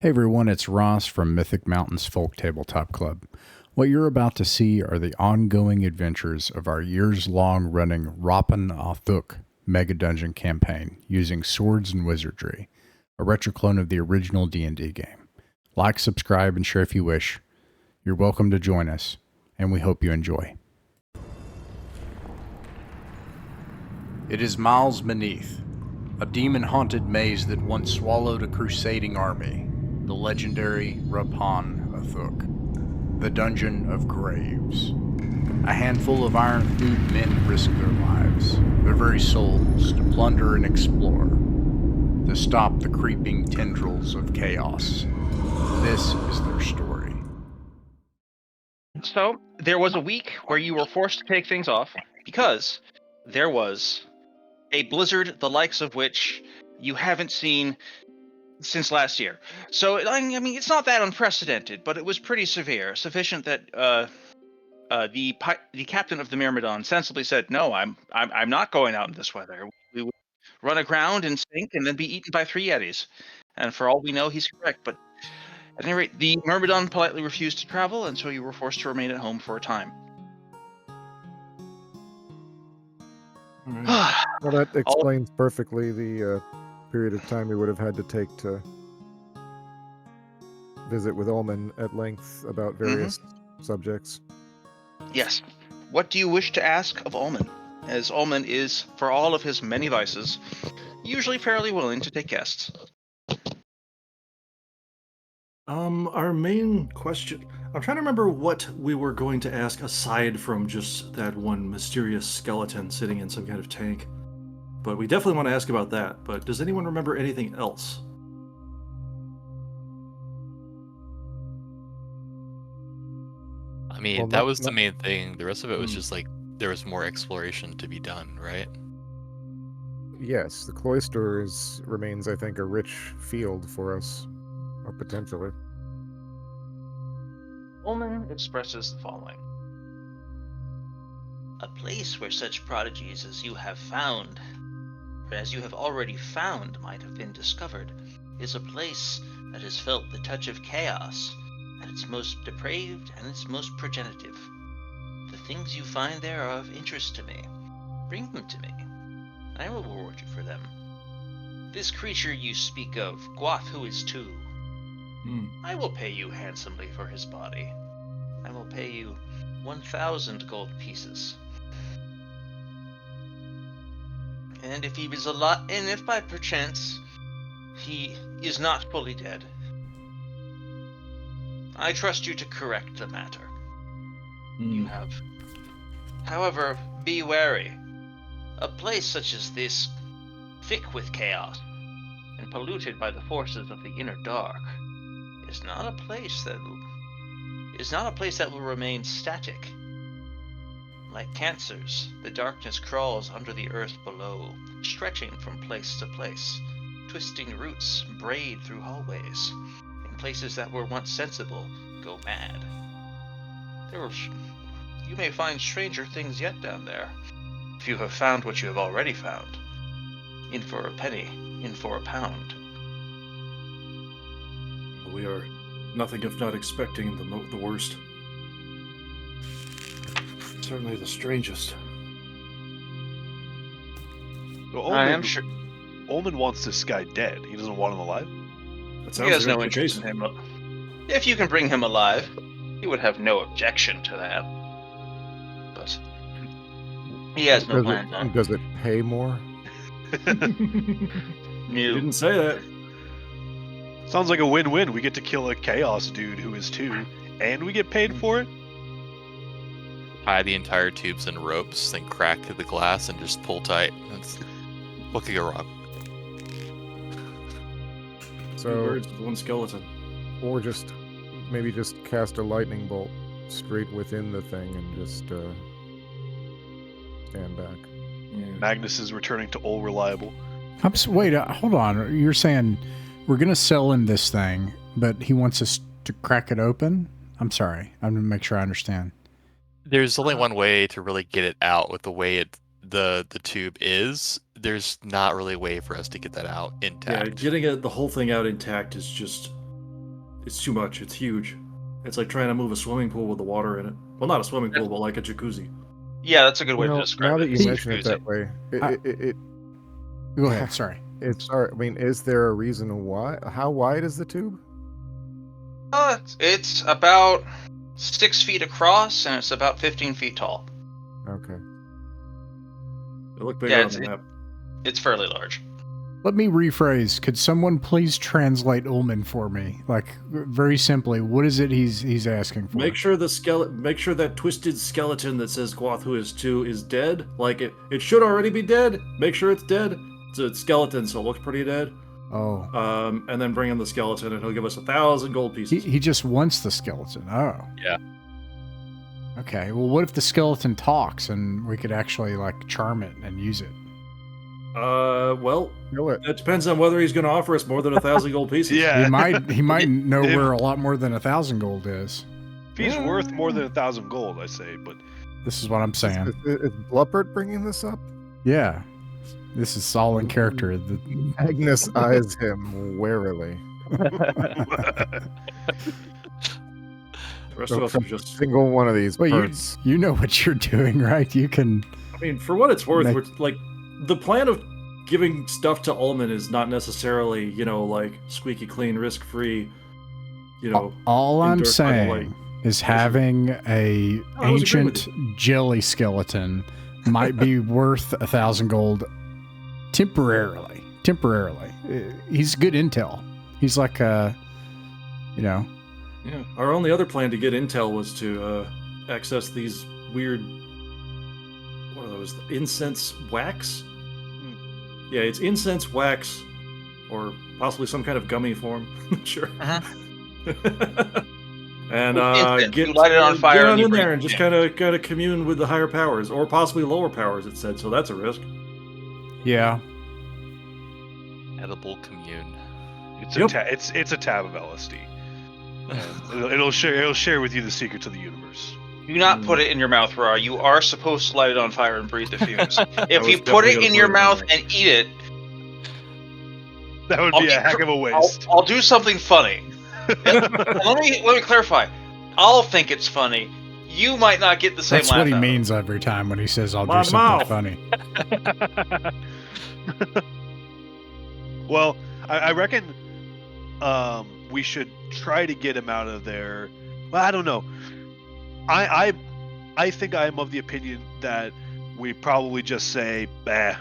Hey everyone, it's Ross from Mythic Mountains Folk Tabletop Club. What you're about to see are the ongoing adventures of our years-long running Rappan Athuk Mega Dungeon campaign using swords and wizardry, a retroclone of the original D&D game. Like, subscribe, and share if you wish. You're welcome to join us, and we hope you enjoy. It is miles beneath, a demon-haunted maze that once swallowed a crusading army, the legendary Rappan Athuk, the Dungeon of Graves. A handful of iron-thewed men risk their lives, their very souls, to plunder and explore, to stop the creeping tendrils of chaos. This is their story. So, there was a week where you were forced to take things off because there was a blizzard the likes of which you haven't seen since last year. So, I mean, it's not that unprecedented, but it was pretty severe, sufficient that the captain of the Myrmidon sensibly said, "No, I'm not going out in this weather. We would run aground and sink and then be eaten by 3 Yetis." And for all we know, he's correct. But at any rate, the Myrmidon politely refused to travel, and so you were forced to remain at home for a time. Well, that explains perfectly the period of time we would have had to take to visit with Ullman at length about various subjects. Yes. What do you wish to ask of Ullman? As Ullman is, for all of his many vices, usually fairly willing to take guests. Our main question... I'm trying to remember what we were going to ask aside from just that one mysterious skeleton sitting in some kind of tank. But we definitely want to ask about that. But does anyone remember anything else? I mean, Well, that not- was the not- main thing. The rest of it was just like there was more exploration to be done, right? Yes, the cloister remains, I think, a rich field for us, potentially. Ullman expresses the following. A place where such prodigies as you have found, or as you have already found might have been discovered, is a place that has felt the touch of chaos at its most depraved and its most progenitive. The things you find there are of interest to me. Bring them to me, and I will reward you for them. This creature you speak of, Gwath who is two, I will pay you handsomely for his body. I will pay you 1,000 gold pieces. And if he is and if by perchance he is not fully dead, I trust you to correct the matter. You have. However, be wary. A place such as this, thick with chaos and polluted by the forces of the inner dark, is not a place that will remain static. Like cancers, the darkness crawls under the earth below, stretching from place to place, twisting roots braid through hallways. In places that were once sensible, go mad. You may find stranger things yet down there, if you have found what you have already found. In for a penny, in for a pound. We are nothing if not expecting the worst. Certainly the strangest. Well, I am sure Ullman wants this guy dead. He doesn't want him alive. That he has like no the interest case. in him. If you can bring him alive, he would have no objection to that. But he has no plans on. Does it pay more? You didn't say that. Sounds like a win-win. We get to kill a chaos dude who is two, and we get paid for it. Tie the entire tubes in ropes, then crack the glass and just pull tight. What could go wrong? Two So, birds with one skeleton. or maybe just cast a lightning bolt straight within the thing and just stand back. Yeah. Magnus is returning to all reliable. Wait, hold on. You're saying we're going to sell him this thing, but he wants us to crack it open? I'm sorry. I'm going to make sure I understand. There's only one way to really get it out with the way the tube is. There's not really a way for us to get that out Yeah, intact. getting the whole thing out intact is just It's too much. It's huge. It's like trying to move a swimming pool with the water in it. Well, not a swimming pool, but like a jacuzzi. Yeah, that's a good way to Now describe that it. you mention it that way, Go ahead. Sorry. I mean, is there a reason why? How wide is the tube? It's about 6 feet across and it's about 15 feet tall. Okay. It looked bigger on the map. It's fairly large. Let me rephrase. Could someone please translate Ullman for me? Like, very simply, what is it he's asking for? Make sure that twisted skeleton that says Guathu is 2 is dead. Like it should already be dead. Make sure it's dead. It's a skeleton, so it looks pretty dead. Oh. And then bring in the skeleton, and he'll give us 1,000 gold pieces. He just wants the skeleton. Oh. Yeah. Okay. Well, what if the skeleton talks and we could actually like charm it and use it? Well, Kill it. that depends on whether he's going to offer us more than 1,000 gold pieces. Yeah. He might know where a lot more than 1,000 gold is. If he's worth more than 1,000 gold, I say, but This is what I'm saying. Is Bluppert bringing this up? Yeah. This is all in character. Agnes eyes him warily. The rest of us are just. Single one of these Well, parts. you know what you're doing, right? You can. I mean, for what it's worth, we're like the plan of giving stuff to Ullman is not necessarily, like squeaky clean, risk free. All I'm endure kind of saying is having a I was agreeing with ancient jelly skeleton might be worth 1,000 gold temporarily. He's good intel. He's like Yeah. Our only other plan to get intel was to access these weird. What are those? Incense wax? Yeah, it's incense wax, or possibly some kind of gummy form. Sure. Uh-huh. And You light it on fire get and on you in bring there it and just in. kind of commune with the higher powers, or possibly lower powers. It said, so that's a risk. yeah. Edible commune. it's a tab of LSD. And it'll share with you the secrets of the universe. Do not put it in your mouth, Ra. You are supposed to light it on fire and breathe the fumes. If was you put definitely it gonna in put your it in mouth there. and eat it, That would I'll be be a heck of a waste. I'll do something funny. let me clarify. I'll think it's funny. You might not get the same That's laugh what he out of it. means every time when he says, I'll do My something mouth. funny. Well, I reckon we should try to get him out of there. Well, I don't know. I think I am of the opinion that we probably just say,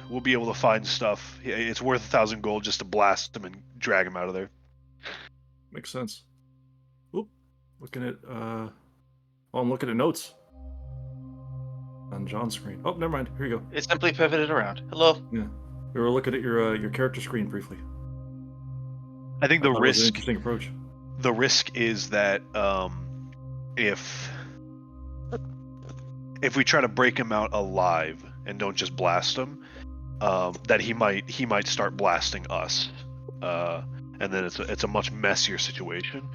we'll be able to find stuff. It's worth 1,000 gold just to blast him and drag him out of there. Makes sense. Oop. Looking at I'm looking at notes on John's screen. Oh, never mind. Here you go. It simply pivoted around. Hello. Yeah. We were looking at your character screen briefly. I think I the thought it was an risk interesting approach. the risk is that if we try to break him out alive and don't just blast him, that he might start blasting us, and then it's a much messier situation.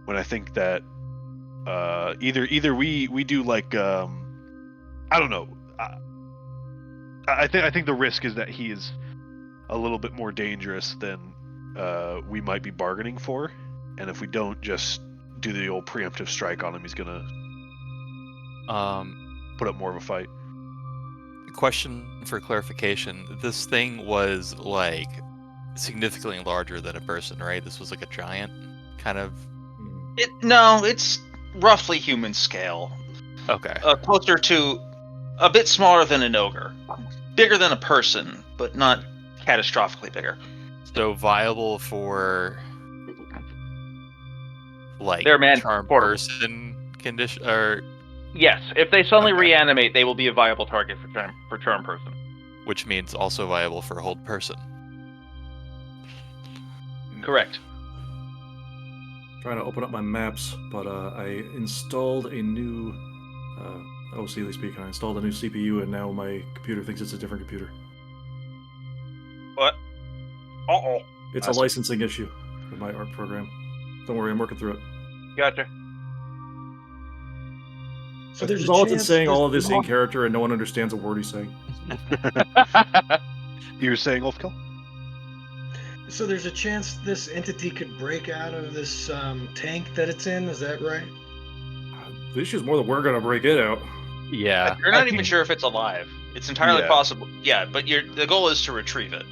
When I think that either we do like I don't know. I think the risk is that he is a little bit more dangerous than we might be bargaining for, and if we don't just do the old preemptive strike on him, he's gonna put up more of a fight. Question for clarification: this thing was like significantly larger than a person, right? This was like a giant kind of. No, it's roughly human scale. Okay. Closer to a bit smaller than an ogre. Bigger than a person, but not catastrophically bigger. So viable for like They're man charm portable. person condition, or Yes, if they suddenly Okay. reanimate, they will be a viable target for charm person. which means also viable for hold person. Correct. Trying to open up my maps, but I installed a new OCD speaking. I installed a new CPU, and now my computer thinks it's a different computer. What? Uh-oh. It's That's- a licensing issue with my art program. Don't worry, I'm working through it. Gotcha. So there's a Zoltan's chance saying all there's of this in more- character, and no one understands a word he's saying. You were saying, Wolfkill? So there's a chance this entity could break out of this tank that it's in. Is that right? The issue is more that we're gonna break it out. Yeah. You're not even sure if it's alive. It's entirely possible. Yeah, but the goal is to retrieve it.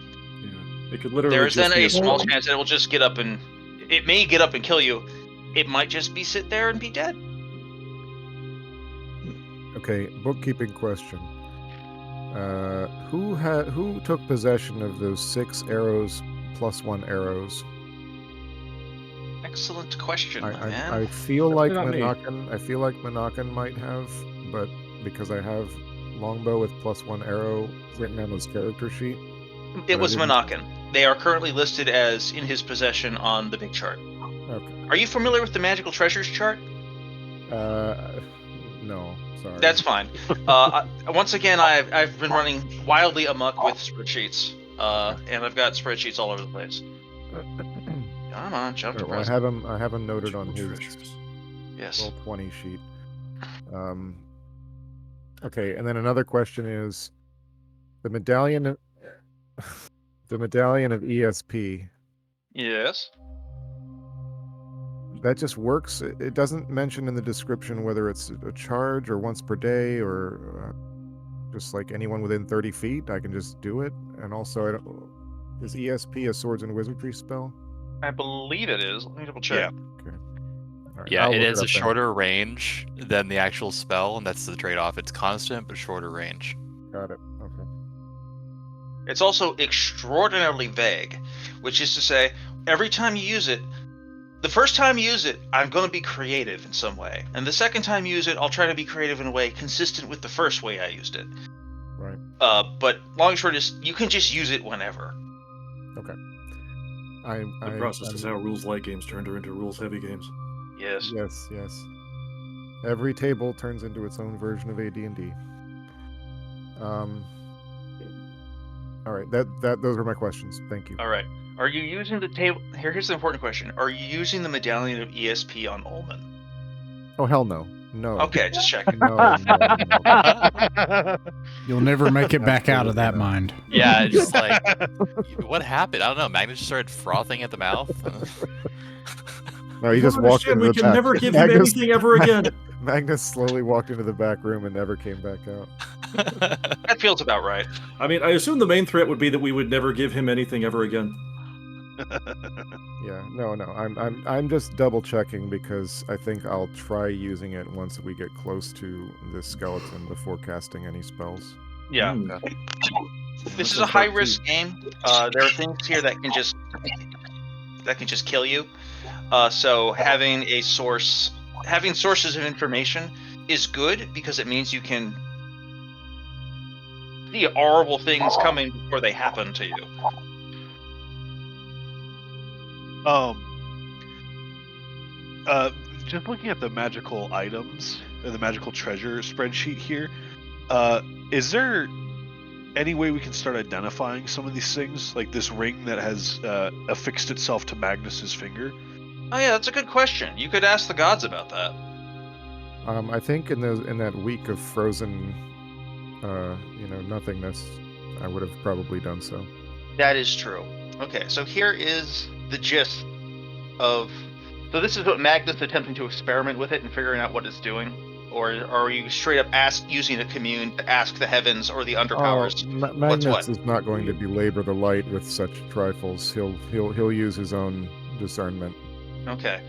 Yeah. It could literally. There's then just be a small chance that it will just get up and it may get up and kill you. It might just be sit there and be dead. Okay, bookkeeping question. Who took possession of those 6 arrows plus 1 arrows? Excellent question, man. I feel like not me. Monacan might have, but because I have longbow with plus 1 arrow written on his character sheet. It was Monacan. They are currently listed as in his possession on the big chart. Okay. Are you familiar with the magical treasures chart? No, sorry. That's fine. Once again, I've been running wildly amok with spreadsheets, and I've got spreadsheets all over the place. Come on, jump to Well, I present. have him noted on his Yes. roll 20 sheet. Okay, and then another question is the medallion of ESP. Yes. That just works. It doesn't mention in the description whether it's a charge or once per day or just like anyone within 30 feet. I can just do it. And also, is ESP a swords and wizardry spell? I believe it is. Let me double check. Okay. All right, Yeah, I'll it look is up a then. shorter range than the actual spell, and that's the trade-off. It's constant, but shorter range. Got it. Okay. It's also extraordinarily vague, which is to say, every time you use it, the first time you use it, I'm going to be creative in some way. And the second time you use it, I'll try to be creative in a way consistent with the first way I used it. Right. But long and short is, you can just use it whenever. Okay. The process is how rules light games turned into rules heavy games. Yes. Yes. Every table turns into its own version of AD&D. All right. Those were my questions. Thank you. All right. Are you using the table? Here's the important question. Are you using the medallion of ESP on Ullman? Oh hell no. No. Okay, just checking. No. You'll never make it back out of that Absolutely not. mind. Yeah, it's just like, what happened? I don't know. Magnus just started frothing at the mouth. No, he just walked into We the can back. never give him anything ever again. Magnus slowly walked into the back room and never came back out. That feels about right. I mean, I assume the main threat would be that we would never give him anything ever again. Yeah, no. I'm just double checking because I think I'll try using it once we get close to this skeleton before casting any spells. Yeah. This is a high risk game. There are things here that can just kill you. So having sources of information is good because it means you can see horrible things coming before they happen to you. Just looking at the magical items, or the magical treasure spreadsheet here, is there any way we can start identifying some of these things, like this ring that has affixed itself to Magnus's finger? Oh yeah, that's a good question. You could ask the gods about that. I think in that week of frozen, nothingness, I would have probably done so. That is true. Okay, so here is the gist of... So this is what Magnus attempting to experiment with it and figuring out what it's doing? Or are you straight up using a commune to ask the heavens or the underpowers? Magnus is not going to belabor the light with such trifles. He'll use his own discernment. Okay.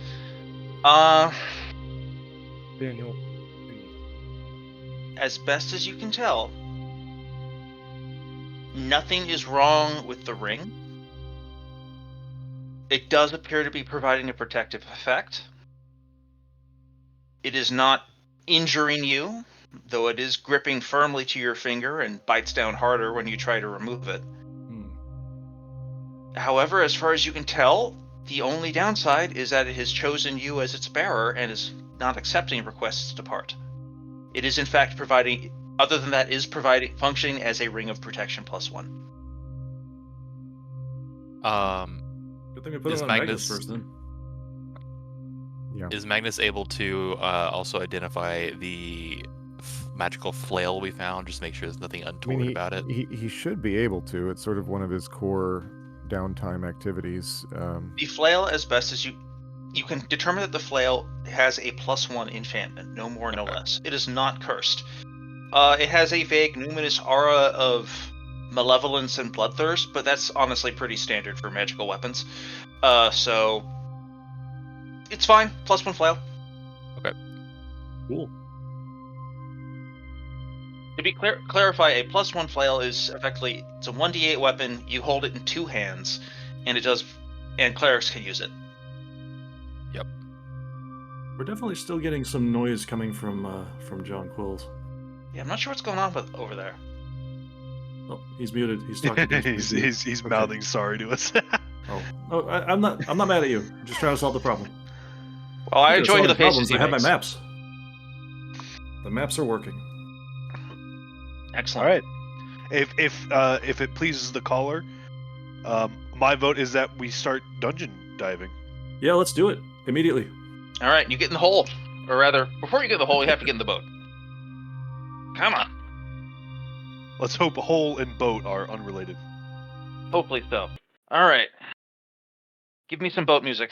Daniel. As best as you can tell, nothing is wrong with the ring. It does appear to be providing a protective effect. It is not injuring you, though it is gripping firmly to your finger and bites down harder when you try to remove it. However, as far as you can tell, the only downside is that it has chosen you as its bearer and is not accepting requests to part. It is in fact functioning as a ring of protection +1. Good thing we put Is him on Magnus- Magnus first then. Yeah. Is Magnus able to also identify the magical flail we found? Just make sure there's nothing untoward about it. He should be able to. It's sort of one of his core downtime activities. The flail, as best as you can determine that the flail has a +1 enchantment, no more, no less. It is not cursed. It has a vague numinous aura of malevolence and bloodthirst, but that's honestly pretty standard for magical weapons. So it's fine. +1 flail. Cool. To be clarify, a +1 flail is effectively it's a 1d8 weapon. You hold it in 2 hands, and clerics can use it. We're definitely still getting some noise coming from John Quills. Yeah, I'm not sure what's going on over there. Oh, he's muted. He's talking. To he's Okay. mouthing sorry to us. I'm not mad at you. I'm just trying to solve the problem. Well, I enjoy the problems. faces he I have my makes. maps. The maps are working. Excellent. All right. If it pleases the caller, my vote is that we start dungeon diving. Yeah, let's do it immediately. All right, you get in the hole, or rather, before you get in the hole, you have to get in the boat. Come on. Let's hope hole and boat are unrelated. Hopefully so. All right. Give me some boat music.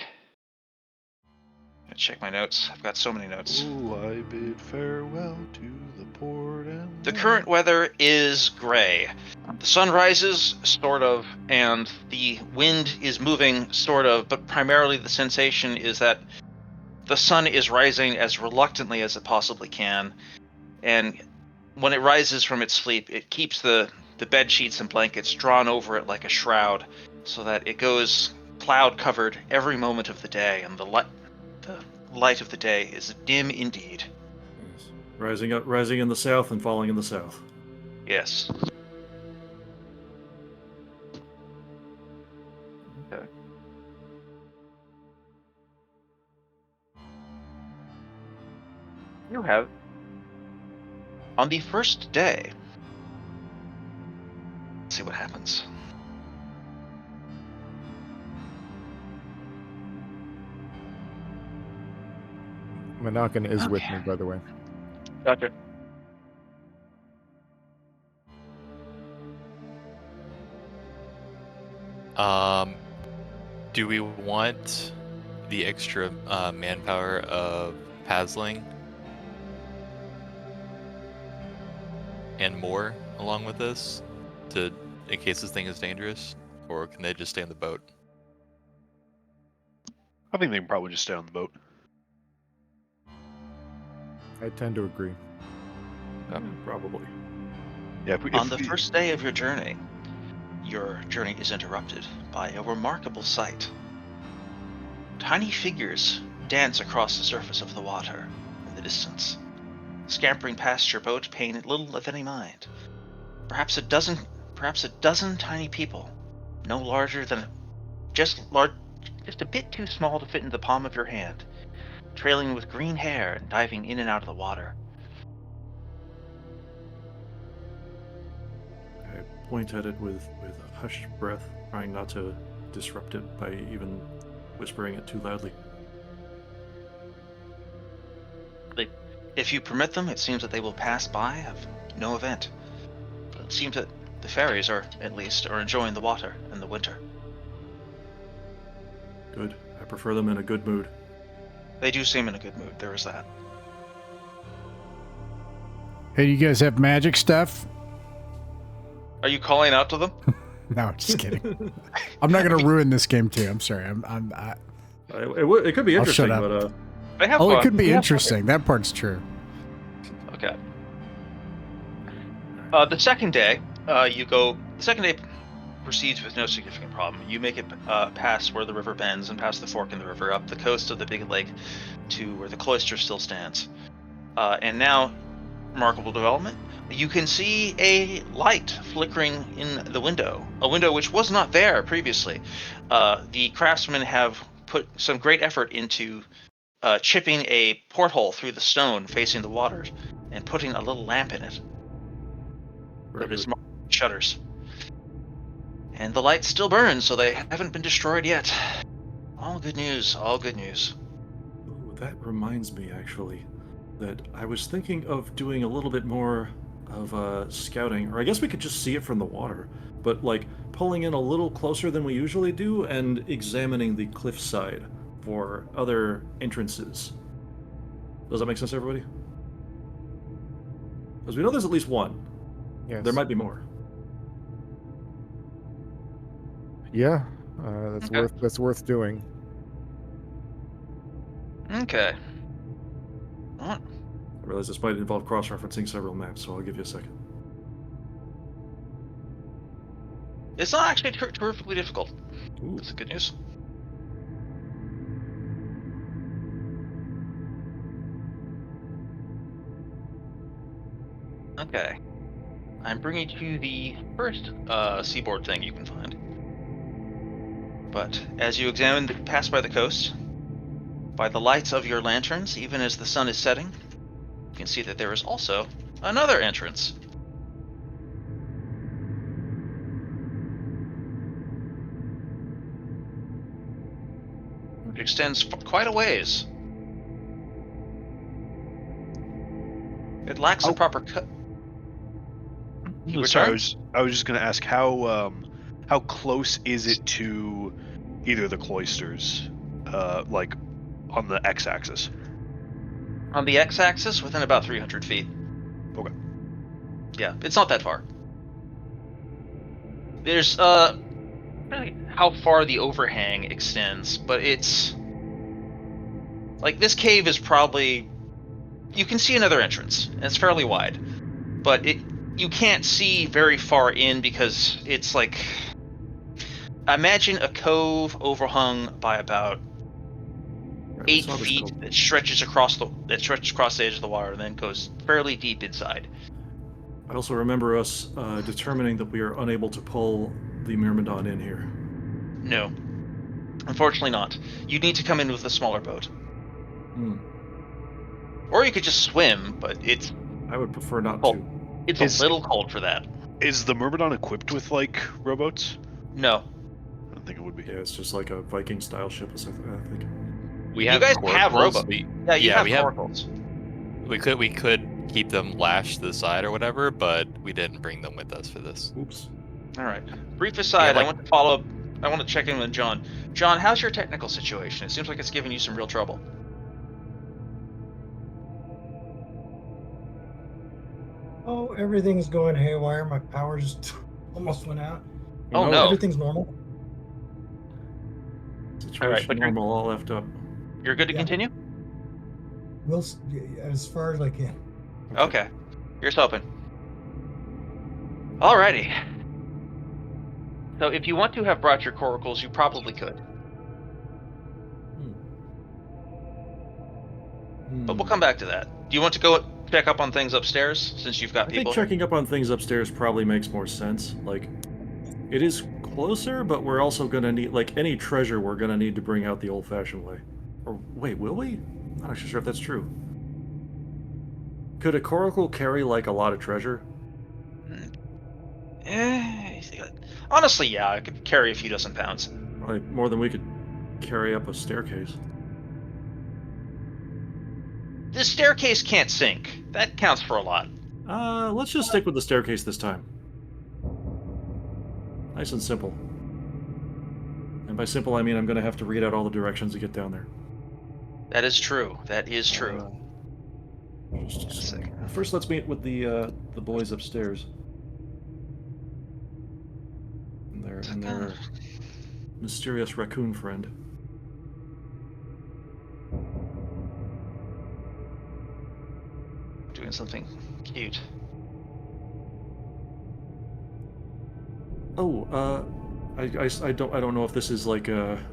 Gotta check my notes. I've got so many notes. Ooh, I bid farewell to the port and The current weather is gray. The sun rises, sort of, and the wind is moving, sort of, but primarily the sensation is that the sun is rising as reluctantly as it possibly can, and when it rises from its sleep, it keeps the bed sheets and blankets drawn over it like a shroud, so that it goes cloud-covered every moment of the day, and the light of the day is dim indeed. Yes. Rising in the south and falling in the south. Yes. Okay. You have, on the first day, let's see what happens. Monacan is with Okay. me, by the way. Gotcha. Do we want the extra manpower of Pasling and more along with this in case this thing is dangerous, or can they just stay on the boat? I think they can probably just stay on the boat. I tend to agree. Probably. Yeah. On the first day of your journey is interrupted by a remarkable sight. Tiny figures dance across the surface of the water in the distance, scampering past your boat, paying little if any mind. Perhaps a dozen tiny people, no larger than just a bit too small to fit in the palm of your hand, trailing with green hair and diving in and out of the water. I point at it with a hushed breath, trying not to disrupt it by even whispering it too loudly. If you permit them, it seems that they will pass by of no event. But it seems that the fairies are enjoying the water in the winter. Good. I prefer them in a good mood. They do seem in a good mood, there is that. Hey, do you guys have magic stuff? Are you calling out to them? No, just kidding. I'm not gonna ruin this game too. I'm sorry. It could be I'll interesting, shut up. but They have Oh, fun. it could be Yeah. interesting. That part's true. Okay. The second day proceeds with no significant problem. You make it past where the river bends and past the fork in the river, up the coast of the big lake to where the cloister still stands. And now, remarkable development, you can see a light flickering in the window, a window which was not there previously. The craftsmen have put some great effort into chipping a porthole through the stone facing the waters and putting a little lamp in it. very There is good. shutters. And the light still burns, so they haven't been destroyed yet. All good news, all good news. Ooh, that reminds me, actually, that I was thinking of doing a little bit more of scouting, or I guess we could just see it from the water, but like pulling in a little closer than we usually do and examining the cliffside for other entrances. Does that make sense, everybody? Because we know there's at least one. Yes. There might be more. Yeah, that's Okay. worth doing. Okay. Alright. I realize this might involve cross-referencing several maps, so I'll give you a second. It's not actually terrifically difficult. Ooh. That's good news. Okay. I'm bringing you to the first seaboard thing you can find. But as you pass by the coast, by the lights of your lanterns, even as the sun is setting, you can see that there is also another entrance. Which extends quite a ways. It lacks a proper cut. Sorry, I was just going to ask how close is it to either the cloisters, like on the x-axis? On the x-axis, within about 300 feet. Okay. Yeah, it's not that far. There's really how far the overhang extends, but it's like this cave is probably, you can see another entrance, and it's fairly wide, but you can't see very far in because it's like, imagine a cove overhung by about 8 feet that stretches across the edge of the water and then goes fairly deep inside. I also remember us determining that we are unable to pull the Myrmidon in here. No, unfortunately not. You'd need to come in with a smaller boat. Or you could just swim, but it's... I would prefer not cold. to. It's a little cold for that. Is the Myrmidon equipped with, like, rowboats? No. I don't think it would be. Yeah, it's just like a Viking-style ship, I think. We You have guys have coracles. rowboats. We have we have. oracles. We could keep them lashed to the side or whatever, but we didn't bring them with us for this. Oops. All right. Brief aside, like- I want to follow up. I want to check in with John. John, how's your technical situation? It seems like it's giving you some real trouble. Oh, everything's going haywire. My power just almost went out. Oh, no. Everything's normal. Situation but normal, all left up. You're good to Yeah. continue? As far as I can. Okay. Here's hoping. Alrighty. So if you want to have brought your coracles, you probably could. But we'll come back to that. Do you want to go check up on things upstairs, since you've got I people think checking up on things upstairs probably makes more sense. Like, it is closer, but we're also going to need, like, any treasure we're going to need to bring out the old-fashioned way. Or, wait, will we? I'm not actually sure if that's true. Could a coracle carry, like, a lot of treasure? Honestly, yeah, I could carry a few dozen pounds. Like, more than we could carry up a staircase. The staircase can't sink. That counts for a lot. Let's just stick with the staircase this time. Nice and simple. And by simple, I mean I'm going to have to read out all the directions to get down there. That is true. That is true. Just a second. First, let's meet with the boys upstairs. And their mysterious raccoon friend. Doing something cute. Oh, I don't know if this is like a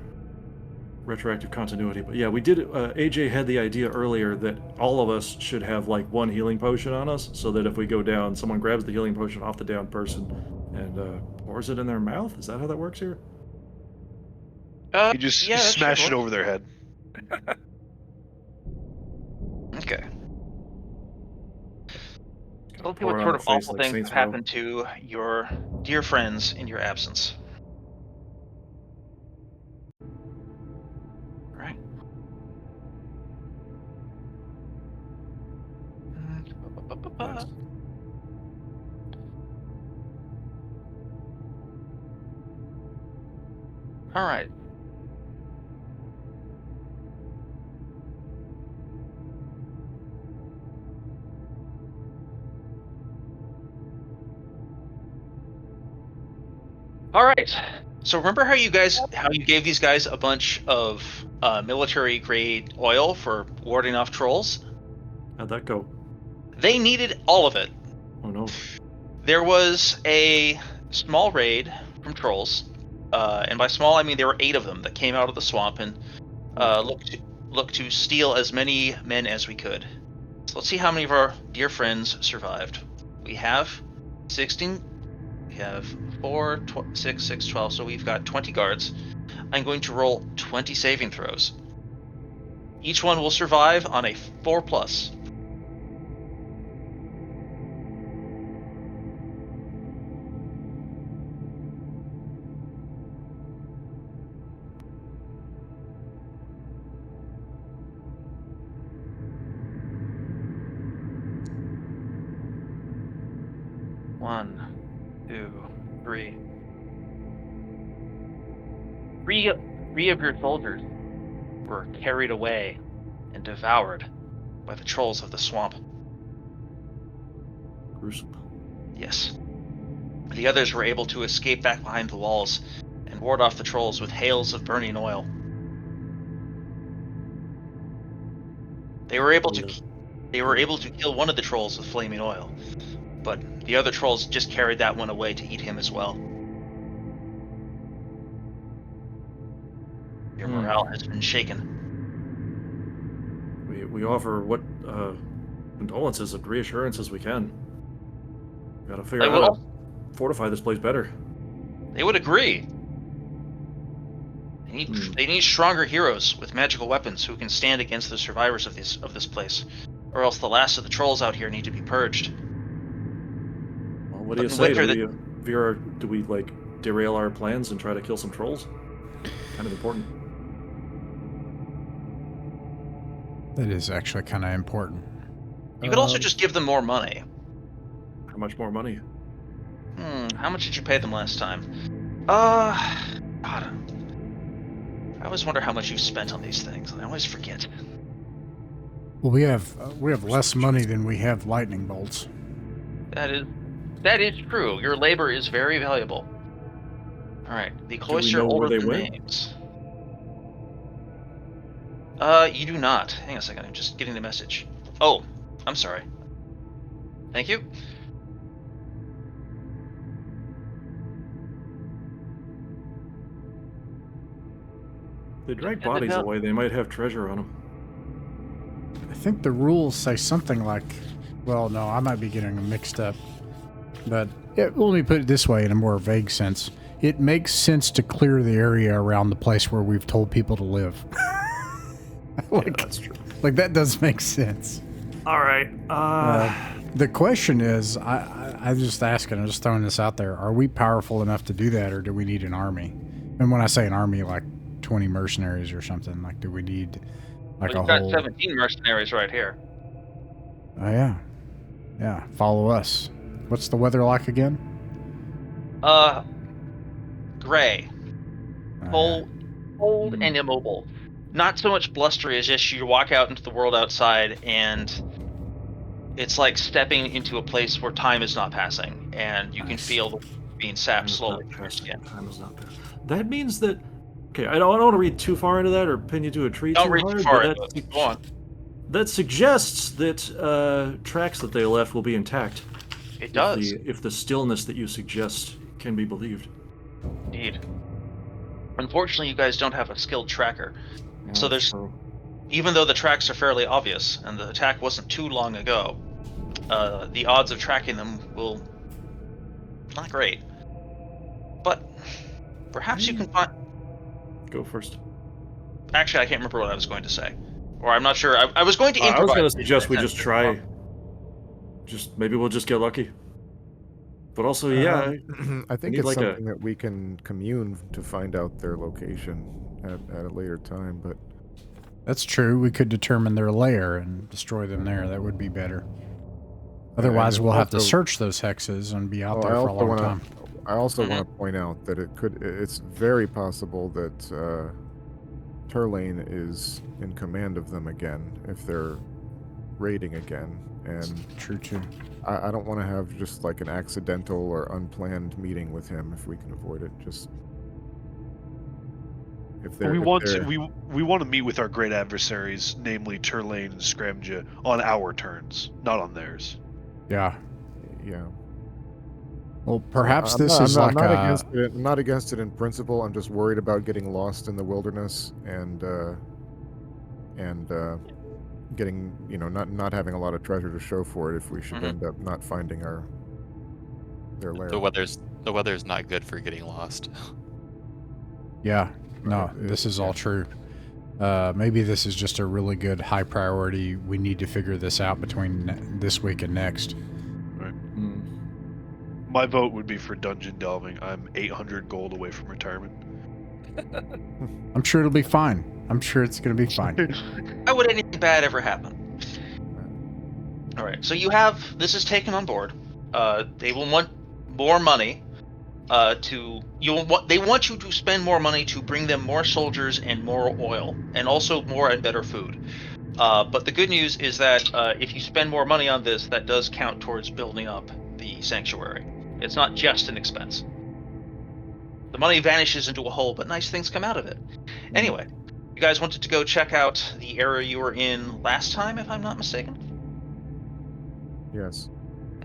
retroactive continuity, but yeah, we did. AJ had the idea earlier that all of us should have like one healing potion on us, so that if we go down, someone grabs the healing potion off the down person and pours it in their mouth. Is that how that works here? You just smash it over their head. Okay. Let's see what sort of awful things have happened to your dear friends in your absence. Right. All right. All right. So remember how you gave these guys a bunch of military grade oil for warding off trolls? How'd that go? They needed all of it. Oh no. There was a small raid from trolls, and by small I mean there were 8 of them that came out of the swamp and looked to steal as many men as we could. So let's see how many of our dear friends survived. We have 16. We have 4, 6, 6, 12. So we've got 20 guards. I'm going to roll 20 saving throws. Each one will survive on a 4+. One, 2, 3. Three of your soldiers were carried away and devoured by the trolls of the swamp. Gruesome. Yes. The others were able to escape back behind the walls and ward off the trolls with hails of burning oil. They were able to kill one of the trolls with flaming oil, but the other trolls just carried that one away to eat him as well. Your morale has been shaken. We offer what condolences and reassurances we can. Gotta figure out how to fortify this place better. They would agree. They need stronger heroes with magical weapons who can stand against the survivors of this place, or else the last of the trolls out here need to be purged. Well, what do you say? Do we like derail our plans and try to kill some trolls? Kind of important. That is actually kind of important. You could also just give them more money. How much more money? How much did you pay them last time? God, I always wonder how much you've spent on these things. I always forget. Well, we have less money than we have lightning bolts. That is true. Your labor is very valuable. All right, the cloister older than names. You do not. Hang on a second. I'm just getting the message. Oh, I'm sorry. Thank you. They drag bodies away. They might have treasure on them. I think the rules say something like, well, no, I might be getting them mixed up. But let me put it this way in a more vague sense. It makes sense to clear the area around the place where we've told people to live. Yeah, that's true. Like, that does make sense. All right. The question is, I'm just asking, I'm just throwing this out there. Are we powerful enough to do that, or do we need an army? And when I say an army, like 20 mercenaries or something, like, do we need like We've got 17 mercenaries right here. Oh, yeah. Yeah, follow us. What's the weather like again? Gray. Cold and immobile. Not so much blustery as just you walk out into the world outside and it's like stepping into a place where time is not passing and you can feel the being sapped slowly from your skin. Time is not passing. That means that... Okay, I don't want to read too far into that or pin you to a tree Don't too read hard. too far into it. Go on. That suggests that tracks that they left will be intact. It does. If the stillness that you suggest can be believed. Indeed. Unfortunately, you guys don't have a skilled tracker. Yeah, So there's, even though the tracks are fairly obvious and the attack wasn't too long ago, the odds of tracking them will not great. But perhaps you can find. Go first. Actually, I can't remember what I was going to say, or I'm not sure. I was going to improvise. I was going to suggest we just try. Maybe we'll just get lucky. But also, yeah, I think it's something that we can commune to find out their location at a later time, but... That's true. We could determine their lair and destroy them there. That would be better. Otherwise, we'll have to search those hexes and be out there for a long time. I also want to point out that it's very possible that Turlane is in command of them again if they're raiding again, and True too. I don't want to have just like an accidental or unplanned meeting with him if we can avoid it. Just if they're We if want they're- to we want to meet with our great adversaries, namely Turlane and Scramja, on our turns, not on theirs. Yeah. yeah. Well, perhaps I'm this not, is I'm like not a. against it. I'm not against it in principle. I'm just worried about getting lost in the wilderness and getting not having a lot of treasure to show for it if we should end up not finding their lair. The weather's not good for getting lost. Yeah. No, Right, this is yeah. all true. Maybe this is just a really good high priority. We need to figure this out between this week and next. My vote would be for dungeon delving. I'm 800 gold away from retirement. I'm sure it'll be fine. I'm sure it's going to be fine. Why would anything bad ever happen? All right, so this is taken on board. They will want more money. They want you to spend more money to bring them more soldiers and more oil, and also more and better food. But the good news is that if you spend more money on this, that does count towards building up the sanctuary. It's not just an expense. The money vanishes into a hole, but nice things come out of it. Anyway, you guys wanted to go check out the area you were in last time, if I'm not mistaken? Yes.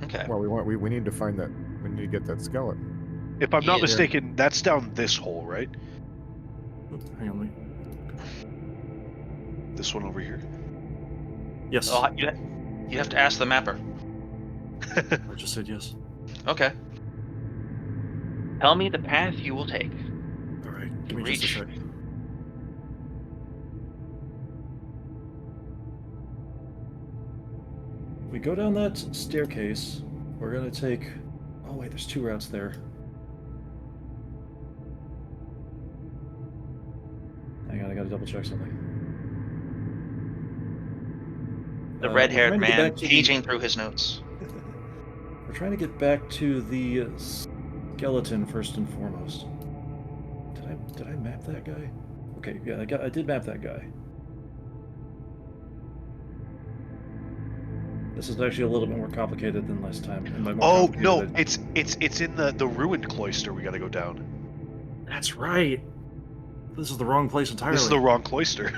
Okay. Well, we need to find that. We need to get that skeleton. If I'm not Yeah. mistaken, that's down this hole, right? Hang on, This one over here. yes. Well, you have to ask the mapper. I just said yes. Okay. Tell me the path you will take. All right, give me just a Reach. second. We go down that staircase. We're gonna take. Oh wait, there's two routes there. Hang on, I gotta double check something. The we're red-haired trying to get man back to the- paging through his notes. We're trying to get back to the skeleton first and foremost. Did I map that guy? Okay, yeah, I did map that guy. This is actually a little bit more complicated than last time. And by more Oh complicated, no, it's in the ruined cloister. We got to go down. That's right. This is the wrong place entirely. This is the wrong cloister.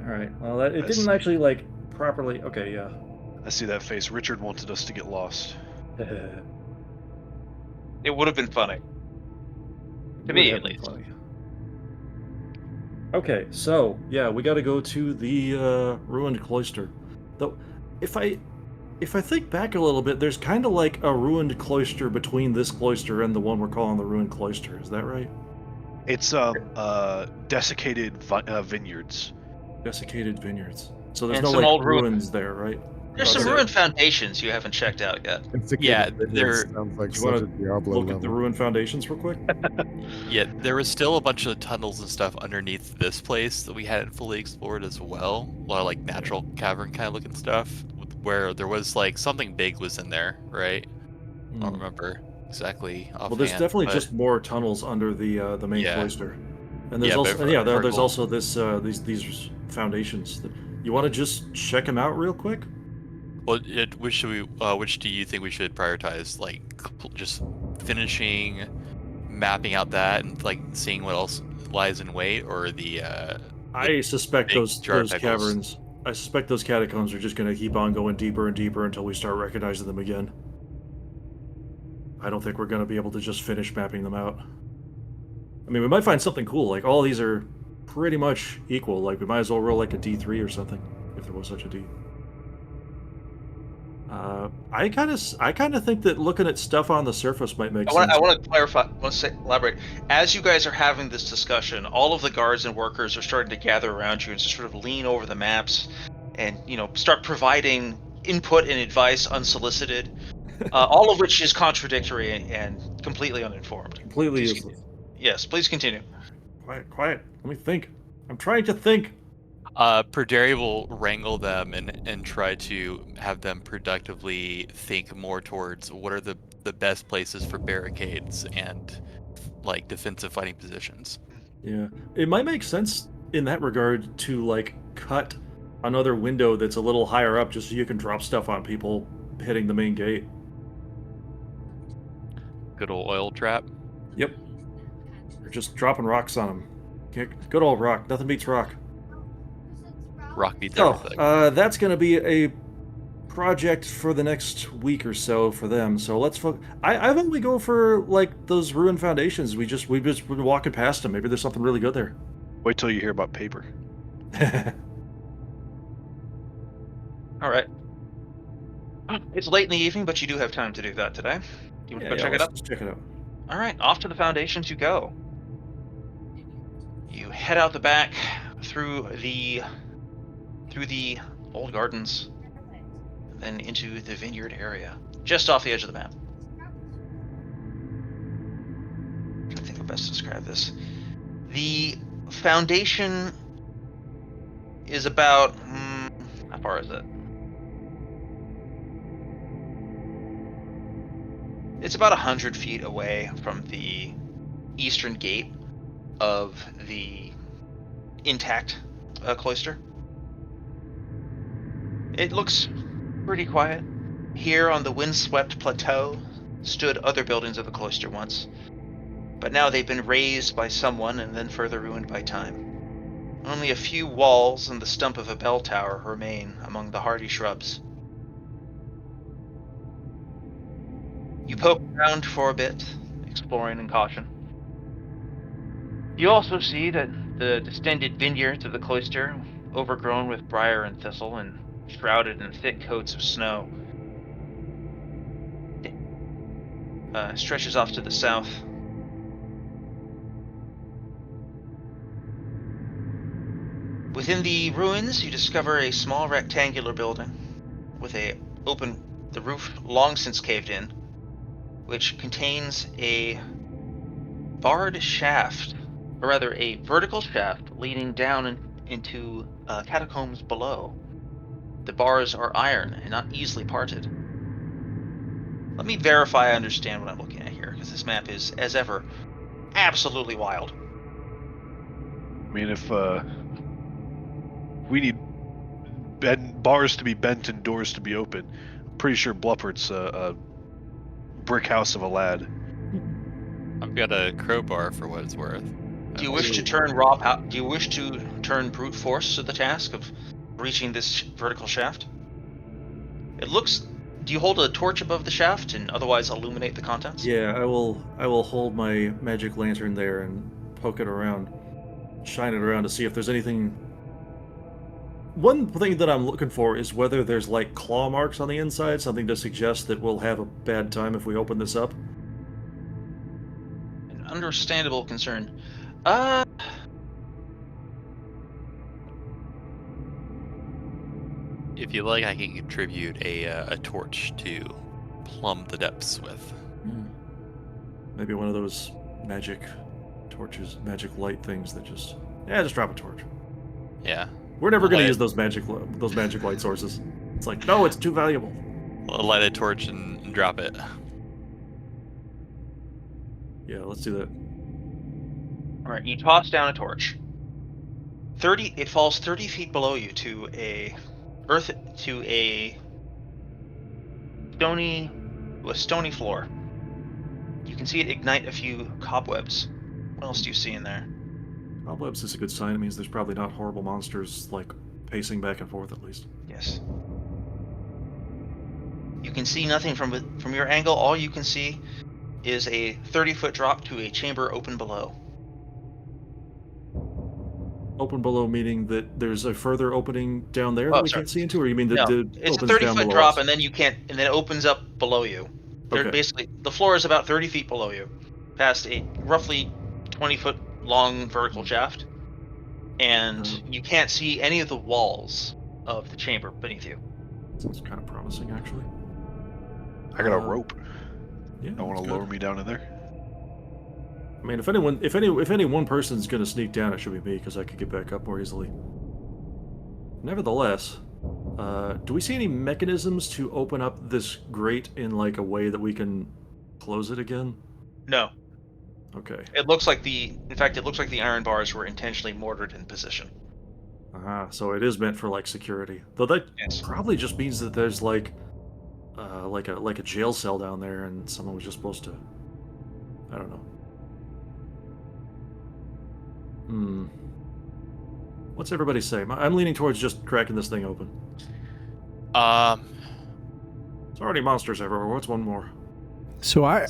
All right. Well, it Yes. didn't actually like properly. Okay, yeah. I see that face. Richard wanted us to get lost. It would have been funny. To me, at least. Funny. Okay, so yeah, we got to go to the ruined cloister. Though, if I think back a little bit, there's kind of like a ruined cloister between this cloister and the one we're calling the ruined cloister. Is that right? It's desiccated vineyards. Desiccated vineyards. So there's And no some like old ruins there, right? There's some Okay. ruined foundations you haven't checked out yet. Yeah, There sounds like You such wanna a Diablo Look level. at the ruined foundations real quick. Yeah, there was still a bunch of tunnels and stuff underneath this place that we hadn't fully explored as well. A lot of like natural cavern kind of looking stuff, where there was like something big was in there, right? I don't remember exactly offhand. Well, there's definitely but just more tunnels under the main Yeah. cloister, and there's Yeah, also but there's vertical. also this these foundations. You want to just check them out real quick? Well, which do you think we should prioritize? Like, just finishing mapping out that and like seeing what else lies in wait, or the I suspect big those jar of pickles. caverns. I suspect those catacombs are just going to keep on going deeper and deeper until we start recognizing them again. I don't think we're going to be able to just finish mapping them out. I mean, we might find something cool. Like all these are pretty much equal. Like we might as well roll like a D3 or something, if there was such a D. I kind of think that looking at stuff on the surface might make sense. I want to clarify. Elaborate. As you guys are having this discussion, all of the guards and workers are starting to gather around you and just sort of lean over the maps, and start providing input and advice unsolicited. All of which is contradictory and completely uninformed. Completely Please useless. Yes, please continue. Quiet. Let me think. I'm trying to think. Perderi will wrangle them and try to have them productively think more towards what are the best places for barricades and like defensive fighting positions. Yeah, it might make sense in that regard to like cut another window that's a little higher up, just so you can drop stuff on people hitting the main gate. Good old oil trap. Yep. Or just dropping rocks on them. Good old rock. Nothing beats rock. Rock beats So, everything. that's going to be a project for the next week or so for them. So let's focus. I think we go for like those ruined foundations. We've just been walking past them. Maybe there's something really good there. Wait till you hear about paper. All right. It's late in the evening, but you do have time to do that today. You want to go check it out? Let's check it out. All right, off to the foundations you go. You head out the back through the old gardens, then into the vineyard area, just off the edge of the map. I think I'll best describe this. The foundation is about how far is it? It's about 100 feet away from the eastern gate of the intact cloister. It looks pretty quiet. Here on the windswept plateau stood other buildings of the cloister once, but now they've been razed by someone and then further ruined by time. Only a few walls and the stump of a bell tower remain among the hardy shrubs. You poke around for a bit, exploring in caution. You also see that the distended vineyards of the cloister, overgrown with briar and thistle and shrouded in thick coats of snow, stretches off to the south. Within the ruins, you discover a small rectangular building with the roof long since caved in, which contains a barred shaft, or rather a vertical shaft leading down into catacombs below. The bars are iron and not easily parted. Let me verify I understand what I'm looking at here, because this map is, as ever, absolutely wild. I mean, if we need bars to be bent and doors to be open, I'm pretty sure Bluppert's a brick house of a lad. I've got a crowbar for what it's worth. Do you wish to turn brute force to the task of reaching this vertical shaft? It looks. Do you hold a torch above the shaft and otherwise illuminate the contents? Yeah, I will hold my magic lantern there and poke it around, shine it around to see if there's anything. One thing that I'm looking for is whether there's like claw marks on the inside, something to suggest that we'll have a bad time if we open this up. An understandable concern. If you like, I can contribute a torch to plumb the depths with. Maybe one of those magic torches, magic light things that just drop a torch. Yeah. We're never going to use those magic light sources. It's like, no, it's too valuable. I'll light a torch and drop it. Yeah, let's do that. All right, you toss down a torch. It falls 30 feet below you to a stony floor. You can see it ignite a few cobwebs. What else do you see in there? Cobwebs is a good sign. It means there's probably not horrible monsters like pacing back and forth, at least. Yes. You can see nothing from your angle. All you can see is a 30-foot drop to a chamber open below. Open below meaning that there's a further opening down there that we can't see into, or you mean that it's a 30-foot drop and then it opens up below you. Basically, the floor is about 30 feet below you, past a roughly 20-foot long vertical shaft, and you can't see any of the walls of the chamber beneath you. Sounds kind of promising, actually. I got a rope. Yeah, I want to lower me down in there. I mean, if any one person's gonna sneak down, it should be me because I could get back up more easily. Nevertheless, do we see any mechanisms to open up this grate in like a way that we can close it again? No. Okay. It looks like in fact, it looks like the iron bars were intentionally mortared in position. So it is meant for like security. Though that Yes. probably just means that there's like a jail cell down there, and someone was just supposed to. I don't know. What's everybody say? I'm leaning towards just cracking this thing open. There's already monsters everywhere. What's one more? So I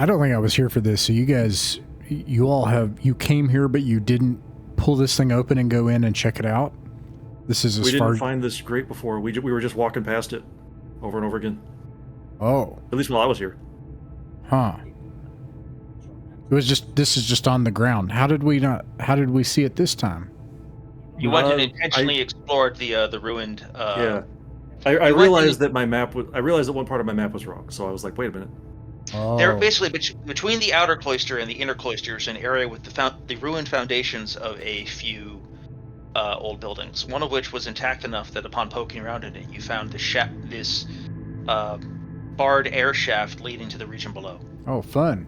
don't think I was here for this. So you guys, you came here, but you didn't pull this thing open and go in and check it out. This is We didn't find this grate before. We were just walking past it over and over again. Oh. At least while I was here. Huh. This is just on the ground. How did we see it this time? You went and intentionally explored the ruined. Yeah. I realized that I realized that one part of my map was wrong. So I was like, wait a minute. Oh. They're basically between the outer cloister and the inner cloisters, an area with the ruined foundations of a few old buildings. One of which was intact enough that upon poking around in it, you found this barred air shaft leading to the region below. Oh, fun.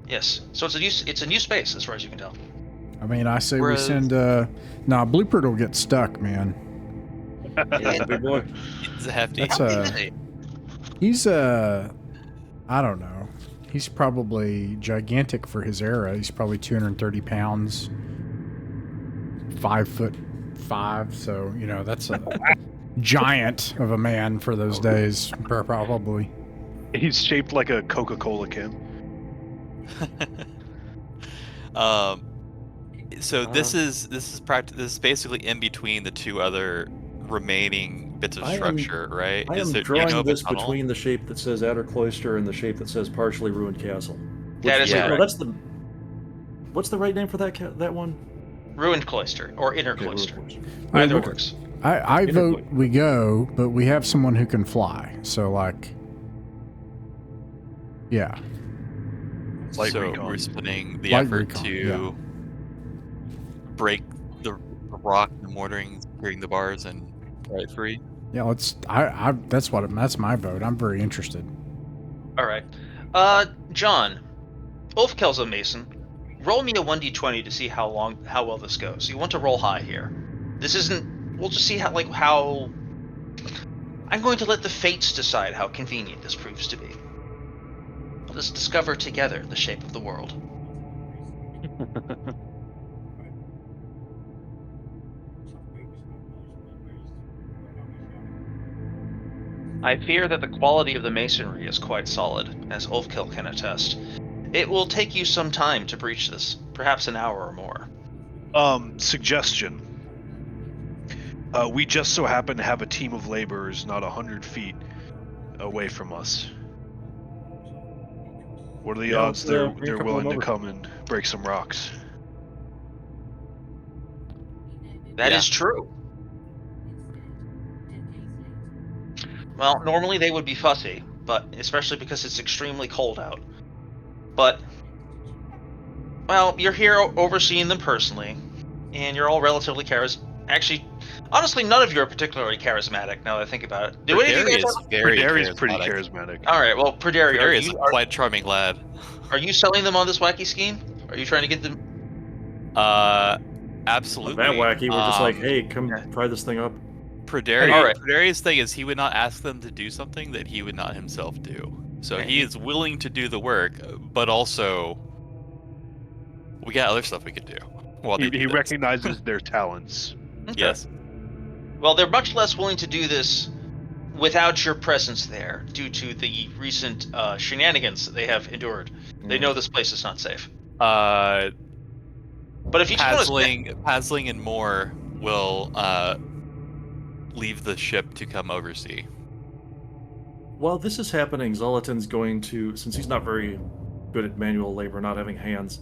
Yes. So it's a new space as far as you can tell. I mean, I say we send. Bluebird will get stuck, man. Yeah, big boy. It's a hefty. He's I don't know. He's probably gigantic for his era. He's probably 230 pounds, 5'5". So that's a giant of a man for those days, probably. He's shaped like a Coca-Cola can. So this is basically in between the two other remaining bits of structure, right? I am drawing this between the shape that says outer cloister and the shape that says partially ruined castle. That is correct. That's what's the right name for that one? Ruined cloister or inner cloister. Either works. I vote we go, but we have someone who can fly. So yeah. Light so recon. We're spending the Light effort recon, to break the rock, the mortaring, securing the bars, and pry it free. Yeah, that's my vote. I'm very interested. All right. John, Ulfkel's a mason. Roll me a 1d20 to see how well this goes. You want to roll high here. This isn't. We'll just see how. I'm going to let the fates decide how convenient this proves to be. Let us discover together the shape of the world. I fear that the quality of the masonry is quite solid, as Ulfkel can attest. It will take you some time to breach this, perhaps an hour or more. Suggestion. We just so happen to have a team of laborers not 100 feet away from us. What are the odds they're willing to come and break some rocks? That is true. Well, normally they would be fussy, but especially because it's extremely cold out. But, well, you're here overseeing them personally, and you're all relatively Actually, honestly, none of you are particularly charismatic. Now that I think about it, Perdari's pretty charismatic. All right, well, Perdari is quite a charming lad. Are you selling them on this wacky scheme? Are you trying to get them? Absolutely. That wacky. We're just like, hey, come try this thing up. Perdari's thing is he would not ask them to do something that he would not himself do. So he is willing to do the work, but also we got other stuff we could do. He recognizes their talents. Okay. Yes. Well, they're much less willing to do this without your presence there, due to the recent shenanigans that they have endured. They know this place is not safe. But if you just Pasling and Moore will leave the ship to come oversee. While this is happening, Zolotan's going to, since he's not very good at manual labor, not having hands,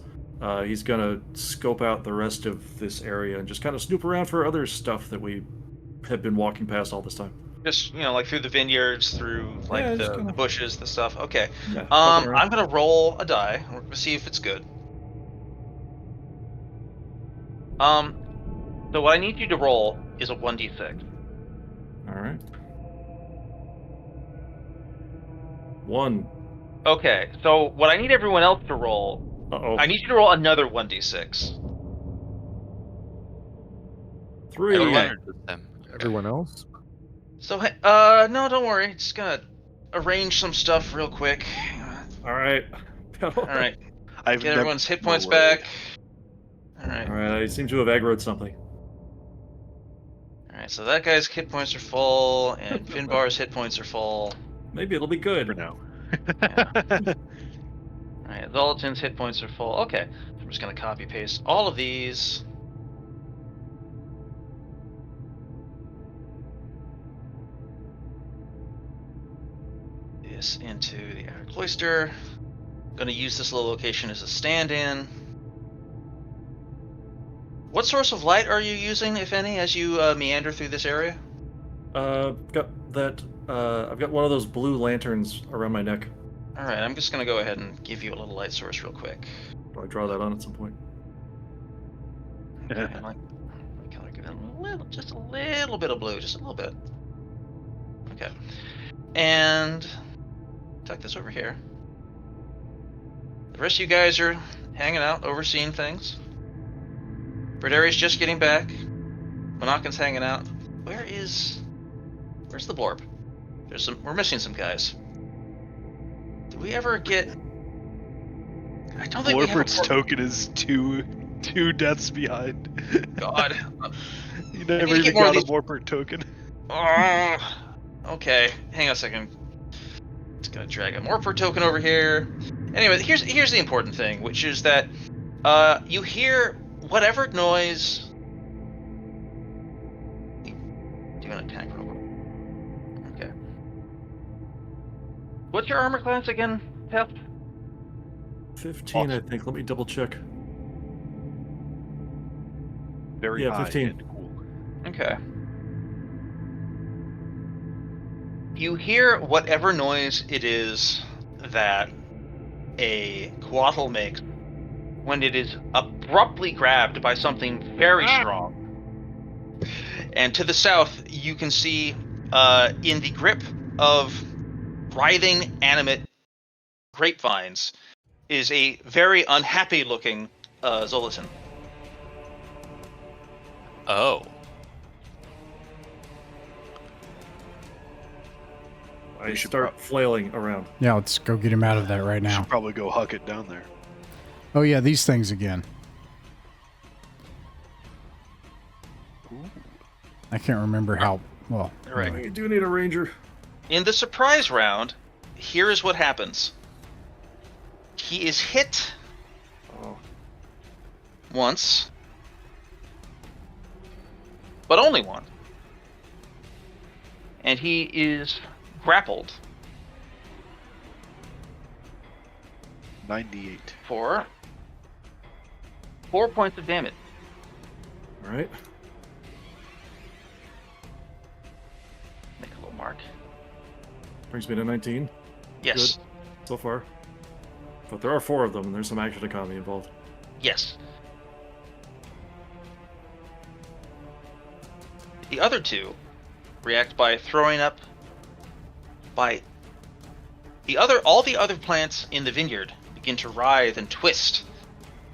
he's going to scope out the rest of this area and just kind of snoop around for other stuff that we have been walking past all this time. Just, like through the vineyards, through the bushes, the stuff. Okay. Yeah, I'm going to roll a die. We're going to see if it's good. So what I need you to roll is a 1d6. All right. 1. Okay, so what I need everyone else to roll, Uh-oh. I need you to roll another 1d6. 3. Okay. Everyone or just them? Okay. Everyone else? So, no, don't worry. Just gonna arrange some stuff real quick. All right. All right, I've get never everyone's hit been more points worried. back. All right. All right. I seem to have aggroed something. All right, so that guy's hit points are full, and Finbar's hit points are full. Maybe it'll be good. For now. Yeah. All right, Zolatin's hit points are full. Okay, so I'm just gonna copy paste all of these. This into the outer cloister. I'm gonna use this little location as a stand-in. What source of light are you using, if any, as you meander through this area? Got that. I've got one of those blue lanterns around my neck. All right, I'm just gonna go ahead and give you a little light source real quick. Do I draw that on at some point? Okay, like color, give it just a little bit of blue, just a little bit. Okay, and tuck this over here. The rest of you guys are hanging out, overseeing things. Bradari's just getting back. Monakin's hanging out. Where's the Blorb? We're missing some guys. Did we ever get? I don't think we have Blorford's token is two deaths behind. God. You need to never get even more of got a these- Blorford token. Okay, hang on a second. It's gonna drag a Morpher token over here. Anyway, here's the important thing, which is that you hear whatever noise. Do an attack roll. Okay. What's your armor class again, Tef? 15, I think. Let me double check. Very Yeah, high 15. and cool. Okay. You hear whatever noise it is that a Quattle makes when it is abruptly grabbed by something very strong. And to the south, you can see in the grip of writhing, animate grapevines is a very unhappy-looking Zolatin. Oh. I We should start flailing around. Yeah, let's go get him out of that right now. Should probably go huck it down there. Oh yeah, these things again. I can't remember how well. Right. anyway. You do need a ranger. In the surprise round, here is what happens. He is hit Oh. once, but only one. And he is grappled 98. for 4 points of damage. All right. Make a little mark. Brings me to 19 Yes. so far. But there are 4 of them, and there's some action economy involved. Yes. The other 2 react by throwing up all the other plants in the vineyard begin to writhe and twist,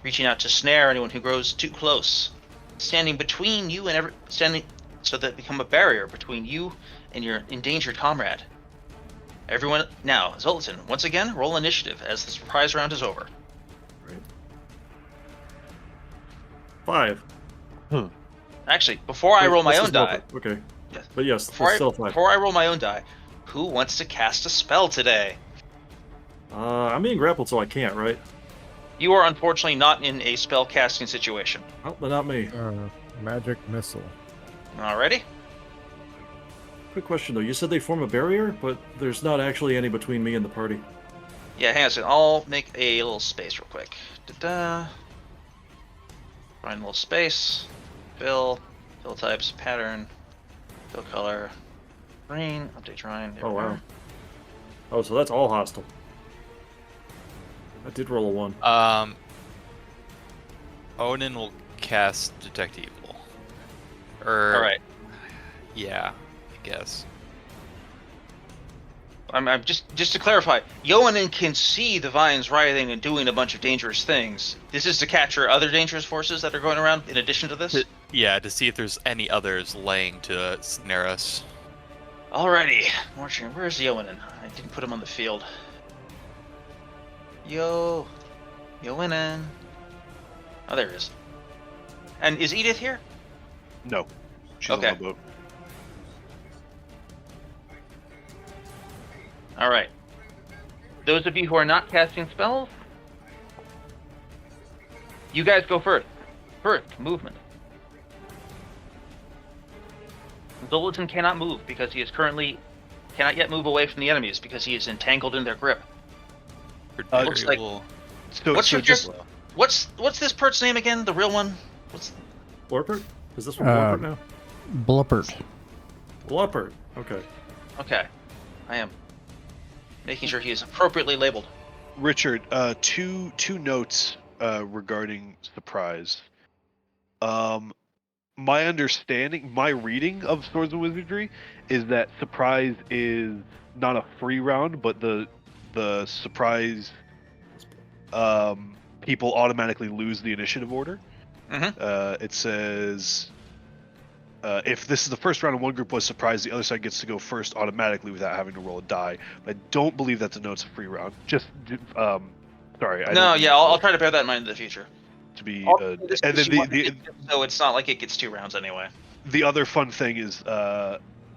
reaching out to snare anyone who grows too close, standing between you and standing so that become a barrier between you and your endangered comrade. Everyone now, Zoltan, once again, roll initiative as the surprise round is over. Right. 5. Actually, before I roll my This own is die, Okay. Yes. But yes, before it's still 5. before I roll my own die, who wants to cast a spell today? I'm being grappled, so I can't, right? You are unfortunately not in a spell casting situation. Oh, but not me. Magic missile. Alrighty? Quick question, though. You said they form a barrier, but there's not actually any between me and the party. Yeah, hang on a second. I'll make a little space real quick. Da-da. Find a little space. Fill types, pattern, fill color, green, update shrine. There Oh, we wow. are. Oh, so that's all hostile. I did roll a 1. Onan will cast Detect Evil. Or All right. yeah, I guess. I'm just to clarify, Yoanen can see the vines writhing and doing a bunch of dangerous things. This is to capture other dangerous forces that are going around in addition to this? Yeah, to see if there's any others laying to snare us. Alrighty. Marching. Where's Yoanen? I didn't put him on the field. Yoanen. Oh, there he is. And is Edith here? No, she's Okay. on the boat. Alright. Those of you who are not casting spells, you guys go first. First, movement. Zoltan cannot move because he is cannot yet move away from the enemies because he is entangled in their grip. Looks like- So, What's so your just What's this pert's name again? The real one? Blorpert? Is this one Blorpert now? Bluppert. Blorpert. Okay. Okay. I am making sure he is appropriately labeled. Richard, two notes regarding surprise. My understanding, my reading of Swords and Wizardry is that surprise is not a free round, but the surprise people automatically lose the initiative order. Mm-hmm. It says if this is the first round and one group was surprised, the other side gets to go first automatically without having to roll a die. But I don't believe that denotes a free round. Just sorry. I'll try to bear that in mind in the future. To be And and then so it's not like it gets 2 rounds anyway. the other fun thing is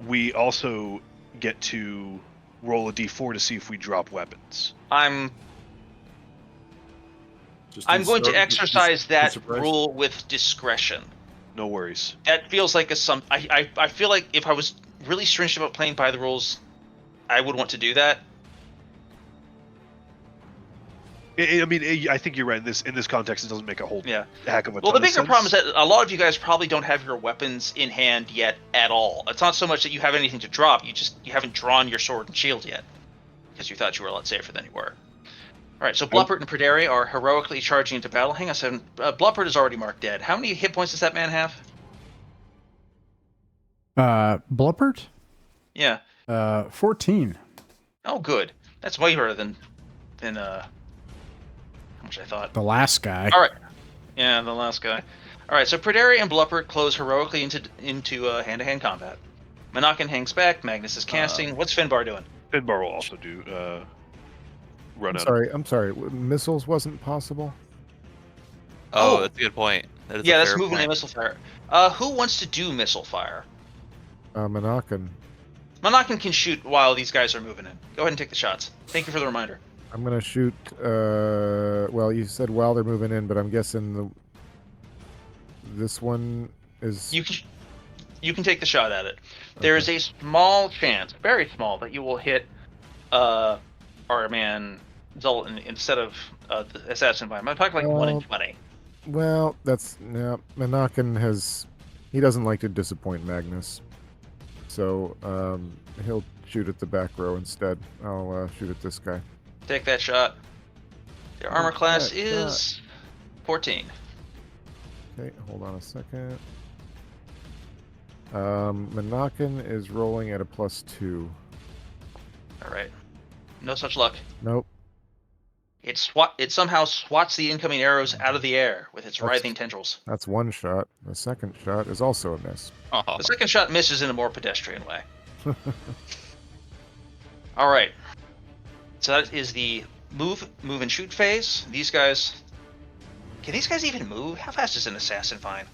we also get to roll a d4 to see if we drop weapons. I'm Just going to start- exercise just that surprise. rule with discretion. No worries. That feels like I feel like if I was really stringent about playing by the rules, I would want to do that. I think you're right. In this context, it doesn't make a whole Yeah. heck of a Well, ton the of bigger sense. problem is that a lot of you guys probably don't have your weapons in hand yet at all. It's not so much that you have anything to drop, you haven't drawn your sword and shield yet. Because you thought you were a lot safer than you were. Alright, so Bluppert and Perdere are heroically charging into battle. Hang on a second. Bluppert is already marked dead. How many hit points does that man have? Bluppert? Yeah. 14. Oh, good. That's way better than how much I thought. The last guy. All right. Yeah, the last guy. All right, so Perdere and Bluppert close heroically into hand-to-hand combat. Monacan hangs back. Magnus is casting. What's Finbar doing? Finbar will also do run out. I'm sorry. Missiles wasn't possible. Oh, Oh. that's a good point. That is Yeah, a that's fair movement point. and missile fire. Who wants to do missile fire? Monacan. Monacan can shoot while these guys are moving in. Go ahead and take the shots. Thank you for the reminder. I'm gonna shoot. Well, you said while they're moving in, but I'm guessing this one is. You can take the shot at it. There is a small chance, very small, that you will hit our man Zoltan instead of the assassin by him. I'm talking like 1 in 20. Well, that's no. Monacan has. He doesn't like to disappoint Magnus, so he'll shoot at the back row instead. I'll shoot at this guy. Take that shot. Their armor class that is 14. Okay, hold on a second. Monacan is rolling at a +2. All right. No such luck. Nope. It somehow swats the incoming arrows out of the air with its writhing tendrils. That's one shot. The second shot is also a miss. Oh, The second shot misses in a more pedestrian way. All right. So that is the move and shoot phase. These guys... Can these guys even move? How fast is an assassin fine?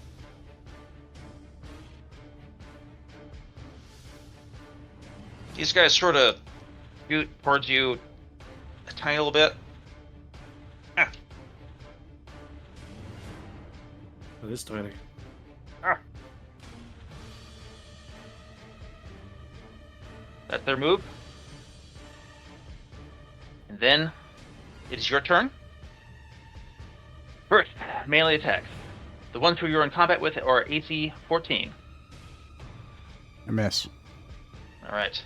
These guys sort of shoot towards you a tiny little bit. Ah. It is tiny. That's their move. And then it is your turn. First, melee attacks. The ones who you're in combat with are AC 14. A miss. All right.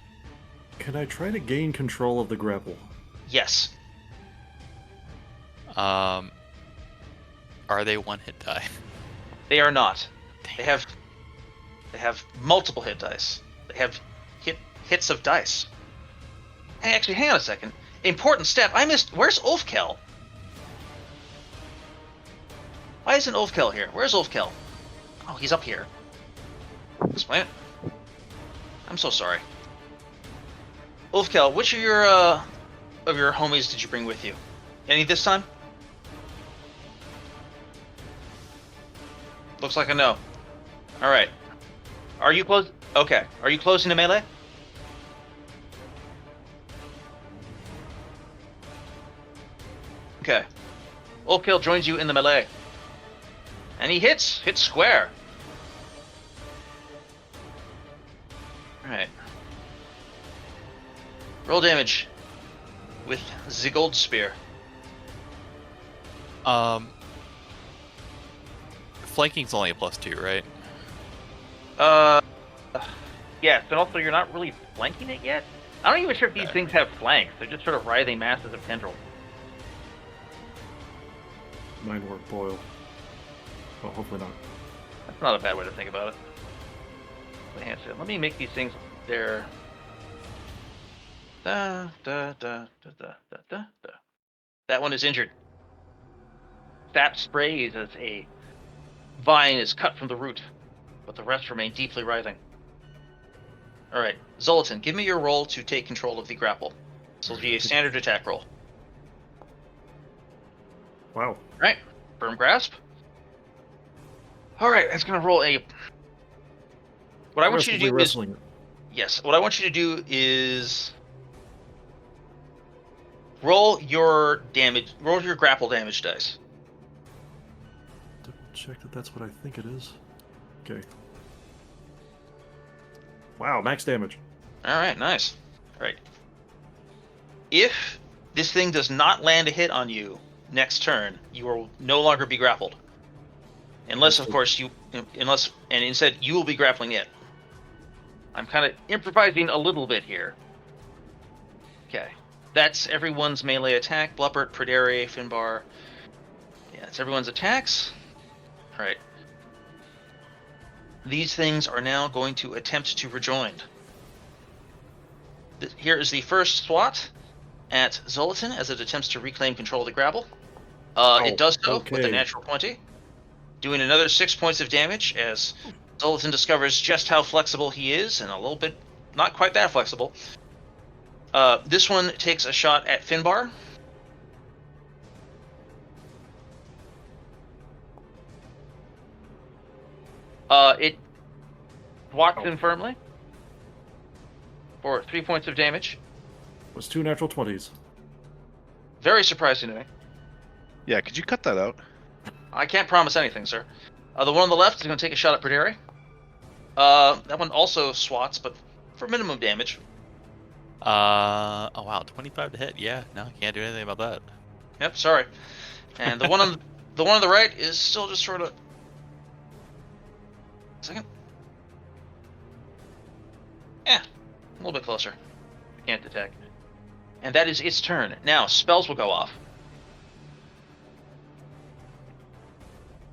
Can I try to gain control of the grapple? Yes. Are they one hit die? They are not. They have They have multiple hit dice. They have hits of dice. Hey, actually, hang on a second. Important step. I missed. Where's Ulfkel? Why isn't Ulfkel here? Where's Ulfkel? Oh, he's up here. Explain it. I'm so sorry. Ulfkel, which of your homies did you bring with you? Any this time? Looks like a no. All right. Are you close? Okay. Are you closing to melee? Okay. Ulfkel joins you in the melee. And he hits square. Alright. Roll damage with the gold spear. Flanking's only a +2, right? Yes, and also you're not really flanking it yet? I'm not even sure if these things have flanks. They're just sort of writhing masses of tendrils. Mine work boil. Well, hopefully not. That's not a bad way to think about it. Let me make these things there. That one is injured. Sap sprays as a vine is cut from the root, but the rest remain deeply writhing. Alright, Zoltan, give me your roll to take control of the grapple. This will be a standard attack roll. Wow. Alright, firm grasp. Alright, it's going to roll a... What I want you to do is... Yes, what I want you to do is... roll your grapple damage dice. Double check that that's what I think it is. Okay. Wow, max damage. Alright, nice. Alright. If this thing does not land a hit on you next turn, you will no longer be grappled. Unless, of course, and instead you will be grappling it. I'm kind of improvising a little bit here. Okay. That's everyone's melee attack. Blubbert, Predere, Finbar. Yeah, it's everyone's attacks. Alright. These things are now going to attempt to rejoin. Here is the first swat at Zoltan as it attempts to reclaim control of the grapple. It does so with a natural 20. Doing another 6 points of damage as Zoltan discovers just how flexible he is, and a little bit not quite that flexible. This one takes a shot at Finbar. It walks in firmly for 3 points of damage. It was 2 natural 20s. Very surprising to me. Yeah, could you cut that out? I can't promise anything, sir. The one on the left is going to take a shot at Predere. That one also swats, but for minimum damage. Oh wow, 25 to hit. Yeah, no, can't do anything about that. Yep, sorry. And the one on the right is still just sort of... Second. Yeah, a little bit closer. Can't detect. And that is its turn. Now, spells will go off.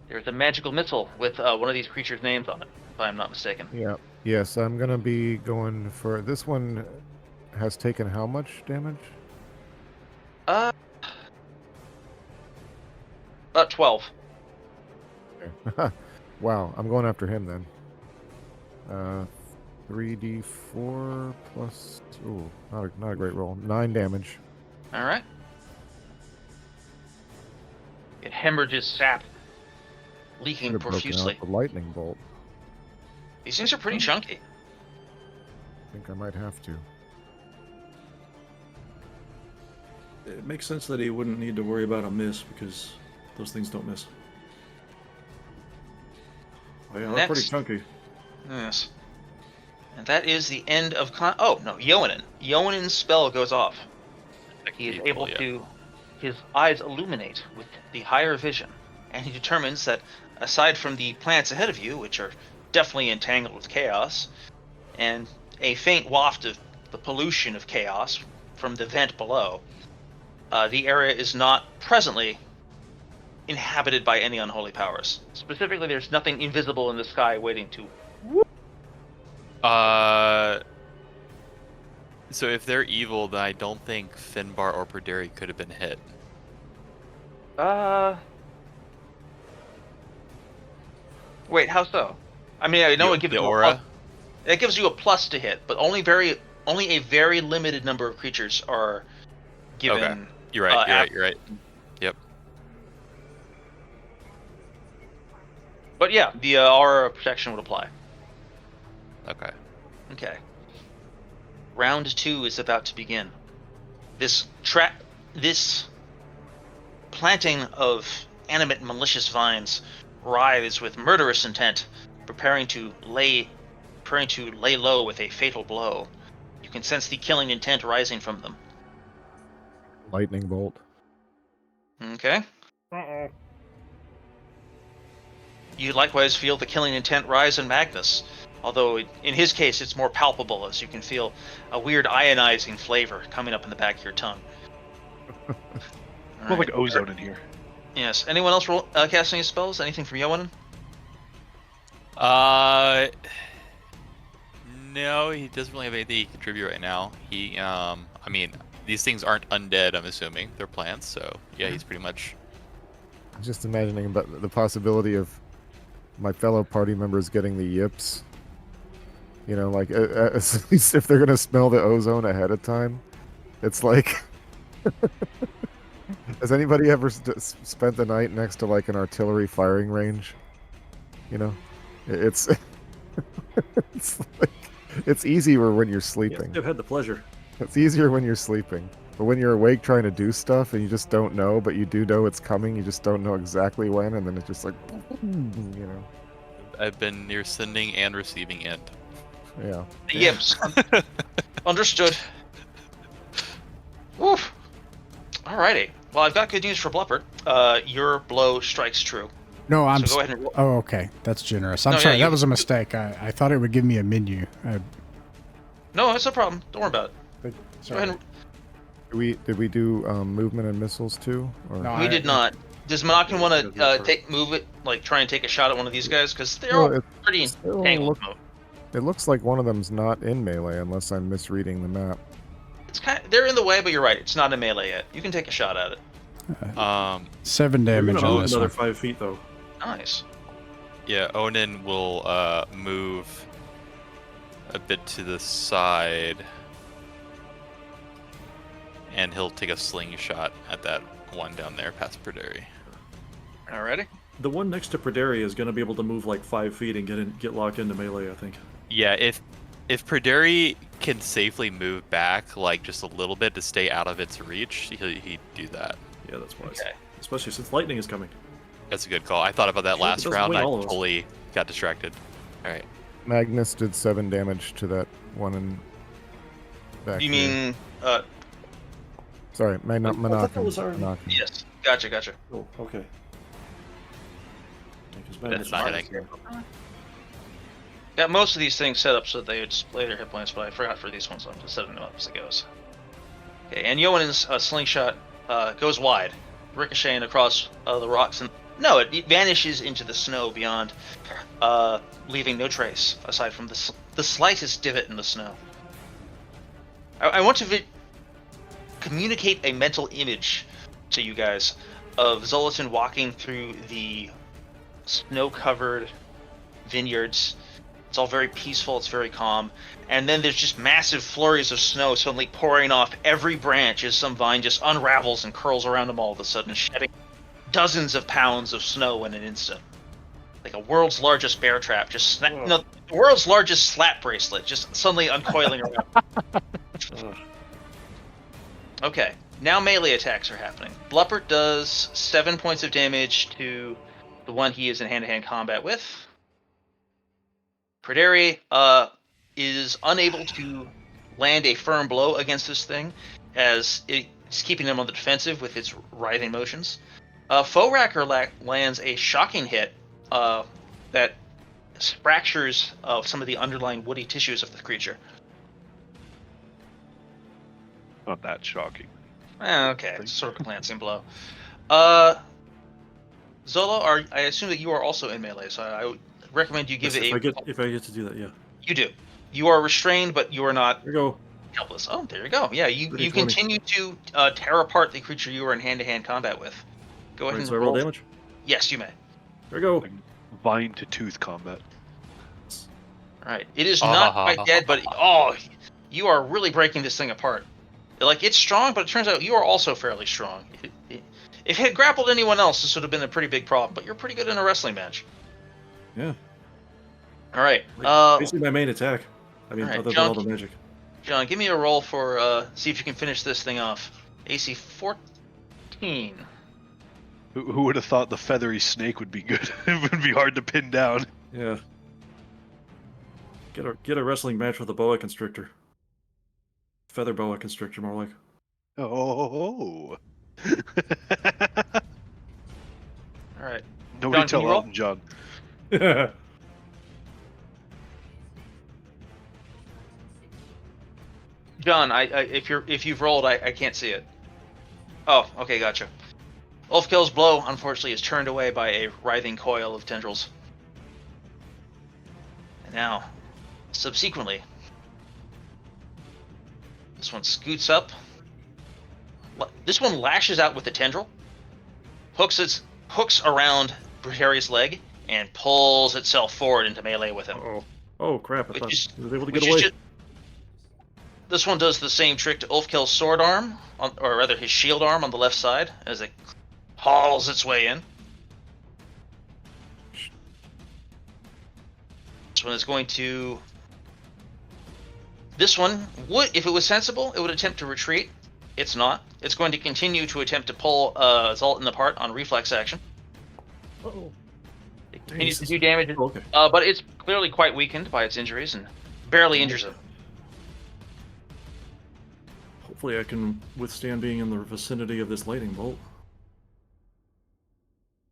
There's a magical missile with one of these creatures' names on it, if I'm not mistaken. Yeah. Yes, I'm going to be going for... This one has taken how much damage? About 12. Okay. Wow, I'm going after him then. 3d4 plus... Ooh, not a great roll. 9 damage. All right. It hemorrhages sap, leaking Should've broken profusely. out the lightning bolt. These things are pretty chunky. I think I might have to. It makes sense that he wouldn't need to worry about a miss because those things don't miss. Oh yeah, they're pretty chunky. Yes. And that is the end of Ioannin. Ioannin's spell goes off. He is able to... His eyes illuminate with the higher vision, and he determines that aside from the plants ahead of you, which are definitely entangled with chaos, and a faint waft of the pollution of chaos from the vent below, the area is not presently inhabited by any unholy powers. Specifically, there's nothing invisible in the sky waiting to So if they're evil, then I don't think Finbar or Perderi could have been hit. Wait, how so? I mean, I know it gives the you aura. it gives you a plus to hit, but only a very limited number of creatures are given. Okay. You're right. You're right. Yep. But yeah, the aura protection would apply. Okay. Okay. Round 2 is about to begin. This planting of animate malicious vines writhes with murderous intent, preparing to lay low with a fatal blow. You can sense the killing intent rising from them. Lightning bolt. Okay. You likewise feel the killing intent rise in Magnus, although in his case it's more palpable, as you can feel a weird ionizing flavor coming up in the back of your tongue. More like ozone in here. Yes. Anyone else casting any spells? Anything from Yowanin? No, he doesn't really have anything he can contribute right now. He, I mean, these things aren't undead, I'm assuming. They're plants, so yeah, he's pretty much... I'm just imagining about the possibility of my fellow party members getting the yips. You know, like, at least if they're going to smell the ozone ahead of time. It's like... Has anybody ever spent the night next to, like, an artillery firing range? You know? It's... it's like... It's easier when you're sleeping. Yes, I've had the pleasure. It's easier when you're sleeping. But when you're awake trying to do stuff and you just don't know, but you do know it's coming, you just don't know exactly when, and then it's just like, you know. I've been near sending and receiving end. Yeah. Yips. Understood. Woof. Alrighty. Well, I've got good news for Bluppert. Your blow strikes true. No, I'm. So go ahead and roll. Oh, okay. That's generous. I'm No, sorry. yeah, that was a mistake. I thought it would give me a menu. No, that's no problem. Don't worry about it. Go ahead and... Did we do movement and missiles too? Or? No, We did not. Does Monacan want to move it, like try and take a shot at one of these guys? Because they're all pretty entangled. It looks like one of them's not in melee, unless I'm misreading the map. It's they're in the way, but you're right. It's not in melee yet. You can take a shot at it. 7 damage We're gonna on move this another one. 5 feet though. Nice. Yeah, Onan will move a bit to the side, and he'll take a slingshot at that one down there past Perderi. Alrighty. The one next to Perderi is going to be able to move like 5 feet and get locked into melee, I think. Yeah, if Perderi can safely move back like just a little bit to stay out of its reach, he'd do that. Yeah, that's wise. Okay. Especially since lightning is coming. That's a good call. I thought about that Sure, last it doesn't round. win I all of us. totally got distracted. All right. Magnus did 7 damage to that one in back. You here. mean Sorry, I thought that was our- Menachem. yes? Gotcha. Oh, okay. That's not hitting. Got most of these things set up so they would display their hit points, but I forgot for these ones, so I'm just setting them up as it goes. Okay, and Yoan's slingshot goes wide, ricocheting across the rocks, and no, it vanishes into the snow beyond, leaving no trace aside from the slightest divot in the snow. I want to communicate a mental image to you guys of Zolatan walking through the snow-covered vineyards. It's all very peaceful, it's very calm, and then there's just massive flurries of snow suddenly pouring off every branch as some vine just unravels and curls around them all of a sudden, shedding dozens of pounds of snow in an instant. Like a world's largest bear trap, just the world's largest slap bracelet, just suddenly uncoiling around. Okay, now melee attacks are happening. Bluppert does 7 points of damage to the one he is in hand-to-hand combat with. Perderi is unable to land a firm blow against this thing, as it's keeping him on the defensive with its writhing motions. Foracker lands a shocking hit that fractures some of the underlying woody tissues of the creature. Not that shocking. Okay, it's sort of a glancing blow. Zolo, I assume that you are also in melee, so I would recommend you give Yes, it if I get to do that, yeah. You do. You are restrained, but you are not There you go. helpless. Oh, there you go. Yeah, you Pretty 20. continue to tear apart the creature you were in hand-to-hand combat with. Go ahead Right, and so I roll damage? Yes, you may. There you go. Like vine to tooth combat. All right. It is not quite dead, but you are really breaking this thing apart. Like, it's strong, but it turns out you are also fairly strong. If it had grappled anyone else, this would have been a pretty big problem, but you're pretty good in a wrestling match. Yeah. All right. Basically my main attack. I mean, all right, other John, than all the magic. John, give me a roll for, see if you can finish this thing off. AC 14. Who would have thought the feathery snake would be good? It would be hard to pin down. Yeah. Get a wrestling match with a boa constrictor. Feather boa constrictor, more like. Oh. All right. Nobody John, can tell you roll? Elton John. John, if you've rolled, I can't see it. Oh, okay, gotcha. Ulfkill's blow, unfortunately, is turned away by a writhing coil of tendrils. And now, subsequently, this one scoots up. This one lashes out with the tendril, hooks around Brutarius' leg, and pulls itself forward into melee with him. Oh crap! I thought Which he was able to which get is away. ju- This one does the same trick to Ulfkill's sword arm, or rather his shield arm on the left side, as it hauls its way in. This one is going to... This one would, if it was sensible, it would attempt to retreat. It's not. It's going to continue to attempt to pull Zoltan apart on reflex action. Uh-oh. It continues to do damage, Okay. but it's clearly quite weakened by its injuries and barely injures him. Hopefully I can withstand being in the vicinity of this lightning bolt.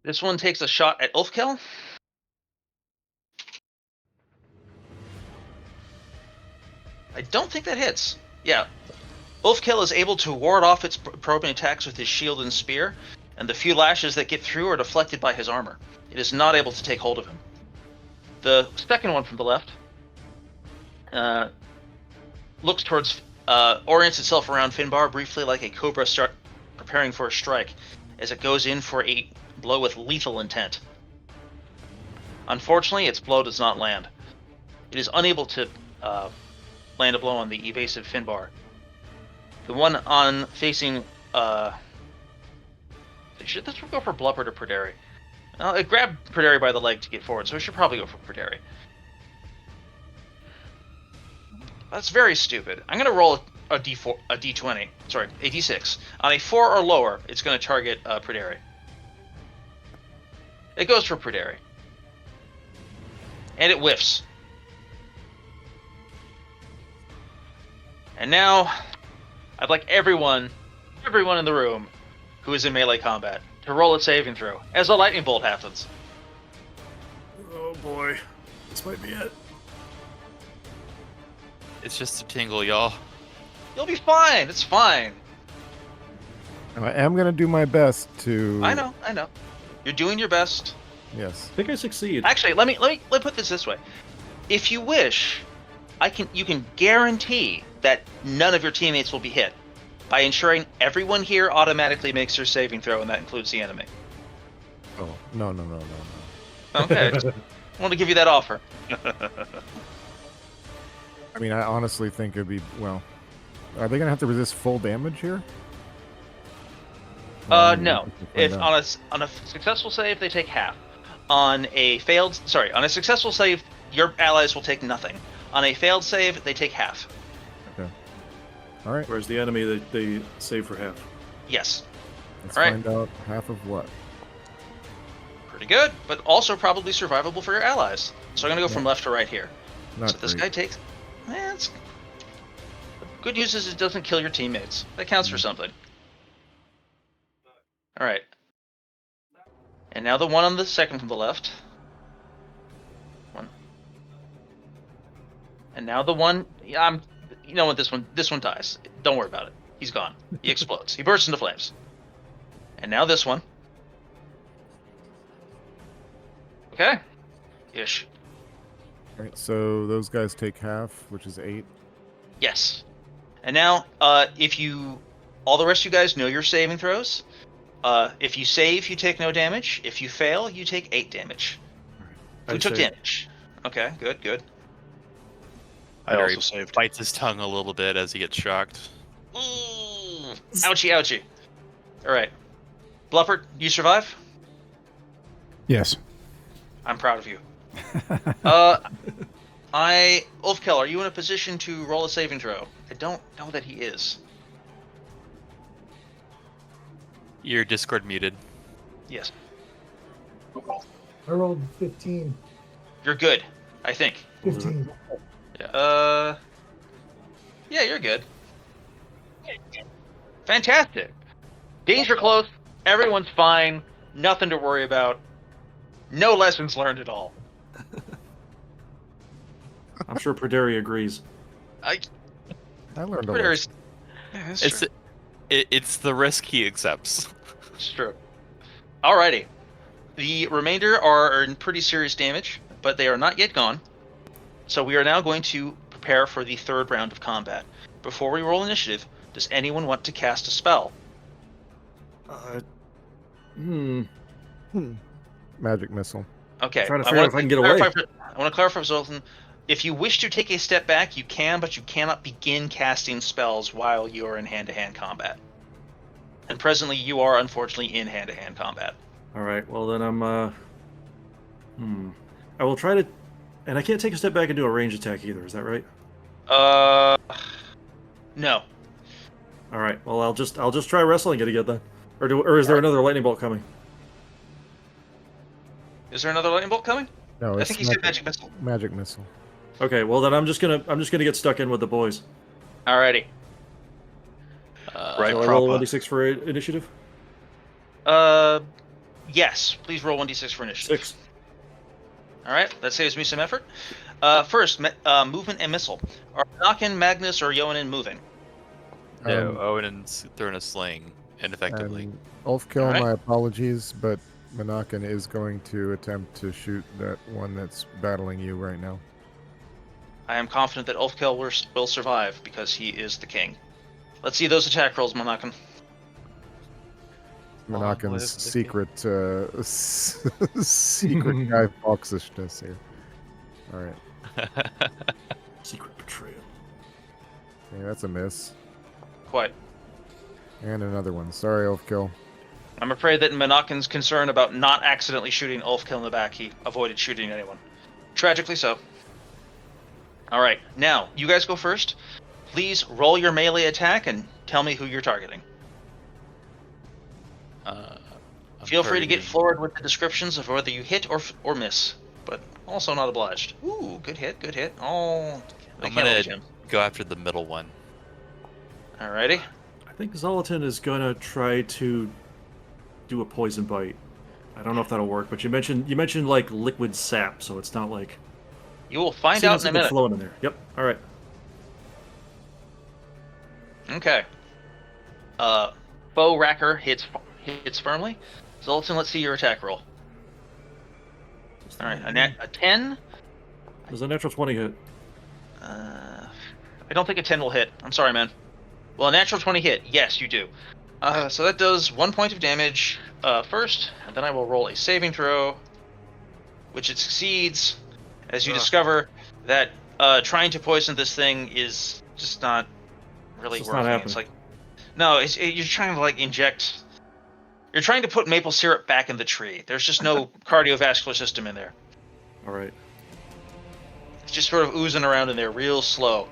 This one takes a shot at Ulfkill. I don't think that hits. Yeah. Ulfkill is able to ward off its probing attacks with his shield and spear, and the few lashes that get through are deflected by his armor. It is not able to take hold of him. The second one from the left looks towards, orients itself around Finbar briefly like a cobra preparing for a strike, as it goes in for a blow with lethal intent. Unfortunately, its blow does not land. It is unable to land a blow on the evasive Finbar. The one on facing, should this one go for Blubber or Perderi? It grabbed Perderi by the leg to get forward, so it should probably go for Perderi. That's very stupid. I'm gonna roll a D20. Sorry, a D6. On a 4 or lower, it's gonna target Perderi. It goes for Perderi. And it whiffs. And now, I'd like everyone in the room who is in melee combat to roll a saving throw as a lightning bolt happens. Oh boy, this might be it. It's just a tingle, y'all. You'll be fine. It's fine. I am going to do my best to... I know. You're doing your best. Yes. I think I succeed. Actually, let me put this way. If you wish, you can guarantee that none of your teammates will be hit by ensuring everyone here automatically makes their saving throw, and that includes the enemy. Oh, no. Okay, I just want to give you that offer. I mean, I honestly think it'd be, well... Are they going to have to resist full damage here? No. If on a successful save, they take half. On a successful save, your allies will take nothing. On a failed save, they take half. Okay. All right. Whereas the enemy, they save for half. Yes. Let's All right. find out half of what. Pretty good, but also probably survivable for your allies. So I'm going to go from left to right here. Not So this great. guy takes... the good news is it doesn't kill your teammates. That counts for something. Alright. And now the one on the second from the left. One. And now the one... Yeah, you know what, this one dies. Don't worry about it. He's gone. He explodes. He bursts into flames. And now this one. Okay. Ish. All right, so those guys take half, which is 8. Yes. And now, if you, all the rest of you guys know your saving throws. If you save, you take no damage. If you fail, you take 8 damage. I Who took saved. damage? Okay, good. I Larry also saved. bites his tongue a little bit as he gets shocked. Ooh, ouchie. All right, Bluffert, you survive. Yes. I'm proud of you. Ulfkel, are you in a position to roll a saving throw? I don't know that he is. Your Discord muted. Yes. I rolled 15. You're good, I think. 15. Yeah, you're good. Fantastic. Danger close. Everyone's fine. Nothing to worry about. No lessons learned at all. I'm sure Perderi agrees. I learned a Pretty lesson. Yeah, that's It's true. it's the risk he accepts. It's true. Alrighty. The remainder are in pretty serious damage, but they are not yet gone. So we are now going to prepare for the third round of combat. Before we roll initiative, does anyone want to cast a spell? Magic missile. Okay. Trying to figure out if I can get away. I want to clarify for Zoltan. If you wish to take a step back, you can, but you cannot begin casting spells while you are in hand-to-hand combat. And presently, you are unfortunately in hand-to-hand combat. All right. Well, then I'm. I will try to, and I can't take a step back and do a range attack either. Is that right? No. All right. Well, I'll just try wrestling it again then, or is there another lightning bolt coming? Is there another lightning bolt coming? No, I it's think he said magic missile. Magic missile. Okay. Well, then I'm just gonna get stuck in with the boys. Alrighty. Right, So I roll proper. 1d6 for initiative. Yes. Please roll 1d6 for initiative. 6. All right, that saves me some effort. First, movement and missile. Are Nokken, Magnus, or Yoanin moving? No, Owen's throwing a sling ineffectively. And Ulfkill, Alright. my apologies, but Monacan is going to attempt to shoot that one that's battling you right now. I am confident that Ulfkill will survive because he is the king. Let's see those attack rolls, Monakken. Monacan's secret secret guy foxishness here. Alright. Secret betrayal. Okay, that's a miss. Quite. And another one. Sorry, Ulfkill. I'm afraid that Monakken's concern about not accidentally shooting Ulfkill in the back, he avoided shooting anyone. Tragically so. All right, now you guys go first. Please roll your melee attack and tell me who you're targeting. I'm Feel free to get targeting- forward with the descriptions of whether you hit or miss, but also not obliged. Ooh, good hit. Oh, I'm gonna go after the middle one. Alrighty. I think Zoltan is gonna try to do a poison bite. I don't know if that'll work, but you mentioned like liquid sap, so it's not like You will find seeing out in a something minute. flowing in there. Yep. All right. Okay. Bow Racker hits firmly. Zoltan, let's see your attack roll. All right, a 10. Does a natural 20 hit? I don't think a 10 will hit. I'm sorry, man. Well, a natural 20 hit. Yes, you do. So that does 1 point of damage first, and then I will roll a saving throw, which it succeeds, as you discover that trying to poison this thing is just not really It's just not working. happening. It's like, no, you're trying to like inject. You're trying to put maple syrup back in the tree. There's just no cardiovascular system in there. All right. It's just sort of oozing around in there real slow.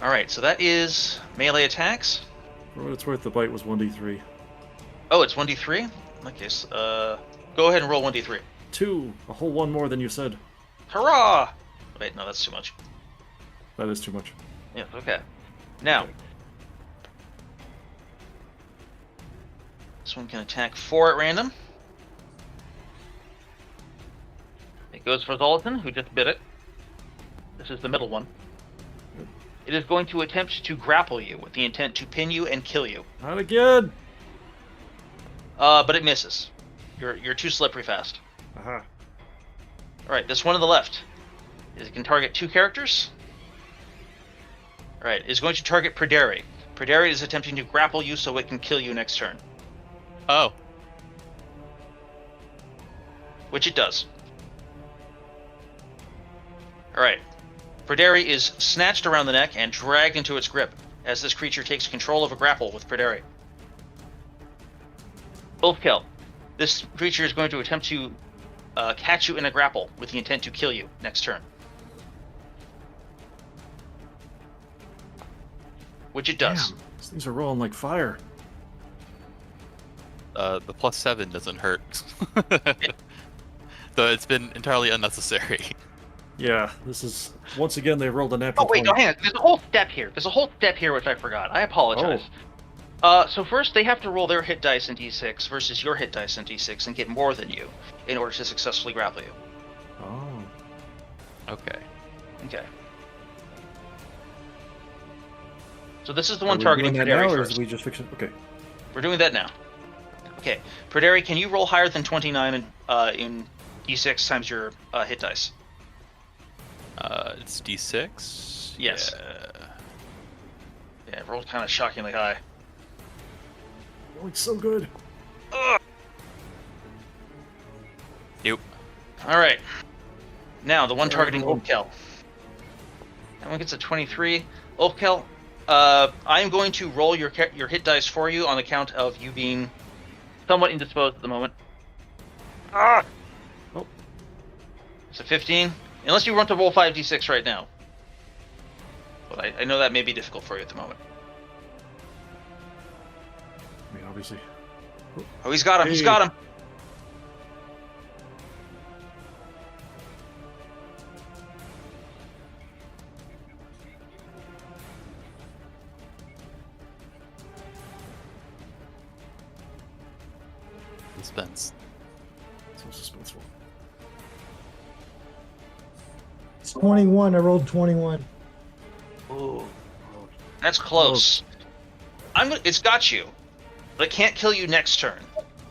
Alright, so that is melee attacks. For what it's worth, the bite was 1d3. Oh, it's 1d3? In that case, go ahead and roll 1d3. 2, a whole one more than you said. Hurrah! Wait, no, that's too much. That is too much. Yeah, okay. Now, this one can attack 4 at random. It goes for Zoltan, who just bit it. This is the middle one. It is going to attempt to grapple you with the intent to pin you and kill you. Not again. But it misses. You're too slippery fast. Aha. Alright, this one on the left. It can target 2 characters. Alright, is going to target Praderi. Praderi is attempting to grapple you so it can kill you next turn. Oh. Which it does. Alright. Praderi is snatched around the neck and dragged into its grip as this creature takes control of a grapple with Praderi. Ulfkel. This creature is going to attempt to catch you in a grapple with the intent to kill you next turn. Which it does. Damn, these things are rolling like fire. The +7 doesn't hurt. Though it's been entirely unnecessary. Yeah, this is once again they rolled a natural. Oh wait, 20. no, hang on. There's a whole step here. Which I forgot. I apologize. So first they have to roll their hit dice in d6 versus your hit dice in d6 and get more than you in order to successfully grapple you. Oh. Okay. Okay. So this is the Are one we targeting doing that Praderi now, or first. is we just fixing? Okay. We're doing that now. Okay, Praderi, can you roll higher than 29 in d6 times your hit dice? It's d6. Yes. Yeah, it rolled kind of shockingly high. Rolling so good. Nope. All right. Now the one targeting Ulfkel. That one gets a 23. Ulfkel, I am going to roll your hit dice for you on account of you being somewhat indisposed at the moment. Oh. It's a 15. Unless you want to roll 5d6 right now. But I know that may be difficult for you at the moment. I mean, obviously. Oh, he's got him. He's got him. Suspense. So suspenseful. It's 21. I rolled 21. Ooh. That's close. It's got you, but it can't kill you next turn.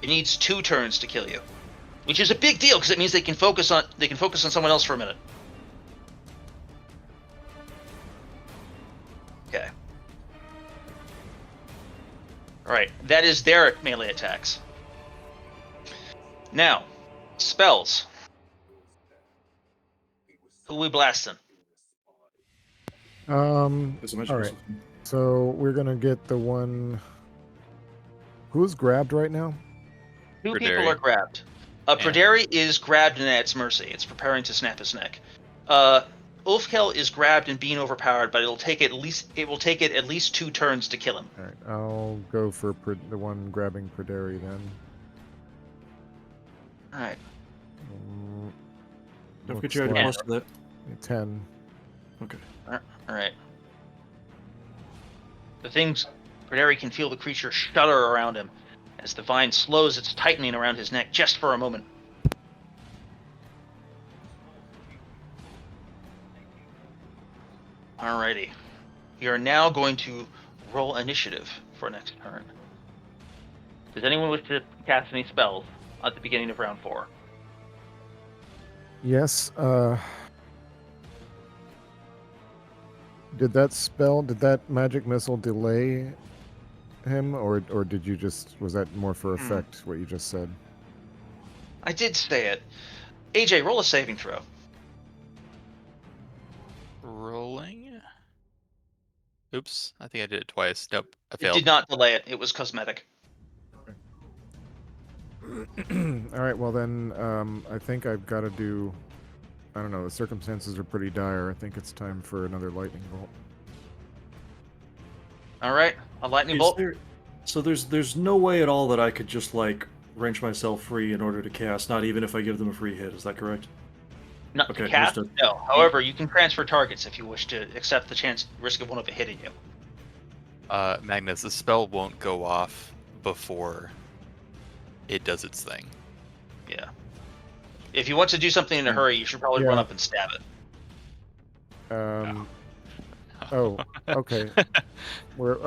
It needs 2 turns to kill you, which is a big deal because it means they can focus on someone else for a minute. Okay. All right, that is their melee attacks. Now, spells. Who we blasting? There's a magic All right. So we're gonna get the one. Who's grabbed right now? 2 Praderi. people are grabbed. Praderi is grabbed and at its mercy. It's preparing to snap his neck. Ulfkel is grabbed and being overpowered, but it will take it at least 2 turns to kill him. All right, I'll go for the one grabbing Praderi then. All right. Don't Looks forget your item like plus to that. 10. Okay. All right. The things Praderi can feel the creature shudder around him as the vine slows its tightening around his neck just for a moment. Alrighty. We are now going to roll initiative for next turn. Does anyone wish to cast any spells at the beginning of round 4? Yes. Did that magic missile delay him, or did you just, was that more for effect, what you just said? I did say it. AJ, roll a saving throw. Rolling. Oops, I think I did it twice. Nope, I It failed. did not delay it. It was cosmetic. All right, well then, I think I've got to do, I don't know, the circumstances are pretty dire. I think it's time for another lightning bolt. Alright, a lightning bolt. So there's no way at all that I could just like wrench myself free in order to cast, not even if I give them a free hit. Is that correct? Not Okay, to cast, understood. no. However, you can transfer targets if you wish to accept the risk of one of it hitting you. Magnus, the spell won't go off before it does its thing. Yeah. If you want to do something in a hurry, you should probably run up and stab it. Oh, okay. Well,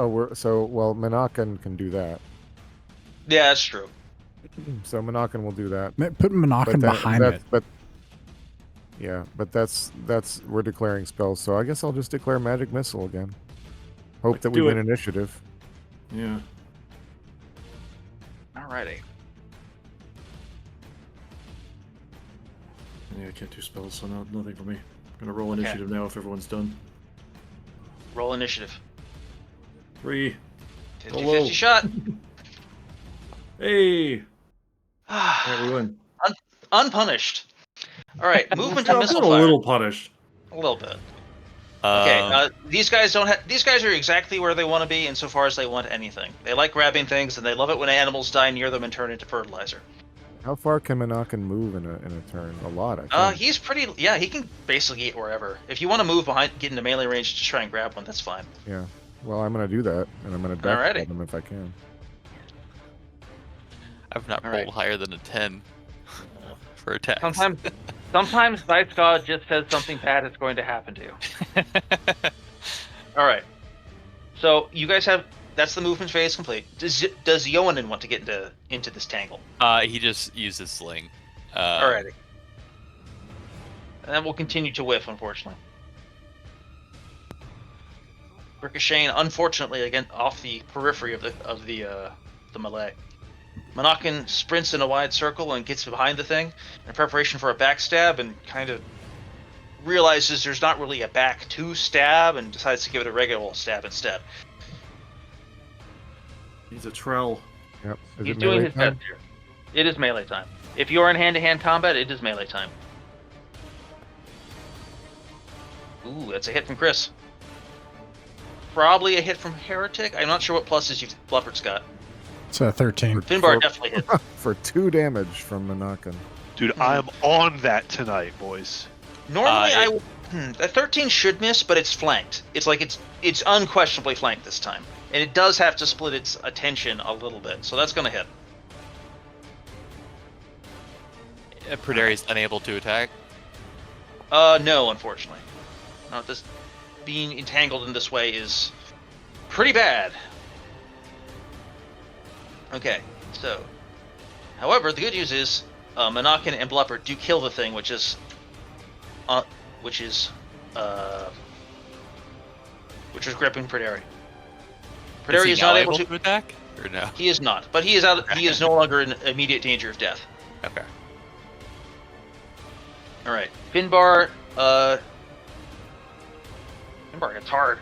Monacan can do that. Yeah, that's true. So Monacan will do that. Put Monacan behind it. But Yeah, but that's we're declaring spells, so I guess I'll just declare magic missile again. Hope that we do win it. initiative. Yeah. Alrighty. Yeah, I can't do spells, so nothing for me. I'm gonna roll initiative now if everyone's done. Roll initiative. 3. 50-50 shot. Hey! Yeah, we win. Unpunished. All right, movement and I'm missile feeling a fire. little punished. A little bit. Okay, Um, these guys don't have. These guys are exactly where they want to be insofar as they want anything. They like grabbing things, and they love it when animals die near them and turn into fertilizer. How far can Monacan move in a turn? A lot, I think. He's pretty. Yeah, he can basically get wherever. If you want to move behind, get into melee range to try and grab one, that's fine. Yeah. Well, I'm gonna do that, and I'm gonna Alrighty. backstab him if I can. I've not All rolled right. higher than a 10 for attacks. Sometimes Dice God just says something bad is going to happen to you. All right. So you guys have. That's the movement phase complete. Does Yoanin want to get into this tangle? He just used his sling. Alrighty. And then we'll continue to whiff, unfortunately. Ricocheting, unfortunately, again off the periphery of the melee. Monacan sprints in a wide circle and gets behind the thing in preparation for a backstab, and kind of realizes there's not really a back to stab, and decides to give it a regular stab instead. He's a trell. Yep. Is He's it doing melee his time? best here. It is melee time. If you're in hand-to-hand combat, it is melee time. Ooh, that's a hit from Chris. Probably a hit from Heretic. I'm not sure what pluses Bluffert's got. It's a 13. Finbar definitely hits. For 2 damage from Monacan. Dude, I am on that tonight, boys. Normally, a 13 should miss, but it's flanked. It's like it's unquestionably flanked this time, and it does have to split its attention a little bit, so that's going to hit. Pradari's unable to attack. No, unfortunately. No, this being entangled in this way is pretty bad. Okay, so, however, the good news is Monacan and Bluffert do kill the thing, which is gripping Pradari. Pradari is not able to attack, or no? He is not, but he is out. He is no longer in immediate danger of death. Okay. All right, Finbar. Finbar gets hard.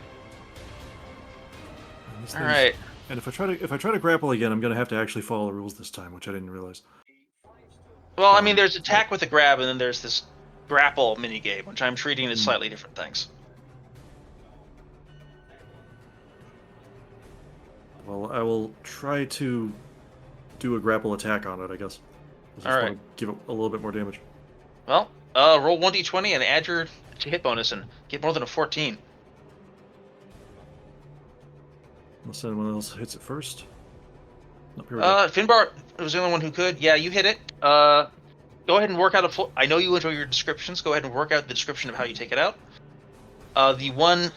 All right. And if I try to grapple again, I'm gonna have to actually follow the rules this time, which I didn't realize. Well, I mean, there's attack with a grab, and then there's this grapple minigame, which I'm treating as slightly different things. Well, I will try to do a grapple attack on it, I guess. I just All right. want to give it a little bit more damage. Well, roll 1d20 and add your hit bonus and get more than a 14. Unless anyone else hits it first. Nope, here we go. Finbar was the only one who could. Yeah, you hit it. Go ahead and work out I know you enjoy your descriptions. Go ahead and work out the description of how you take it out. The one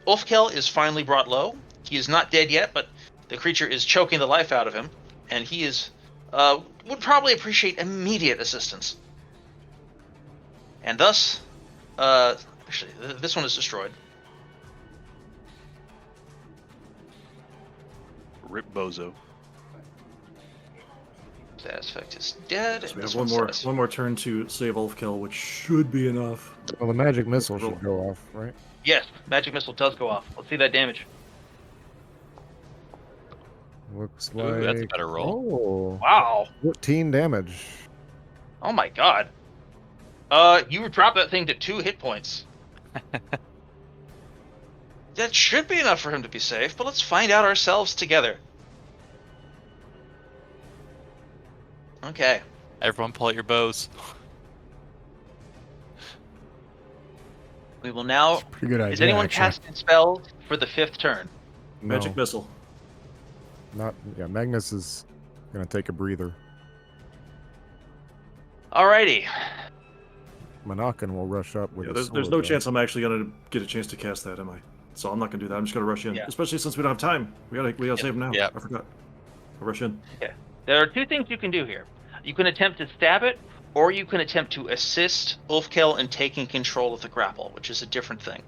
Ulfkel is finally brought low. He is not dead yet, but the creature is choking the life out of him, and he is would probably appreciate immediate assistance. And thus, actually, this one is destroyed. Rip Bozo. That effect is dead. So we This have one's one more turn to save Ulfkel, which should be enough. Well, the magic missile should go off, right? Yes, magic missile does go off. Let's see that damage. Looks Ooh, like. that's a better roll. Oh, Wow. 14 damage. Oh my god. You drop that thing to 2 hit points. That should be enough for him to be safe, but let's find out ourselves together. Okay. Everyone pull out your bows. We will now... Pretty good idea. Is anyone actually. casting spells for the 5th turn? No, Magic missile. not. Yeah, Magnus is gonna take a breather. Alrighty. Monacan will rush up with. Yeah, his there's sword, no though. chance I'm actually gonna get a chance to cast that, am I? So I'm not gonna do that. I'm just gonna rush in, Yeah. especially since we don't have time. We gotta save him now. Yep. I forgot. I'll rush in. There are 2 things you can do here. You can attempt to stab it, or you can attempt to assist Ulfkel in taking control of the grapple, which is a different thing.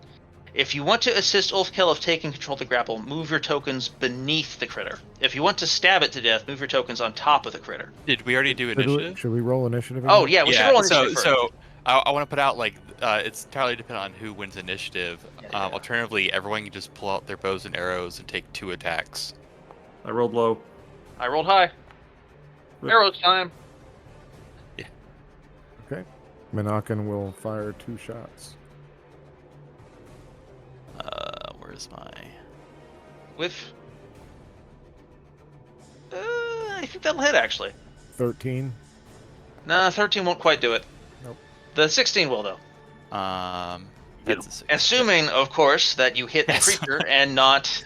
If you want to assist Ulfkel of taking control of the grapple, move your tokens beneath the critter. If you want to stab it to death, move your tokens on top of the critter. Did we already do initiative? Should we roll initiative Oh, again? yeah, we should roll initiative first. So I want to put out, like, it's entirely dependent on who wins initiative. Yeah. Alternatively, everyone can just pull out their bows and arrows and take 2 attacks. I rolled low. I rolled high. Arrows time. Yeah. Okay. Minakin will fire 2 shots. Where's my... With... I think that'll hit, actually. 13. Nah, 13 won't quite do it. Nope. The 16 will, though. That's a 6. Assuming, of course, that you hit the Yes. creature and not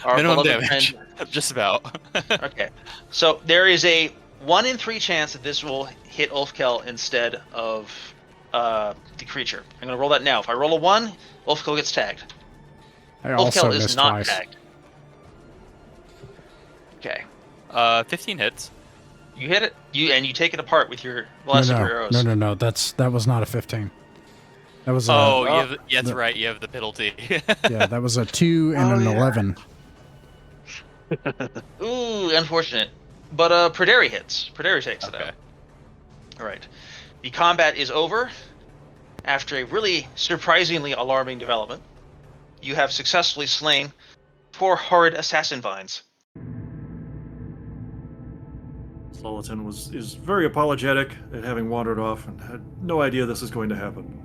our Minimum beloved damage. friend. Just about. Okay. So there is a 1 in 3 chance that this will hit Ulfkel instead of the creature. I'm going to roll that now. If I roll a 1, Ulfkel gets tagged. I also Ulfkel is missed not twice. tagged. Okay. 15 hits. You hit it, you take it apart with your last of your arrows. No. That was not a 15. That was That's right. You have the penalty. yeah, that was a 2 and an 11. Ooh, unfortunate. But Praderi hits. Praderi takes it Okay. out. All right. The combat is over. After a really surprisingly alarming development, you have successfully slain 4 horrid assassin vines. Soliton is very apologetic at having wandered off and had no idea this is going to happen.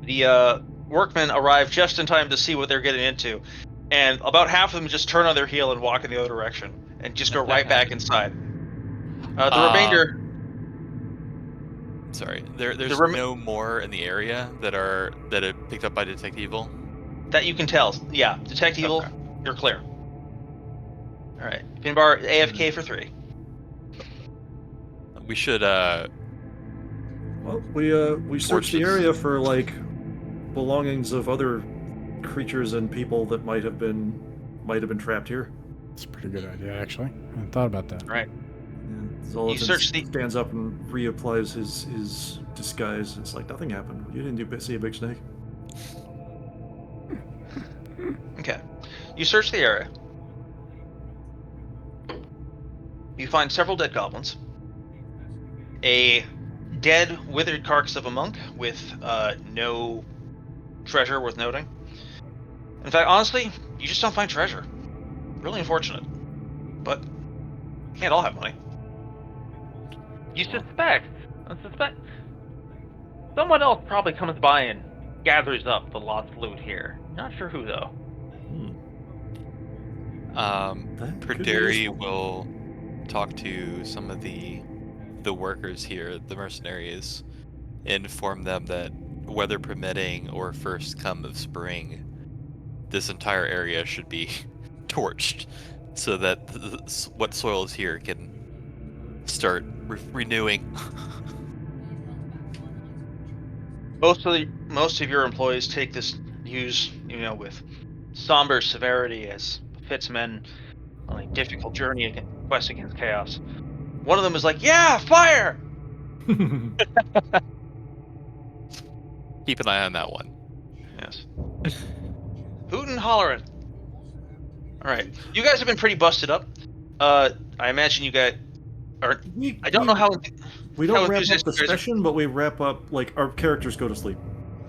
The workmen arrive just in time to see what they're getting into, and about half of them just turn on their heel and walk in the other direction, and just go right back inside. The remainder... Sorry, there's no more in the area that are picked up by Detect Evil? That you can tell. Yeah, Detect Evil, Okay. you're clear. Alright, Finbar AFK for 3. We should, Well, we searched the Torches. area for, like, belongings of other creatures and people that might have been trapped here. It's a pretty good idea, actually. I hadn't thought about that. Right. Soliton search the- stands up and reapplies his disguise. It's like nothing happened. You didn't see a big snake. Okay. You search the area. You find several dead goblins. A dead, withered carcass of a monk with no treasure worth noting. In fact, honestly, you just don't find treasure. Really unfortunate. But can't all have money. You suspect someone else probably comes by and gathers up the lost loot here. Not sure who though. That could be Praderi useful. will talk to some of the workers here, the mercenaries, inform them that weather permitting or first come of spring, this entire area should be torched so that what soil is here can start renewing. Most of your employees take this news, with somber severity as befits men on a difficult journey against quest against chaos. One of them is like, "Yeah, fire!" Keep an eye on that one. Yes. Hootin' hollering. All right, you guys have been pretty busted up. I imagine you got. Or I don't know how. We how don't wrap up enthusiastic the you guys are. session, but we wrap up, like, our characters go to sleep.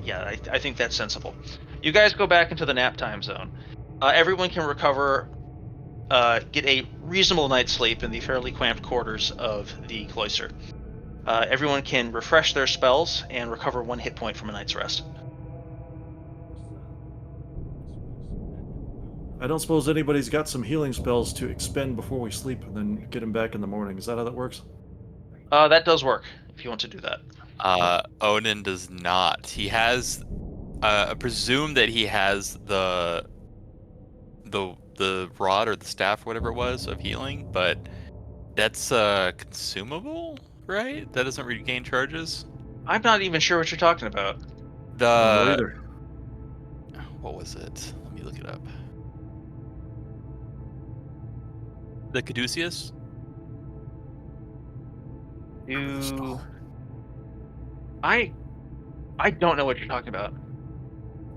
Yeah, I think that's sensible. You guys go back into the nap time zone. Everyone can recover, get a reasonable night's sleep in the fairly cramped quarters of the cloister. Everyone can refresh their spells and recover 1 hit point from a night's rest. I don't suppose anybody's got some healing spells to expend before we sleep and then get them back in the morning. Is that how that works? That does work, if you want to do that. Onan does not. He has, I presume that he has the rod or the staff, whatever it was, of healing, but that's consumable, right? That doesn't regain charges. I'm not even sure what you're talking about. No, either. What was it? Let me look it up. The Caduceus? I don't know what you're talking about.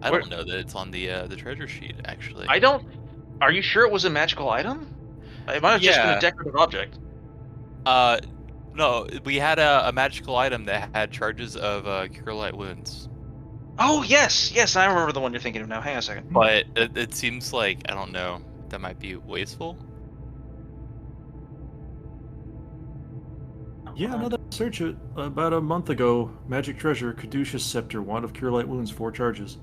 I don't know that it's on the treasure sheet actually. I don't. Are you sure it was a magical item? It might have just been a Yeah. decorative object. No, we had a magical item that had charges of cure light wounds. Oh yes, I remember the one you're thinking of now. Hang on a second. But it seems like, I don't know, that might be wasteful. Yeah, another search it about a month ago. Magic treasure, Caduceus scepter, wand of cure light wounds, 4 charges.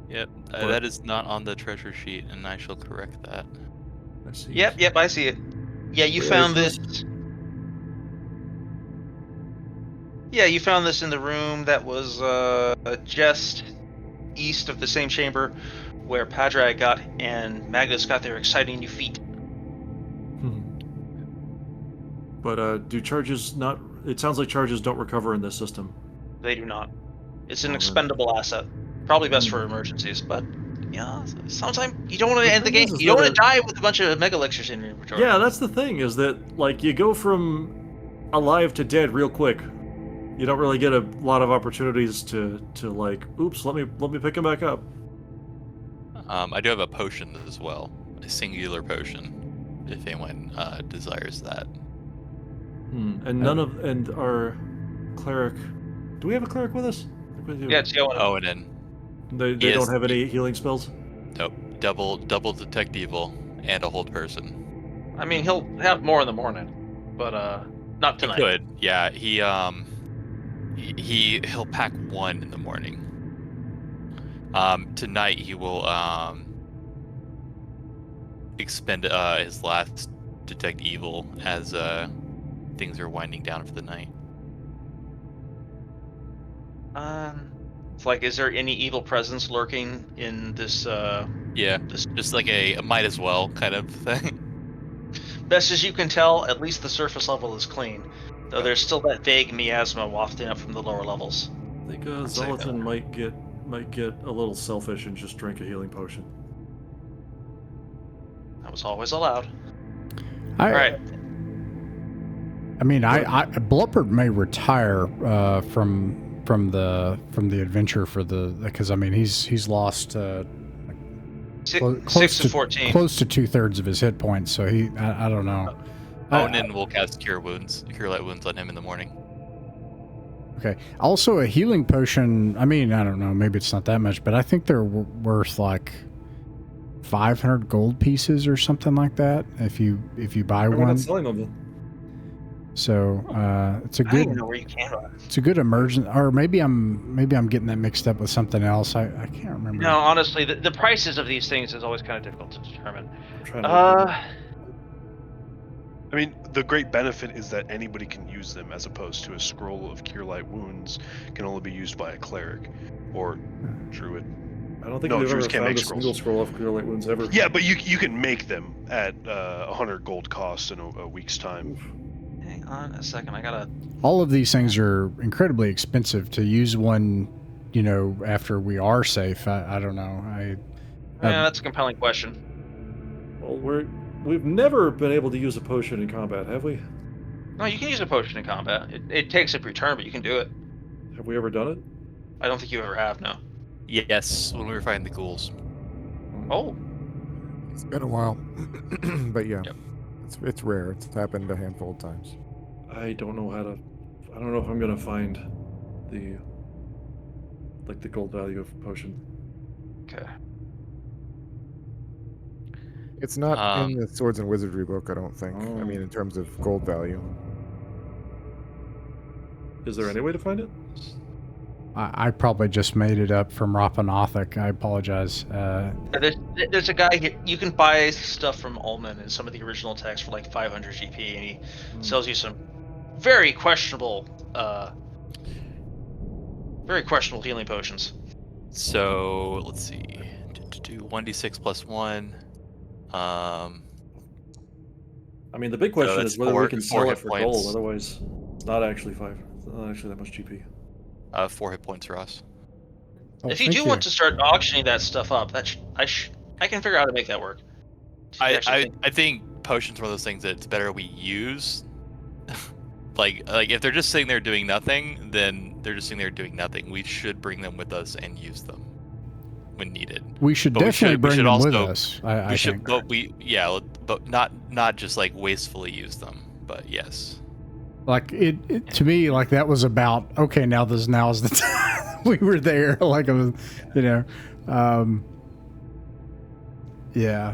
Yep, that is not on the treasure sheet, and I shall correct that. I see. Yep, I see it. Yeah, you Yeah, found it's this. Yeah, you found this in the room that was just east of the same chamber where Padraig got and Magnus got their exciting new feat. But do charges not? It sounds like charges don't recover in this system. They do not. It's an Oh, expendable asset. Probably best for emergencies, but yeah, sometimes you don't want to end the game. You don't want to die with a bunch of mega elixirs in your inventory. Yeah, that's the thing, is that like you go from alive to dead real quick. You don't really get a lot of opportunities to like, oops, let me pick him back up. I do have a potion as well, a singular potion, if anyone desires that. And and our cleric. Do we have a cleric with us? Yeah, it's going. Oh, and then They don't have any healing spells? nope, double detect evil and a hold person. I mean, he'll have more in the morning, but not He tonight. could, yeah. He'll pack 1 in the morning. Tonight he will expend his last detect evil as things are winding down for the night. It's like, is there any evil presence lurking in this? Yeah, just like a might as well kind of thing. Best as you can tell, at least the surface level is clean, though there's still that vague miasma wafting up from the lower levels. I think Zolatan might get a little selfish and just drink a healing potion. That was always allowed. All right. I mean, Blubbard may retire from the adventure because I mean he's lost 6 to 14. close to 2/3 of his hit points. So I don't know. Onan will cast cure light wounds on him in the morning. Okay. Also, a healing potion. I mean, I don't know. Maybe it's not that much, but I think they're worth like 500 gold pieces or something like that if you buy We're one. not selling them. So it's a I don't good. even know where you can buy it. It's a good emergent, or maybe I'm getting that mixed up with something else. I can't remember. No, honestly, the prices of these things is always kind of difficult to determine. I'm trying to I mean, the great benefit is that anybody can use them, as opposed to a scroll of cure light wounds can only be used by a cleric or druid. I don't think No, we've ever druids can't found make a single scroll of cure light wounds ever. Yeah, but you can make them at 100 gold cost in a week's time. Hang on a second, I gotta. All of these things are incredibly expensive to use one, after we are safe. I don't know. Yeah, that's a compelling question. Well, we've never been able to use a potion in combat, have we? No, you can use a potion in combat. It takes up your turn, but you can do it. Have we ever done it? I don't think you ever have, no. Yes, when we were fighting the ghouls. Oh. It's been a while, but yeah, Yep. it's rare. It's happened a handful of times. I don't know if I'm gonna find the gold value of a potion. Okay. It's not in the Swords and Wizardry book, I don't think. I mean, Oh. in terms of gold value. Is there any way to find it? I probably just made it up from Rappan Athuk. I apologize. There's a guy here. You can buy stuff from Ullman and some of the original text for like 500 GP, and he sells you some very questionable healing potions. So let's see. Do 1d6 plus 1. I mean, the big question that's is whether we can 4 sell hit it for points. gold. Otherwise, it's not actually that much GP. 4 hit points, Ross. Oh, If you thank do want to start auctioning that stuff up, I can figure out how to make that work. I think potions are one of those things that it's better we use like if they're just sitting there doing nothing, then they're just sitting there doing nothing. We should bring them with us and use them when needed. We should But definitely bring them with also- us. I We should, think. but not just like wastefully use them. But yes. Like it to me, like that was about okay. Now's the time. We were there, like yeah.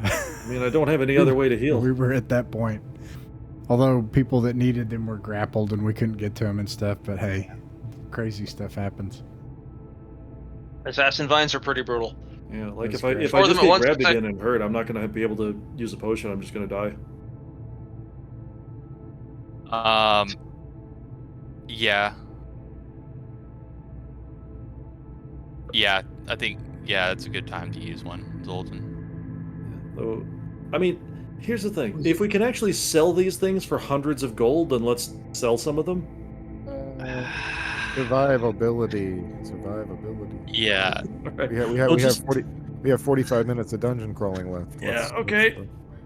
I mean, I don't have any other way to heal. We were at that point. Although people that needed them were grappled and we couldn't get to them and stuff. But hey, crazy stuff happens. Assassin vines are pretty brutal. Yeah, like That's if I great. Or just them at get once, grabbed I- again and hurt, I'm not gonna be able to use a potion. I'm just gonna die. Yeah. Yeah, I think it's a good time to use one, Zoltan. So, I mean, here's the thing: if we can actually sell these things for hundreds of gold, then let's sell some of them. Survivability. Yeah. Alright. We We'll have just- 45 minutes of dungeon crawling left. Yeah, okay.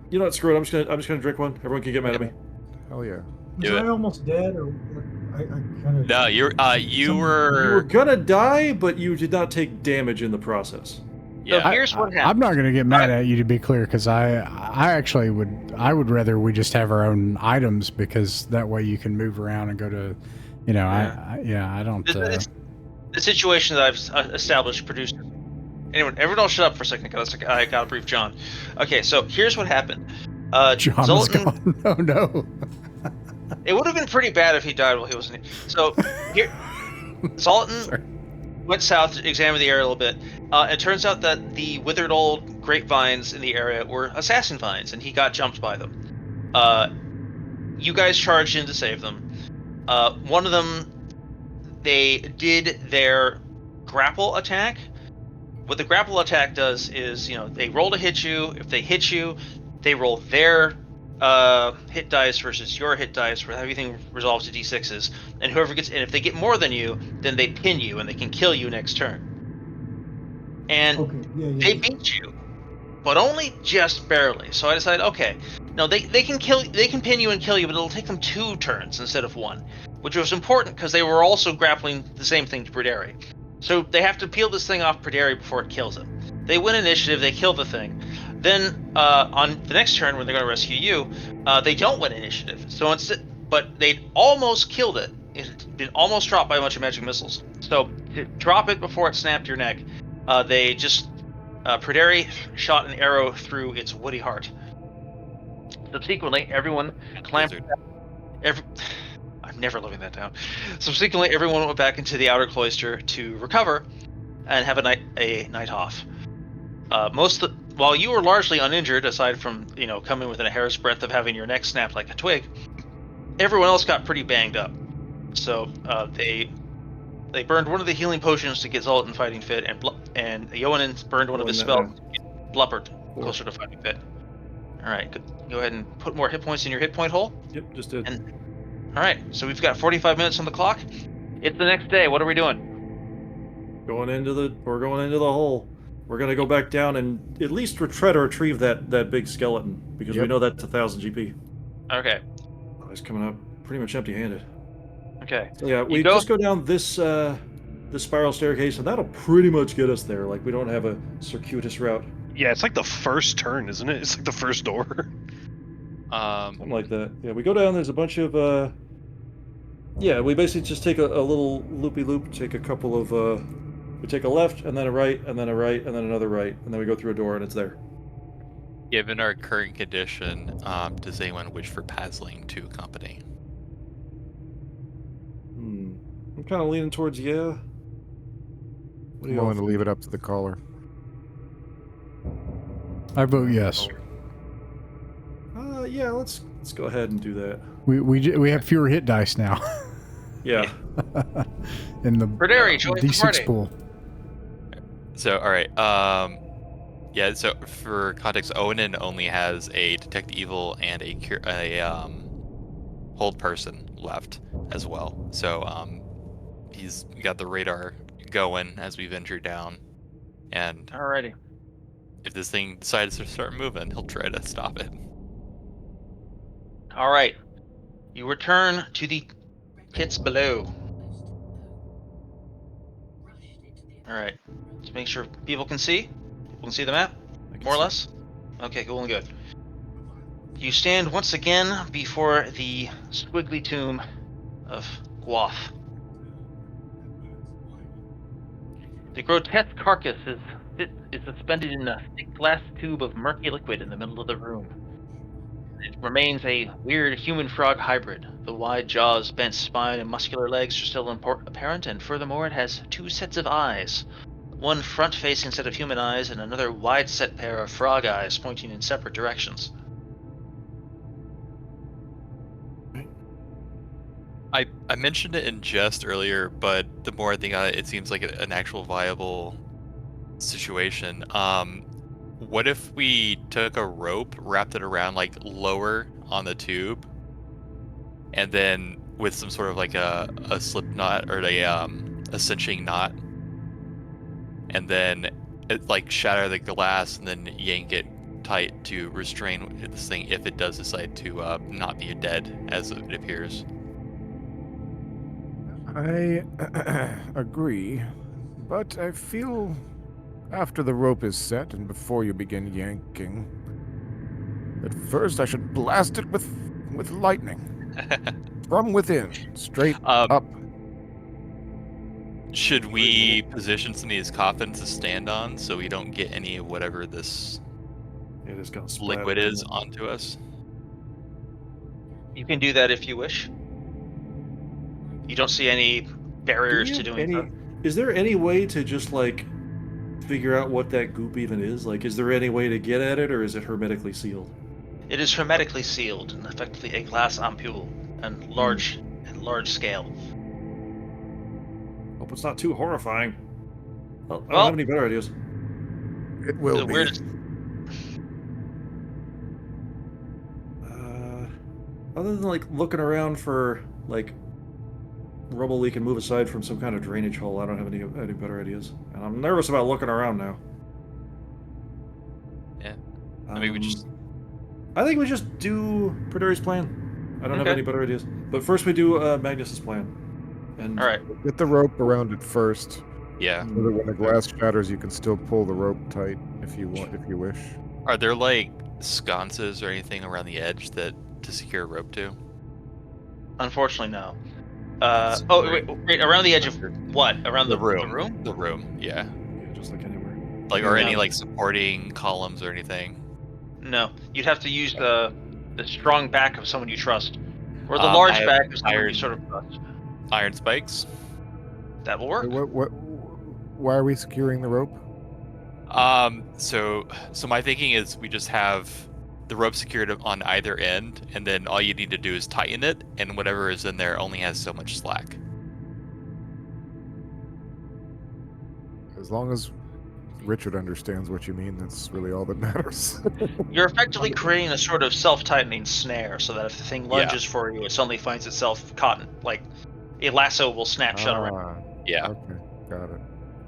You know what? Screw it. I'm just gonna drink one. Everyone can get mad at me. Hell yeah. Was Do I it. almost dead, or what? I kind of. No, you You were were gonna die, but you did not take damage in the process. So yeah. here's what I'm happened. not gonna get mad at you, to be clear, because I actually would rather we just have our own items, because that way you can move around and go to, I don't. The situation that I've established produced. Everyone else shut up for a second. I gotta brief John. Okay, so here's what happened. John Zoltan, was gone. Oh no. It would have been pretty bad if he died while he wasn't here. So here, Zoltan went south to examine the area a little bit. It turns out that the withered old grapevines in the area were assassin vines, and he got jumped by them. You guys charged in to save them. One of them, they did their grapple attack. What the grapple attack does is, they roll to hit you. If they hit you, they roll their hit dice versus your hit dice, where everything resolves to d6s. And if they get more than you, then they pin you and they can kill you next turn. And Okay. Yeah. they beat you, but only just barely. So I decided, okay, no, they can pin you and kill you, but it'll take them 2 turns instead of 1, which was important because they were also grappling the same thing to Pruderi. So they have to peel this thing off Pruderi before it kills him. They win initiative, they kill the thing. Then on the next turn, when they're going to rescue you, they don't win initiative. So but they almost killed it. It had been almost dropped by a bunch of magic missiles. So to drop it before it snapped your neck, they just Pruderi shot an arrow through its woody heart. Subsequently, everyone clamped. I'm never living that down. Subsequently, everyone went back into the outer cloister to recover and have a night off. While you were largely uninjured, aside from coming within a hair's breadth of having your neck snapped like a twig, everyone else got pretty banged up. So they burned one of the healing potions to get Zoltan fighting fit, and Yohanan burned one of his spells to get Blubbert closer to fighting fit. All right, go ahead and put more hit points in your hit point hole. Yep, just did. All right, so we've got 45 minutes on the clock. It's the next day. What are we doing? We're going into the hole. We're gonna go back down and at least try to retrieve that big skeleton, because we know that's 1,000 GP. Okay. Oh, he's coming up pretty much empty-handed. Okay. So yeah, we just go down this spiral staircase, and that'll pretty much get us there. Like, we don't have a circuitous route. Yeah, it's like the first turn, isn't it? It's like the first door. Something like that. Yeah, we go down. There's a bunch of we basically just take a little loopy-loop. Take a couple of we take a left, and then a right, and then a right, and then another right, and then we go through a door, and it's there. Given our current condition, does anyone wish for Pasling to accompany? I'm kind of leaning towards yeah. What do I'm you willing to leave it up to the caller. I vote yes. Yeah, let's go ahead and do that. We have fewer hit dice now. Yeah. In the Pruderi, join the D6 party. pool. So, all right. Yeah. So, for context, Owen only has a detect evil and a hold person left as well. So, he's got the radar going as we venture down, and Alrighty. if this thing decides to start moving, he'll try to stop it. All right. You return to the pits below. All right. Just make sure people can see. People can see the map, I can more or see. less. Okay, cool and good. You stand once again before the squiggly tomb of Guath. The grotesque carcass is suspended in a thick glass tube of murky liquid in the middle of the room. It remains a weird human-frog hybrid. The wide jaws, bent spine, and muscular legs are still apparent, and furthermore, it has 2 sets of eyes. One front-facing set of human eyes, and another wide-set pair of frog eyes pointing in separate directions. I mentioned it in jest earlier, but the more I think on it, it seems like an actual viable situation. What if we took a rope, wrapped it around like lower on the tube, and then with some sort of like a slip knot or a cinching knot, and then it like shatter the glass and then yank it tight to restrain this thing if it does decide to not be dead as it appears. I agree, but I feel after the rope is set and before you begin yanking, that first I should blast it with lightning from within, straight up. Should we position some of these coffins to stand on so we don't get any of whatever this It is gonna liquid is onto us? You can do that if you wish. You don't see any barriers to doing so. Is there any way to just like figure out what that goop even is? Like, is there any way to get at it, or is it hermetically sealed? It is hermetically sealed and effectively a glass ampule and large scale. Hope it's not too horrifying. Well, I don't Well- have any better ideas. It will The be. weirdest Other than like looking around for like rubble we can move aside from some kind of drainage hole, I don't have any better ideas. And I'm nervous about looking around now. Yeah. I mean, we just I think we just do Perduri's plan. I don't have Okay. any better ideas. But first we do Magnus's plan. And All right. Get the rope around it first, yeah. so that when the glass shatters, you can still pull the rope tight if you wish. Are there like sconces or anything around the edge that to secure a rope to? Unfortunately, no. Wait, around the edge of what? Around the room? The room, yeah. yeah, just like anywhere. Like, or any Yeah. like supporting columns or anything? No. You'd have to use the strong back of someone you trust, or the I large have back of someone you iron- sort of trust. Iron spikes? That will work. Why are we securing the rope? So my thinking is we just have the rope secured on either end, and then all you need to do is tighten it, and whatever is in there only has so much slack. As long as Richard understands what you mean, that's really all that matters. You're effectively creating a sort of self-tightening snare, so that if the thing lunges for you, it suddenly finds itself caught. Like a lasso will snap shut around. Yeah. Okay, got it.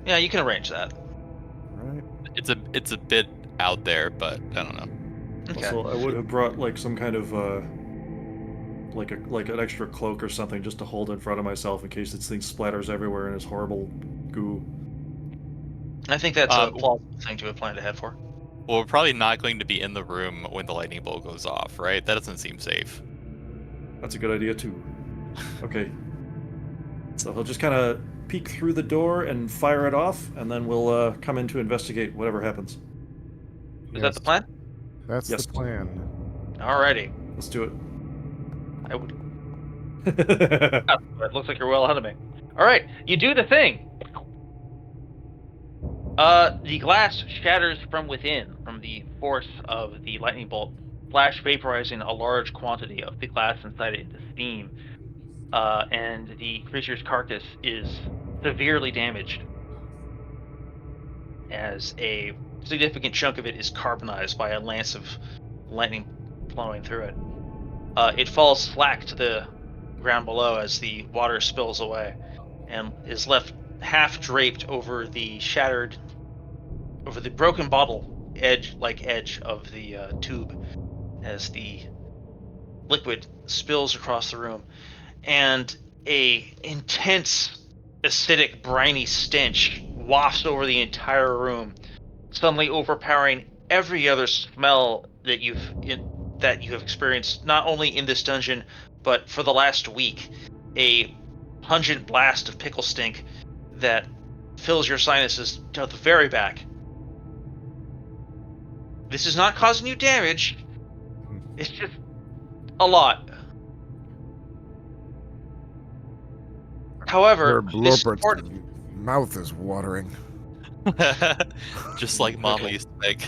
Yeah, you can arrange that. All right. It's a bit out there, but I don't know. Okay. Also, I would have brought like some kind of like an extra cloak or something just to hold in front of myself in case this thing splatters everywhere in its horrible goo. I think that's a plausible thing to have planned ahead for. Well, we're probably not going to be in the room when the lightning bolt goes off, right? That doesn't seem safe. That's a good idea too. Okay. So he'll just kind of peek through the door and fire it off, and then we'll come in to investigate whatever happens. Is that the plan? That's Yes. the plan. Alrighty. Let's do it. I would. It looks like you're well ahead of me. All right, you do the thing. The glass shatters from within from the force of the lightning bolt, flash vaporizing a large quantity of the glass inside it into steam, and the creature's carcass is severely damaged, as a significant chunk of it is carbonized by a lance of lightning flowing through it. It falls slack to the ground below as the water spills away, and is left half draped over the broken bottle edge of the tube, as the liquid spills across the room. And a intense, acidic, briny stench wafts over the entire room, suddenly overpowering every other smell that you have experienced, not only in this dungeon, but for the last week. A pungent blast of pickle stink that fills your sinuses to the very back. This is not causing you damage. It's just a lot. However, this Blorbert's mouth is watering. Just like Mama used to make.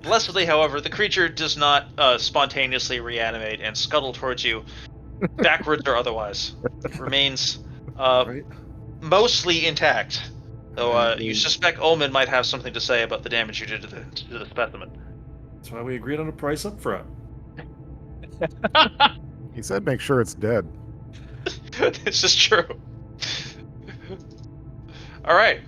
blessedly, however, the creature does not spontaneously reanimate and scuttle towards you, backwards or otherwise. It remains Right. mostly intact, though you suspect Omen might have something to say about the damage you did to the specimen. That's why we agreed on a price up front. He said make sure it's dead. This is true. All right,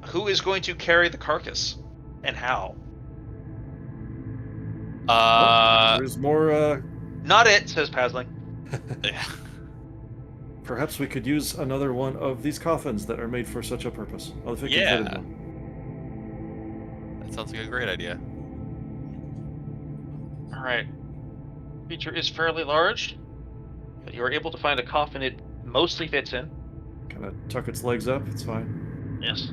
who is going to carry the carcass, and how? There's more. Not it, says Pasling. Perhaps we could use another one of these coffins that are made for such a purpose. Oh, if it can fit in one. That sounds like a great idea. All right. Creature is fairly large, but you are able to find a coffin it mostly fits in. Kind of tuck its legs up. It's fine. Yes.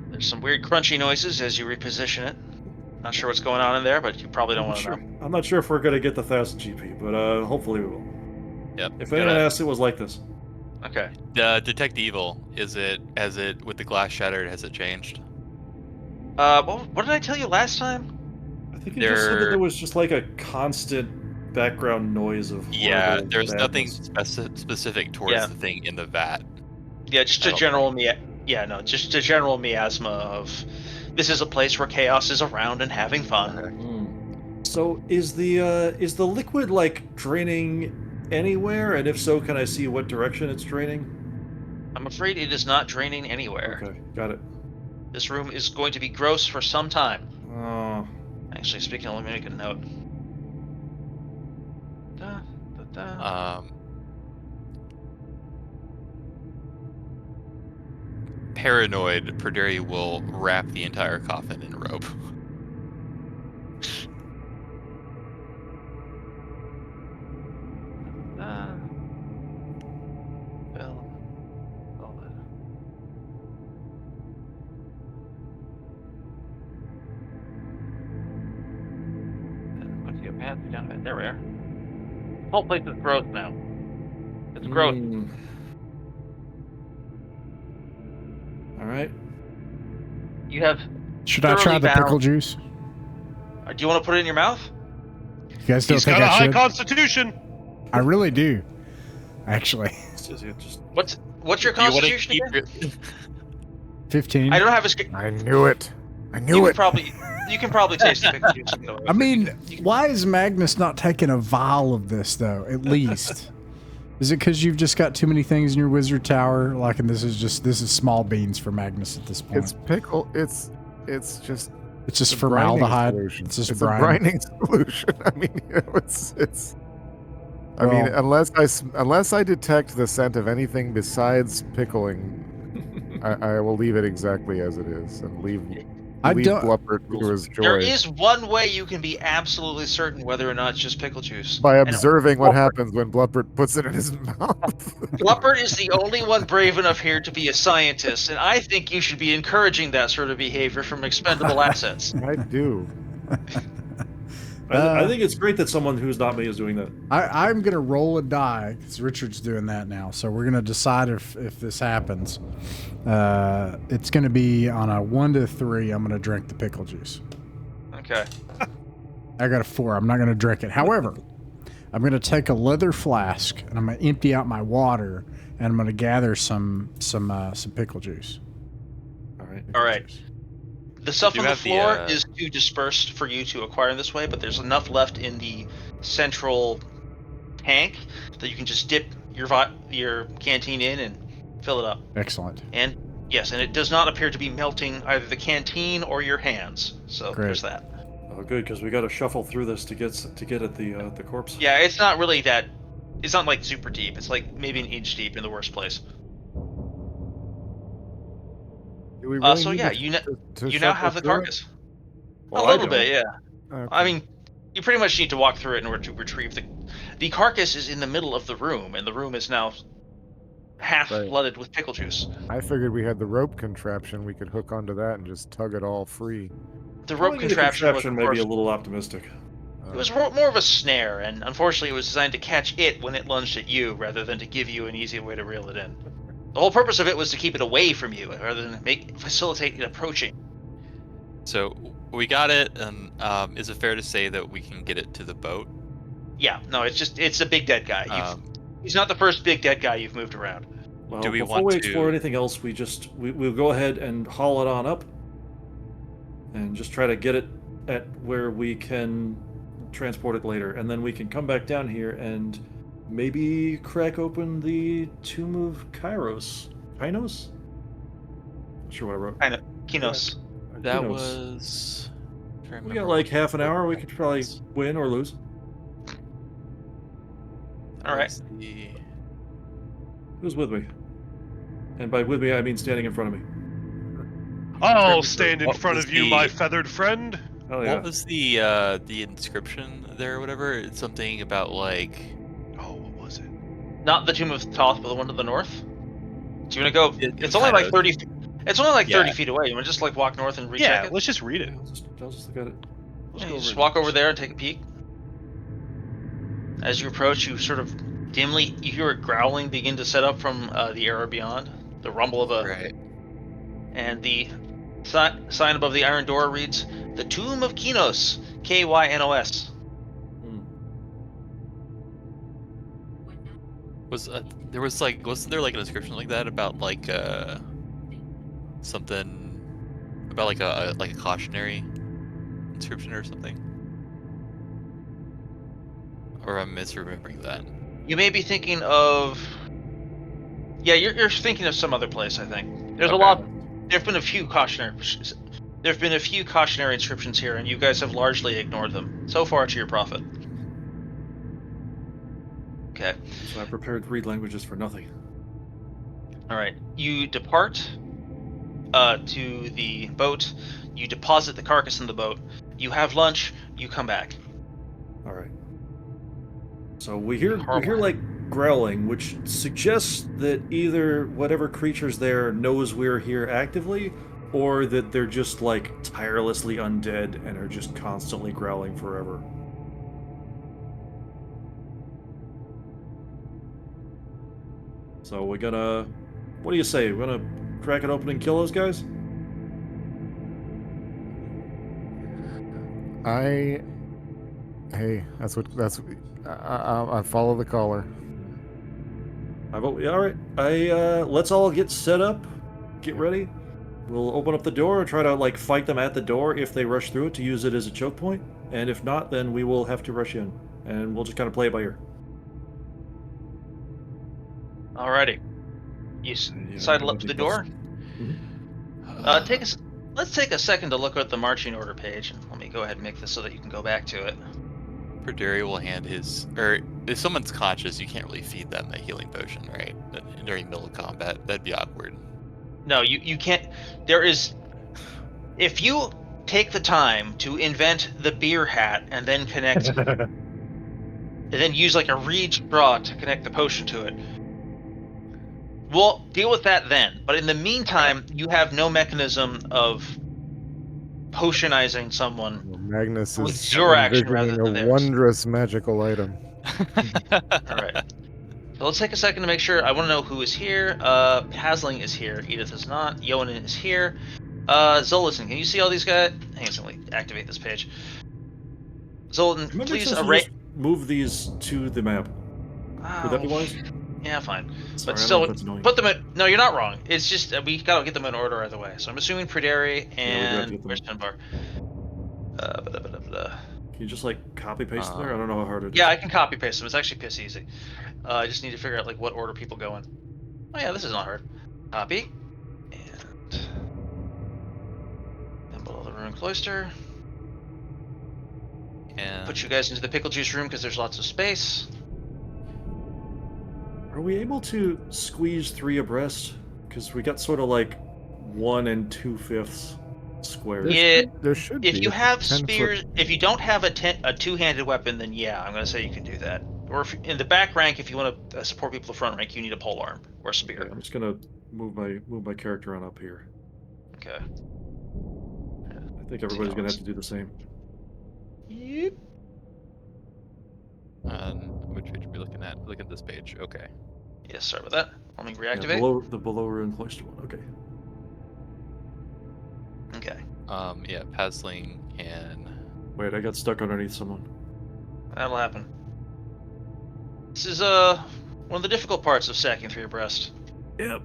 There's some weird crunchy noises as you reposition it. Not sure what's going on in there, but you probably don't want to know. I'm not sure if we're gonna get the 1000 GP, but hopefully we will. Yep. If anyone asks, it was like this. Okay. Detect evil. With the glass shattered, has it changed? What did I tell you last time? I think you just said that there was just like a constant background noise of Yeah, there's badness. nothing specific towards the thing in the vat. Yeah, just a general just a general miasma of this is a place where chaos is around and having fun. So is the liquid like draining anywhere? And if so, can I see what direction it's draining? I'm afraid it is not draining anywhere. Okay, got it. This room is going to be gross for some time. Oh. Actually, speaking of, let me make a note. Paranoid, Perderi will wrap the entire coffin in rope. There we are. The whole place is gross now. It's gross. All right. You have. Should I try the pickle bound- juice? Do you want to put it in your mouth? You guys don't He's think got a I high should? constitution. I really do. Actually. What's your constitution again? 15. I don't have a. I knew it. I knew You it. can probably taste the pickle juice. I mean, why is Magnus not taking a vial of this though? At least. Is it because you've just got too many things in your wizard tower? Like, and this is small beans for Magnus at this point. It's pickle. It's just. It's just a formaldehyde. brining solution. It's just a brine. brining solution. I mean, it's. I mean, unless I detect the scent of anything besides pickling, I will leave it exactly as it is and leave Bluppert to his joy. There is one way you can be absolutely certain whether or not it's just pickle juice. By observing what happens when Bluppert puts it in his mouth. Bluppert is the only one brave enough here to be a scientist, and I think you should be encouraging that sort of behavior from expendable assets. I do. I think it's great that someone who's not me is doing that. I'm going to roll a die because Richard's doing that now. So we're going to decide if this happens. It's going to be on a 1 to 3. I'm going to drink the pickle juice. Okay. I got a 4. I'm not going to drink it. However, I'm going to take a leather flask and I'm going to empty out my water and I'm going to gather some pickle juice. All right. The stuff on the floor is too dispersed for you to acquire in this way, but there's enough left in the central tank that you can just dip your canteen in and fill it up. Excellent. And yes, and it does not appear to be melting either the canteen or your hands. So there's that. Oh, good, because we got to shuffle through this to get at the corpse. Yeah, it's not really that It's not like super deep. It's like maybe an inch deep in the worst place. Do we really So need yeah, to, to you now shuffle have the through it? carcass. Well, A I little bit, don't. yeah. Okay. I mean, you pretty much need to walk through it in order to retrieve the carcass is in the middle of the room, and the room is now half Right. flooded with pickle juice. I figured we had the rope contraption. We could hook onto that and just tug it all free. The rope Calling it a contraption was, of may be course, a little optimistic. it was more of a snare, and unfortunately, it was designed to catch it when it lunged at you, rather than to give you an easy way to reel it in. The whole purpose of it was to keep it away from you, rather than facilitate it approaching. So we got it, and is it fair to say that we can get it to the boat? Yeah, no, it's a big dead guy. He's not the first big dead guy you've moved around. Well, Do we before want we to- explore anything else, we'll go ahead and haul it on up, and just try to get it at where we can transport it later, and then we can come back down here and maybe crack open the Tomb of Kairos. Kainos? Not sure what I wrote. Kinos. That Kinos. was. We got like half an hour. We could probably win or lose. All right. Who's with me? And by with me, I mean standing in front of me. I'll stand in What front was of you, the- my feathered friend. Oh yeah. What was the inscription there or whatever? It's something about like. Oh, what was it? Not the Tomb of Thoth, but the one to the north. Do you want to go? It's only kind like of- 30. It's only like 30 Yeah. feet away. You want to just like walk north and recheck Yeah, it? let's just read it. I'll just look at it. Let's Yeah, go you just over walk it. over there and take a peek. As you approach, you sort of dimly you hear a growling begin to set up from the area beyond. The rumble of a Right. and the sign above the iron door reads, "The Tomb of Kinos, Kynos." There was like wasn't there like an inscription like that about like something about like a cautionary inscription or something? Or I'm misremembering that. You may be thinking of. Yeah, you're thinking of some other place. I think there's a Okay. lot. There've been a few cautionary. There've been a few cautionary inscriptions here, and you guys have largely ignored them so far to your profit. Okay. So I prepared 3 languages for nothing. All right. You depart to the boat. You deposit the carcass in the boat. You have lunch. You come back. All right. So we hear Horrible. like growling, which suggests that either whatever creature's there knows we're here actively, or that they're just like tirelessly undead and are just constantly growling forever. So we're gonna. What do you say? We're gonna crack it open and kill those guys? Hey, I follow the caller. I vote. All right. Let's all get set up, get ready. We'll open up the door and try to like fight them at the door if they rush through it to use it as a choke point, and if not, then we will have to rush in, and we'll just kind of play it by ear. Alrighty. You sidle up to the door. Let's take a second to look at the marching order page, and let me go ahead and make this so that you can go back to it. Perderi will hand his, or if someone's conscious, you can't really feed them a healing potion, right? During middle of combat, that'd be awkward. No, you can't. There is. If you take the time to invent the beer hat and then connect, and then use like a reed straw to connect the potion to it, we'll deal with that then. But in the meantime, you have no mechanism of potionizing someone. Magnus With is your action rather envisioning than a theirs. wondrous magical item. All right. So let's take a second to make sure. I want to know who is here. Hasling is here. Edith is not. Yoanin is here. Zolatan, can you see all these guys? Hang on, let me activate this page. Zolatan, Maybe please just arrange. move these to the map. Would that be wise? Yeah, fine. Sorry, But I don't know still, if that's annoying. put them in. No, you're not wrong. It's just we gotta get them in order either way. So I'm assuming Perderi Yeah, we do have to and get them. where's Tenbar? Can you just like copy paste them there? I don't know how hard it is. Yeah, I can copy paste them. It's actually piss easy. I just need to figure out like what order people go in. Oh yeah, this is not hard. Copy. And below the Ruined Cloister. And Put you guys into the pickle juice room because there's lots of space. Are we able to squeeze 3 abreast? Because we got sort of like 1 2/5 squares. Yeah, There should if be. you It's a have 10-foot spears, if you don't have a two-handed weapon, then yeah, I'm gonna say you can do that. Or if in the back rank, if you want to support people in the front rank, you need a pole arm or a spear. Okay, I'm just gonna move my character on up here. Okay. I think everybody's gonna have to do the same. Yep. Which page are we looking at? Look at this page. Okay. Yeah, sorry about that. Let me Yeah, reactivate. below ruin cloister one. Okay. Okay. Yeah, Pasling can. Wait, I got stuck underneath someone. That'll happen. This is one of the difficult parts of stacking 3 abreast. Yep.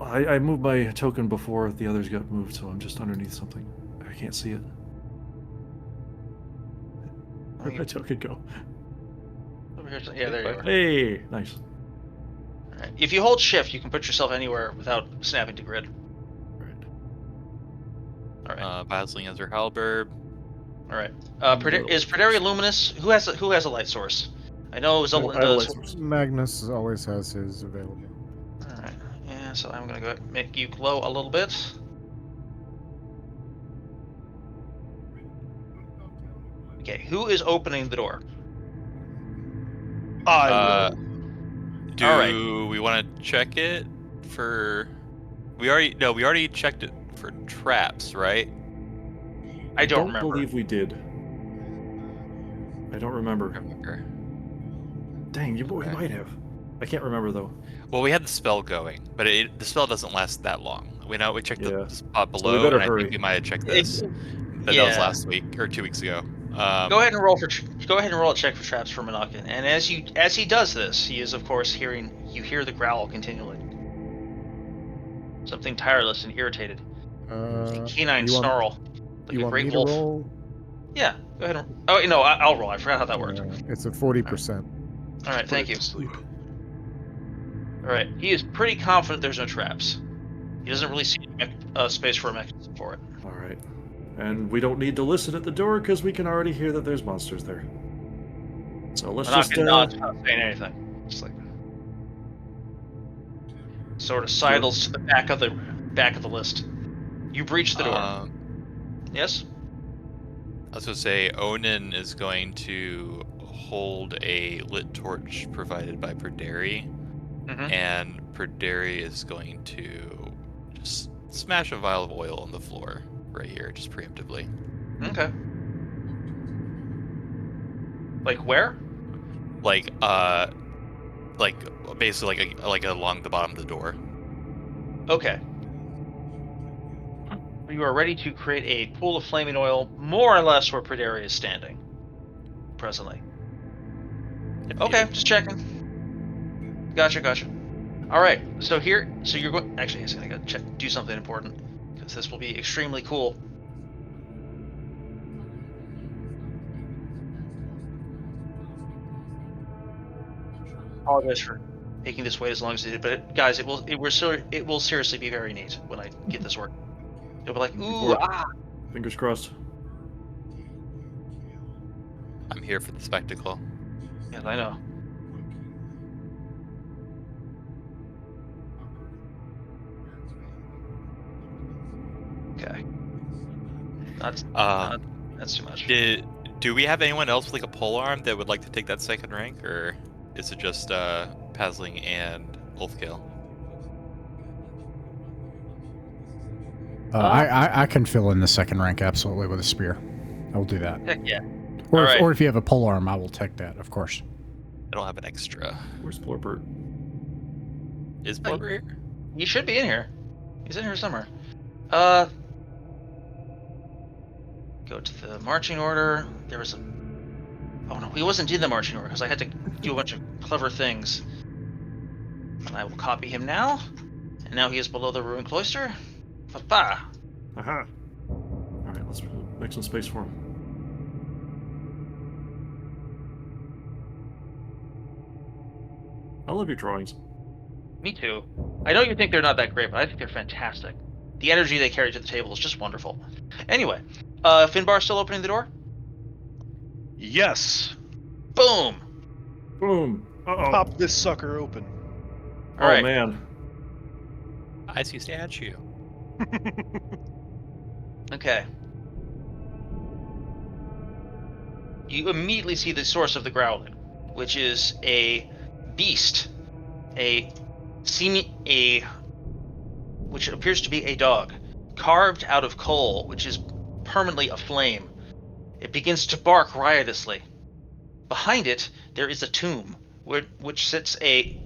I moved my token before the others got moved, so I'm just underneath something. I can't see it. Where'd my token go? Over here. Yeah, there you are. Hey, nice. All right. If you hold shift, you can put yourself anywhere without snapping to grid. Right. All right. Pasling has her halberd. All right. Is Praetori luminous? Who has a light source? I know I have a light source. Magnus always has his available. All right. Yeah. So I'm gonna go make you glow a little bit. Okay. Who is opening the door? I will. Do Alright. we want to check it for? We already checked it for traps, right? I don't remember. Believe we did. I don't remember. Remember. Dang, we Okay. might have. I can't remember though. Well, we had the spell going, but the spell doesn't last that long. We checked Yeah. the spot So we below, better and I hurry. think we might have checked this. But that was last week or 2 weeks ago. Go ahead and roll a check for traps for Monacan. And as he does this, he is of course you hear the growl continually. Something tireless and irritated. A canine snarl. Like you a want great me to wolf. roll? Yeah, go ahead and oh no, I'll roll. I forgot how that worked. It's a 40%. Alright, thank you. Sleep. Alright, he is pretty confident there's no traps. He doesn't really see space for a mechanism for it. All right. And we don't need to listen at the door because we can already hear that there's monsters there. So let's just not saying anything. Just like sort of sidles to the back of the list. You breach the door. Yes? I was going to say, Onan is going to hold a lit torch provided by Perderi, and Perderi is going to just smash a vial of oil on the floor right here, just preemptively. Okay. Like where? Like basically like along the bottom of the door. Okay. You are ready to create a pool of flaming oil, more or less where Perderi is standing. Presently. Okay, just checking. Gotcha. Alright, so you're going... Actually, I gotta do something important, because this will be extremely cool. Apologize for making this wait as long as it did, but guys, it will seriously be very neat when I get this work. You'll be like, ooh, Fingers crossed. I'm here for the spectacle. Yes, I know. Okay. That's too much. Do we have anyone else with like a polearm that would like to take that second rank, or is it just Pasling and Ulfkill? I can fill in the second rank absolutely with a spear. I will do that. Heck yeah. Or if you have a polearm, I will take that, of course. I don't have an extra. Where's Blorbert? Is Blorbert here? He should be in here. He's in here somewhere. Go to the marching order. There was a... Oh no, he wasn't in the marching order because I had to do a bunch of clever things. And I will copy him now. And now he is below the ruined cloister. Papa! Aha! Alright, let's make some space for him. I love your drawings. Me too. I know you think they're not that great, but I think they're fantastic. The energy they carry to the table is just wonderful. Anyway, Finbar still opening the door? Yes. Boom! Boom! Pop this sucker open. All right. Man. I see statue. Okay. You immediately see the source of the growling, which is a beast, which appears to be a dog, carved out of coal, which is permanently aflame. It begins to bark riotously. Behind it, there is a tomb, which sits a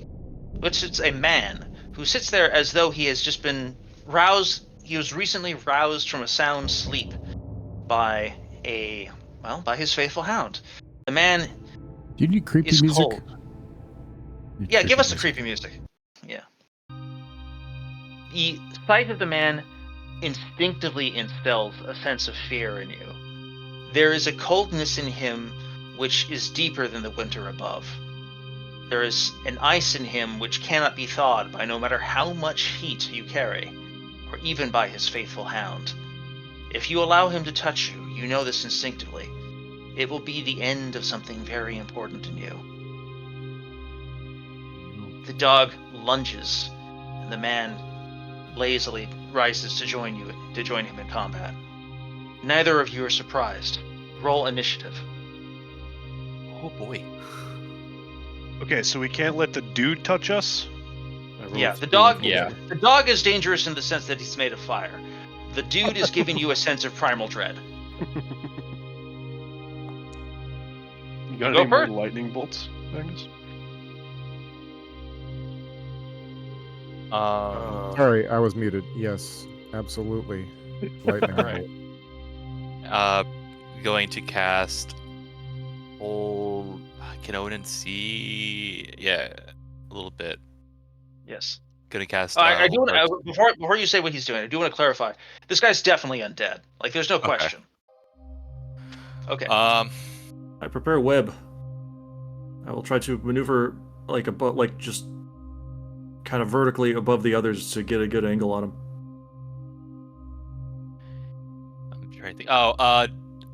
man who sits there as though he has just been roused. He was recently roused from a sound sleep by his faithful hound. The man Do you need creepy is music? cold. Yeah, give us the creepy music. Yeah. The sight of the man instinctively instills a sense of fear in you. There is a coldness in him which is deeper than the winter above. There is an ice in him which cannot be thawed by no matter how much heat you carry, or even by his faithful hound. If you allow him to touch you, you know this instinctively. It will be the end of something very important in you. The dog lunges, and the man lazily rises to join him in combat. Neither of you are surprised. Roll initiative. Oh boy. Okay, so we can't let the dude touch us? Yeah, the dog. Yeah. The dog is dangerous in the sense that he's made of fire. The dude is giving you a sense of primal dread. You got Go any more first. lightning bolts, Magnus? Sorry, I was muted. Yes, absolutely. Lightning All right. bolt. Going to cast. Can Odin see? Yeah, a little bit. Yes. Gonna cast. I do want before you say what he's doing, I do want to clarify. This guy's definitely undead. Like, there's no question. Okay. Um. I prepare web. I will try to maneuver just kind of vertically above the others to get a good angle on him. I'm trying to think.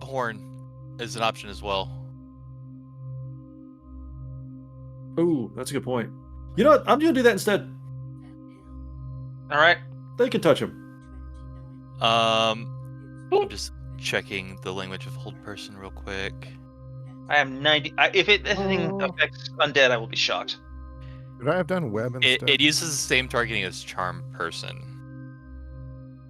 Horn is an option as well. Ooh, that's a good point. You know what? I'm gonna do that instead. All right. They can touch him. I'm just checking the language of hold person real quick. I am 90. If anything affects undead, I will be shocked. Did I have done web instead? It uses the same targeting as charm person.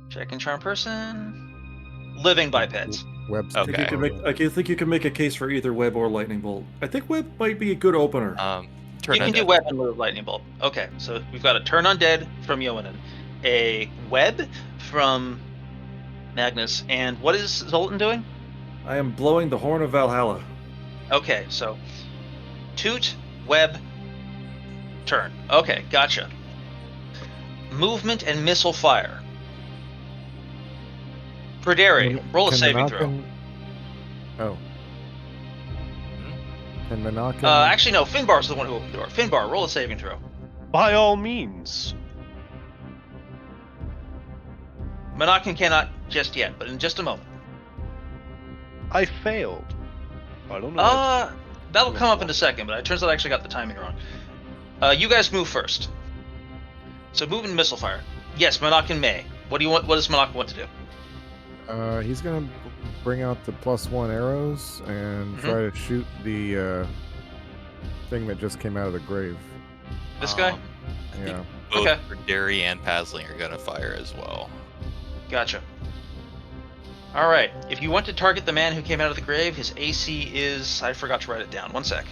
Check and charm person. Living bipeds. Web's Okay. I think you can make a case for either web or lightning bolt. I think web might be a good opener. Turn You can do undead. web and lieu of lightning bolt. Okay, so we've got a turn undead from Yoanan, a web from Magnus, and what is Zoltan doing? I am blowing the horn of Valhalla. Okay, so toot, web, turn. Okay, gotcha. Movement and missile fire. Perderi, roll a Can saving throw. Menachem- Oh. Can Menachem... Actually, no, Finbar's the one who opened the door. Finbar, roll a saving throw. By all means. Menachem cannot just yet, but in just a moment. I failed. I don't know. That'll come up in a second, but it turns out I actually got the timing wrong. You guys move first. So move and missile fire. Yes, Menachem may. What do you want? What does Menachem want to do? He's gonna bring out the +1 arrows and try to shoot the thing that just came out of the grave. This guy? I think Yeah. both Okay. Derry and Pasling are gonna fire as well. Gotcha. All right. If you want to target the man who came out of the grave, his AC is... I forgot to write it down. One sec.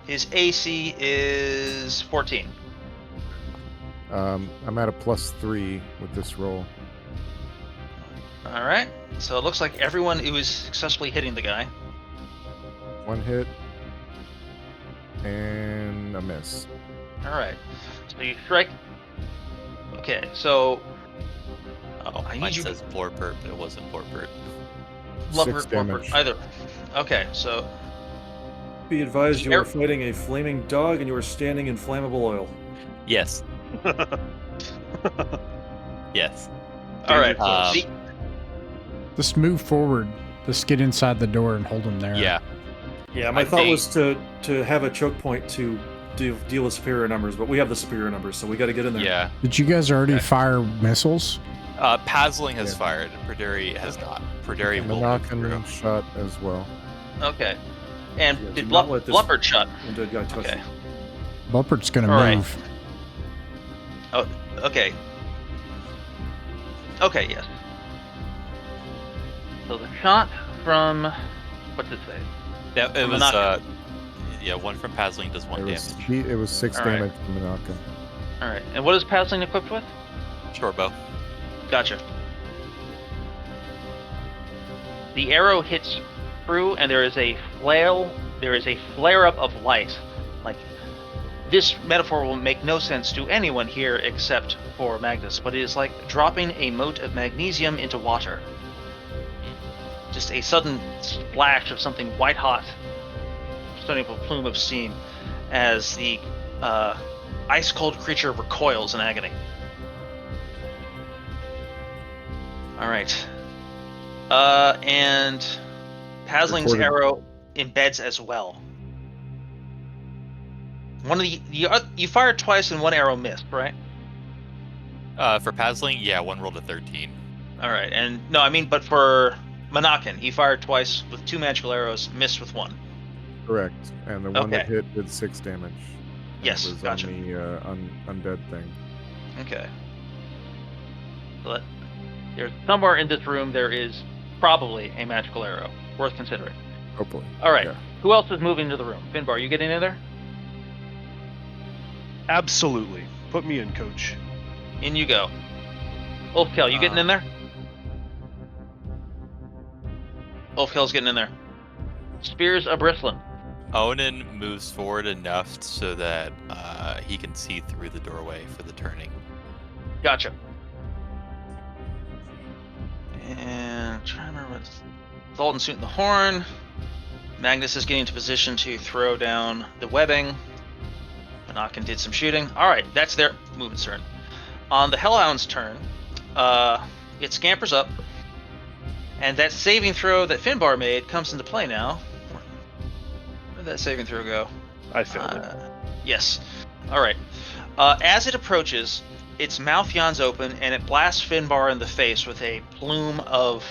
His AC is 14. I'm at a +3 with this roll. All right. So it looks like everyone who is successfully hitting the guy. 1 hit and a miss. All right. So you strike. Okay. So. Oh, I Mine need you. says Vorpert, but it wasn't Vorpert. Lover, 6 damage. either. Okay. So. Be advised, you Air- are fighting a flaming dog and you are standing in flammable oil. Yes. Yes. All right. Um, The- Just move forward. Just get inside the door and hold him there. Yeah. Yeah, my I thought think- was to have a choke point to deal with superior numbers, but we have the superior numbers, so we got to get in there. Yeah. Did you guys already Okay. fire missiles? Pazling has Yeah. fired. Perderi has not. Perderi And will move through. Monacan shot as well. Okay. And Yeah, did do not let this- Bluppered shot? Undead guy touch Okay. it. Bulpert's gonna All right. move. Oh, okay. Okay, yes. So the shot from what's it say? Yeah, it was. Monacan. Yeah, one from Pazling does 1 damage. It was 6 All right. damage from Monacan. All right. And what is Pasling equipped with? Short bow. Gotcha. The arrow hits through, and there is a flail. There is a flare-up of light. Like this metaphor will make no sense to anyone here except for Magnus, but it is like dropping a mote of magnesium into water. Just a sudden splash of something white hot, starting up a plume of steam, as the ice-cold creature recoils in agony. All right. And Pasling's Recorded. arrow embeds as well. One of you fired twice and one arrow missed, right? For Pazling, yeah, one rolled a 13. All right. And no, I mean, but for Monacan, he fired twice with 2 magical arrows, missed with 1. Correct. And the one that Okay. hit did 6 damage. And Yes, it was gotcha. on the undead thing. Okay. But there's somewhere in this room there is probably a magical arrow worth considering. Hopefully. All right. Yeah. Who else is moving to the room? Finbar, you getting in there? Absolutely. Put me in, coach. In you go. Ulfkel, you getting in there? Ulfkel's getting in there. Spears a bristling. Onan moves forward enough so that he can see through the doorway for the turning. Gotcha. And I'm trying to remember what Dalton suiting the horn. Magnus is getting into position to throw down the webbing. Monacan did some shooting. Alright, that's their movement's turn. On the Hellhound's turn, it scampers up, and that saving throw that Finbar made comes into play now. Where did that saving throw go? I failed it. Yes. Alright. As it approaches, its mouth yawns open, and it blasts Finbar in the face with a plume of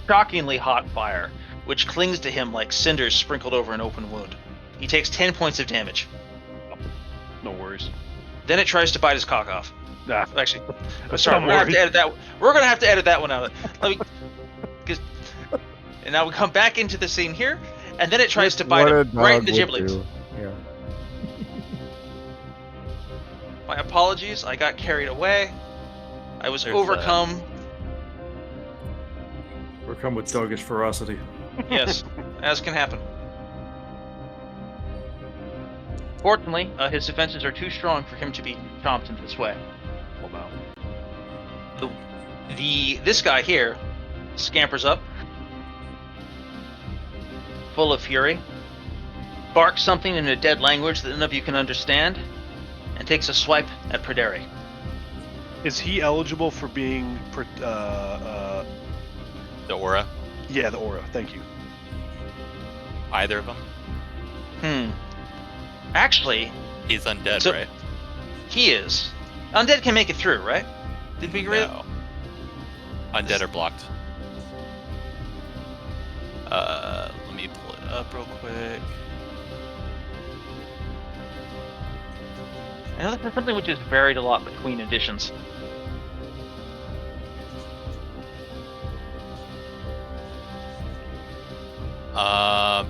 shockingly hot fire, which clings to him like cinders sprinkled over an open wound. He takes 10 points of damage. No worries. Then it tries to bite his cock off. Nah. Actually, I'm sorry. Don't We're gonna have worry. to edit that. We're gonna have to edit that one out. Let me. And now we come back into the scene here, and then it tries to bite What a him right in dog the would giblets. do. Yeah. My apologies. I got carried away. I was There's overcome. Overcome with doggish ferocity. Yes, as can happen. Fortunately, his defenses are too strong for him to be chomped in this way. Well, now. This guy here scampers up, full of fury, barks something in a dead language that none of you can understand, and takes a swipe at Perderi. Is he eligible for being... The aura, yeah, the aura. Thank you. either of them. Actually, He's undead, So- right? he is. Undead can make it through, right? Did we agree? No. Undead are blocked. Let me pull it up real quick. I know this is something which is varied a lot between editions.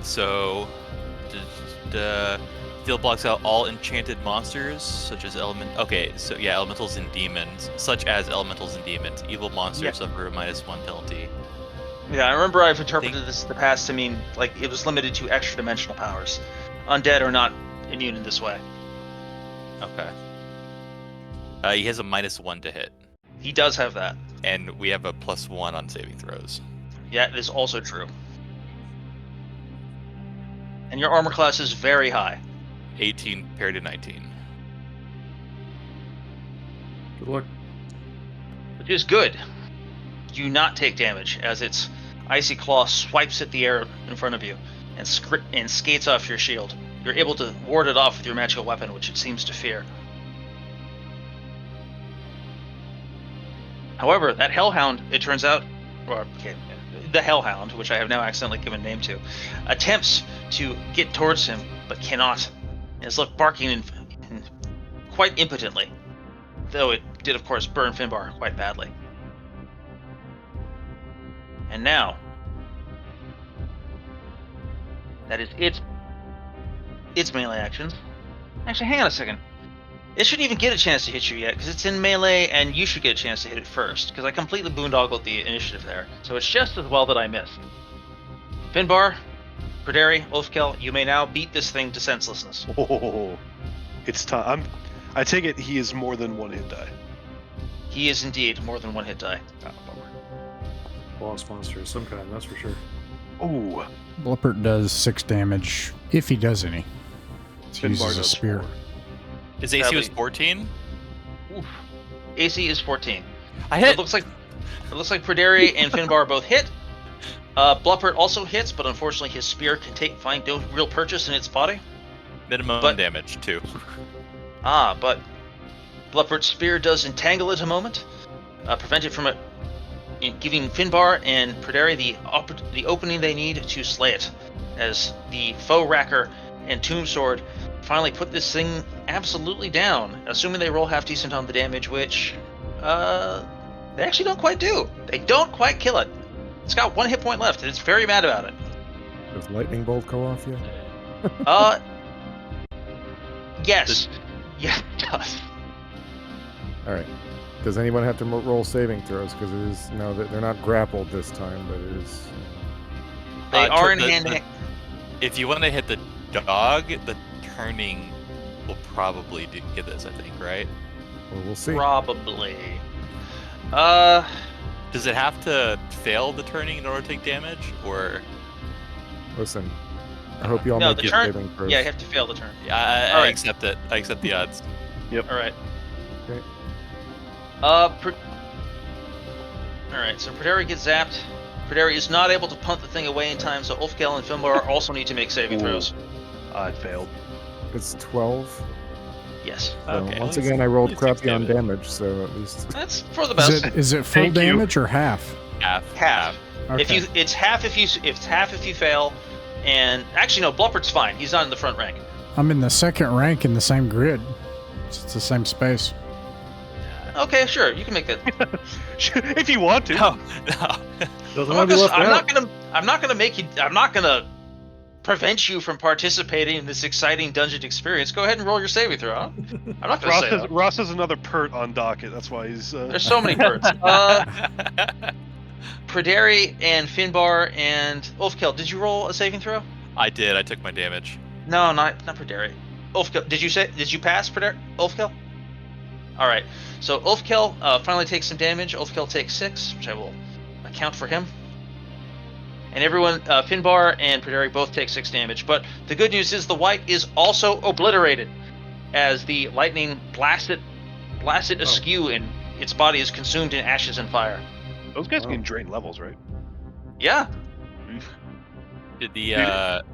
So Deal blocks out all enchanted monsters, such as elementals and demons, such as elementals and demons. Evil monsters suffer a -1 penalty. Yeah, I remember I've interpreted this in the past to mean like it was limited to extra dimensional powers. Undead are not immune in this way. Okay. He has a -1 to hit, He does have that. and we have a +1 on saving throws. Yeah, it is also true. And your armor class is very high. 18 paired to 19. Good luck. Which is good. You do not take damage as its icy claw swipes at the air in front of you. and skates off your shield. You're able to ward it off with your magical weapon, which it seems to fear. However, that Hellhound, it turns out, the Hellhound, which I have now accidentally given a name to, attempts to get towards him, but cannot. And is left barking quite impotently, though it did, of course, burn Finbar quite badly. And now, that is its melee actions. Actually, hang on a second. It shouldn't even get a chance to hit you yet, because it's in melee, and you should get a chance to hit it first, because I completely boondoggled the initiative there. So it's just as well that I missed. Finbar, Perderi, Ulfkel, you may now beat this thing to senselessness. Oh, it's time. I take it he is more than one hit die. He is indeed more than one hit die. Oh, bummer. Boss monster of some kind, that's for sure. Oh, Bluppert does 6 damage, if he does any. He uses a spear. 4. His AC was 14? Oof. AC is 14. I So hit! it looks like Perderi and Finbar both hit. Bluppert also hits, but unfortunately his spear can find no real purchase in its body. Minimum damage, too. But Bluppert's spear does entangle it a moment, prevent it from giving Finbar and Perderi the opening they need to slay it, as the Foe Racker and Tomb Sword finally put this thing absolutely down, assuming they roll half decent on the damage, which they actually don't quite do. They don't quite kill it. It's got 1 hit point left, and it's very mad about it. Does lightning bolt go off yet? Yes. Yeah, it does. All right. Does anyone have to roll saving throws? Because it is they're not grappled this time, but it is. They are in hand. If you want to hit the dog, the turning will probably get this, I think, right? Well, we'll see. Probably. Does it have to fail the turning in order to take damage, or? Listen, I hope you all No, make the your turn. saving throws. Yeah, you have to fail the turn. Yeah, All I right. accept it. I accept the odds. Yep. All right. Okay. All right. So Perderi gets zapped. Perderi is not able to punt the thing away in time, so Ulfkel and Finbar also need to make saving throws. I failed. It's 12. Yes. So Okay. once again, I rolled At least crappy on it's damage, so at least. That's for the best. Is it full Thank you. damage or half? Half. Okay. It's half if you fail, and actually no, Bluppert's fine. He's not in the front rank. I'm in the second rank in the same grid. It's the same space. Okay, sure, you can make that. If you want to. No. Doesn't want to be left out. I'm not gonna prevent you from participating in this exciting dungeon experience. Go ahead and roll your saving throw. Huh? I'm not gonna say that. Ross has another pert on docket. That's why he's. There's so many birds. Perderi and Finbar and Ulfkel, did you roll a saving throw? I did. I took my damage. No, not Perderi. Ulfkel, did you pass Perderi? Ulfkel? All right. So Ulfkel finally takes some damage. Ulfkel takes 6, which I will account for him. And everyone, Finbar and Perderi both take 6 damage. But the good news is the white is also obliterated, as the lightning blasted askew, and its body is consumed in ashes and fire. Those guys can drain levels, right? Yeah. Did the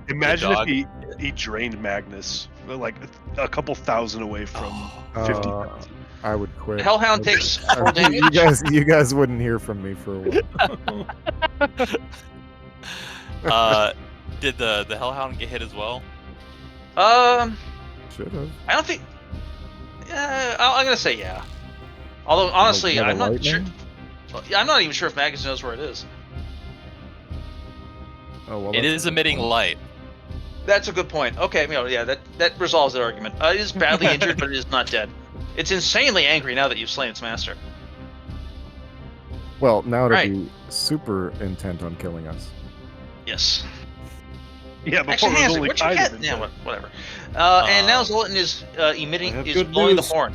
Imagine the dog... if he drained Magnus like a couple thousand away from 50,000. I would quit. Hellhound takes 4 damage. You guys wouldn't hear from me for a while. Did the Hellhound get hit as well? Should have. I don't think. I'm gonna say yeah. Although honestly, Yeah, the I'm not lightning? sure. I'm not even sure if Magus knows where it is. Oh well. It is emitting light. That's a good point. Okay, that resolves the argument. It is badly injured, but it is not dead. It's insanely angry now that you've slain its master. Well, now it'll Right. be super intent on killing us. Yes. Yeah, before Actually, it was Hanson, only what'd you kind get? of Yeah, intent. whatever. And now Zoltan is I have good blowing news. the horn.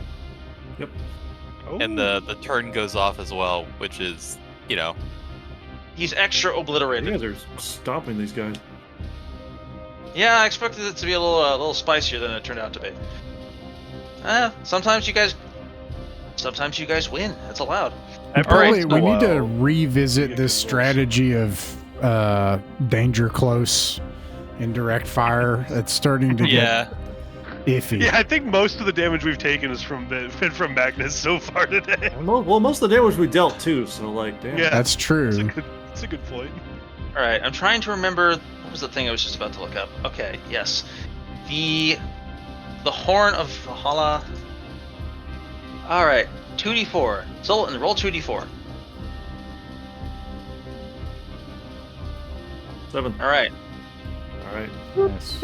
And the turn goes off as well, which is, He's extra You obliterated. guys are stopping these guys. Yeah, I expected it to be a little spicier than it turned out to be. Sometimes you guys win. That's allowed. Probably, we need to Wow. revisit this strategy of danger close Indirect fire. It's starting to Yeah. get iffy. Yeah, I think most of the damage we've taken is from Magnus so far today. Well, most of the damage we dealt too, so like, damn. Yeah, That's true. that's a good point. All right, I'm trying to remember. What was the thing I was just about to look up? Okay, yes, the horn of Valhalla. All right, 2d4. Zoltan, roll 2d4. 7. All right. All right. Yes.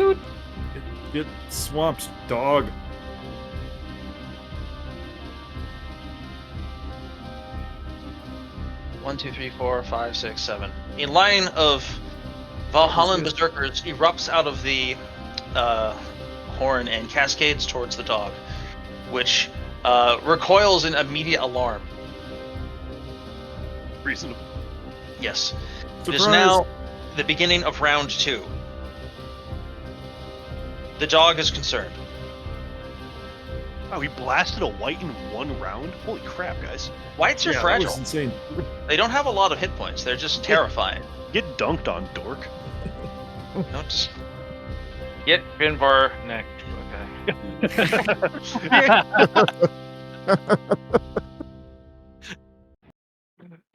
Get swamped, dog. One, two, three, four, five, six, seven. A line of Valhallan berserkers erupts out of the horn and cascades towards the dog, which recoils in immediate alarm. Reasonable. Yes. It Surprise. is now the beginning of round 2. The dog is concerned. Wow, he blasted a white in 1 round? Holy crap, guys. Whites are Yeah, that fragile. was insane. They don't have a lot of hit points. They're just terrifying. Get dunked on, dork. Don't just... Get Finbar next. Okay.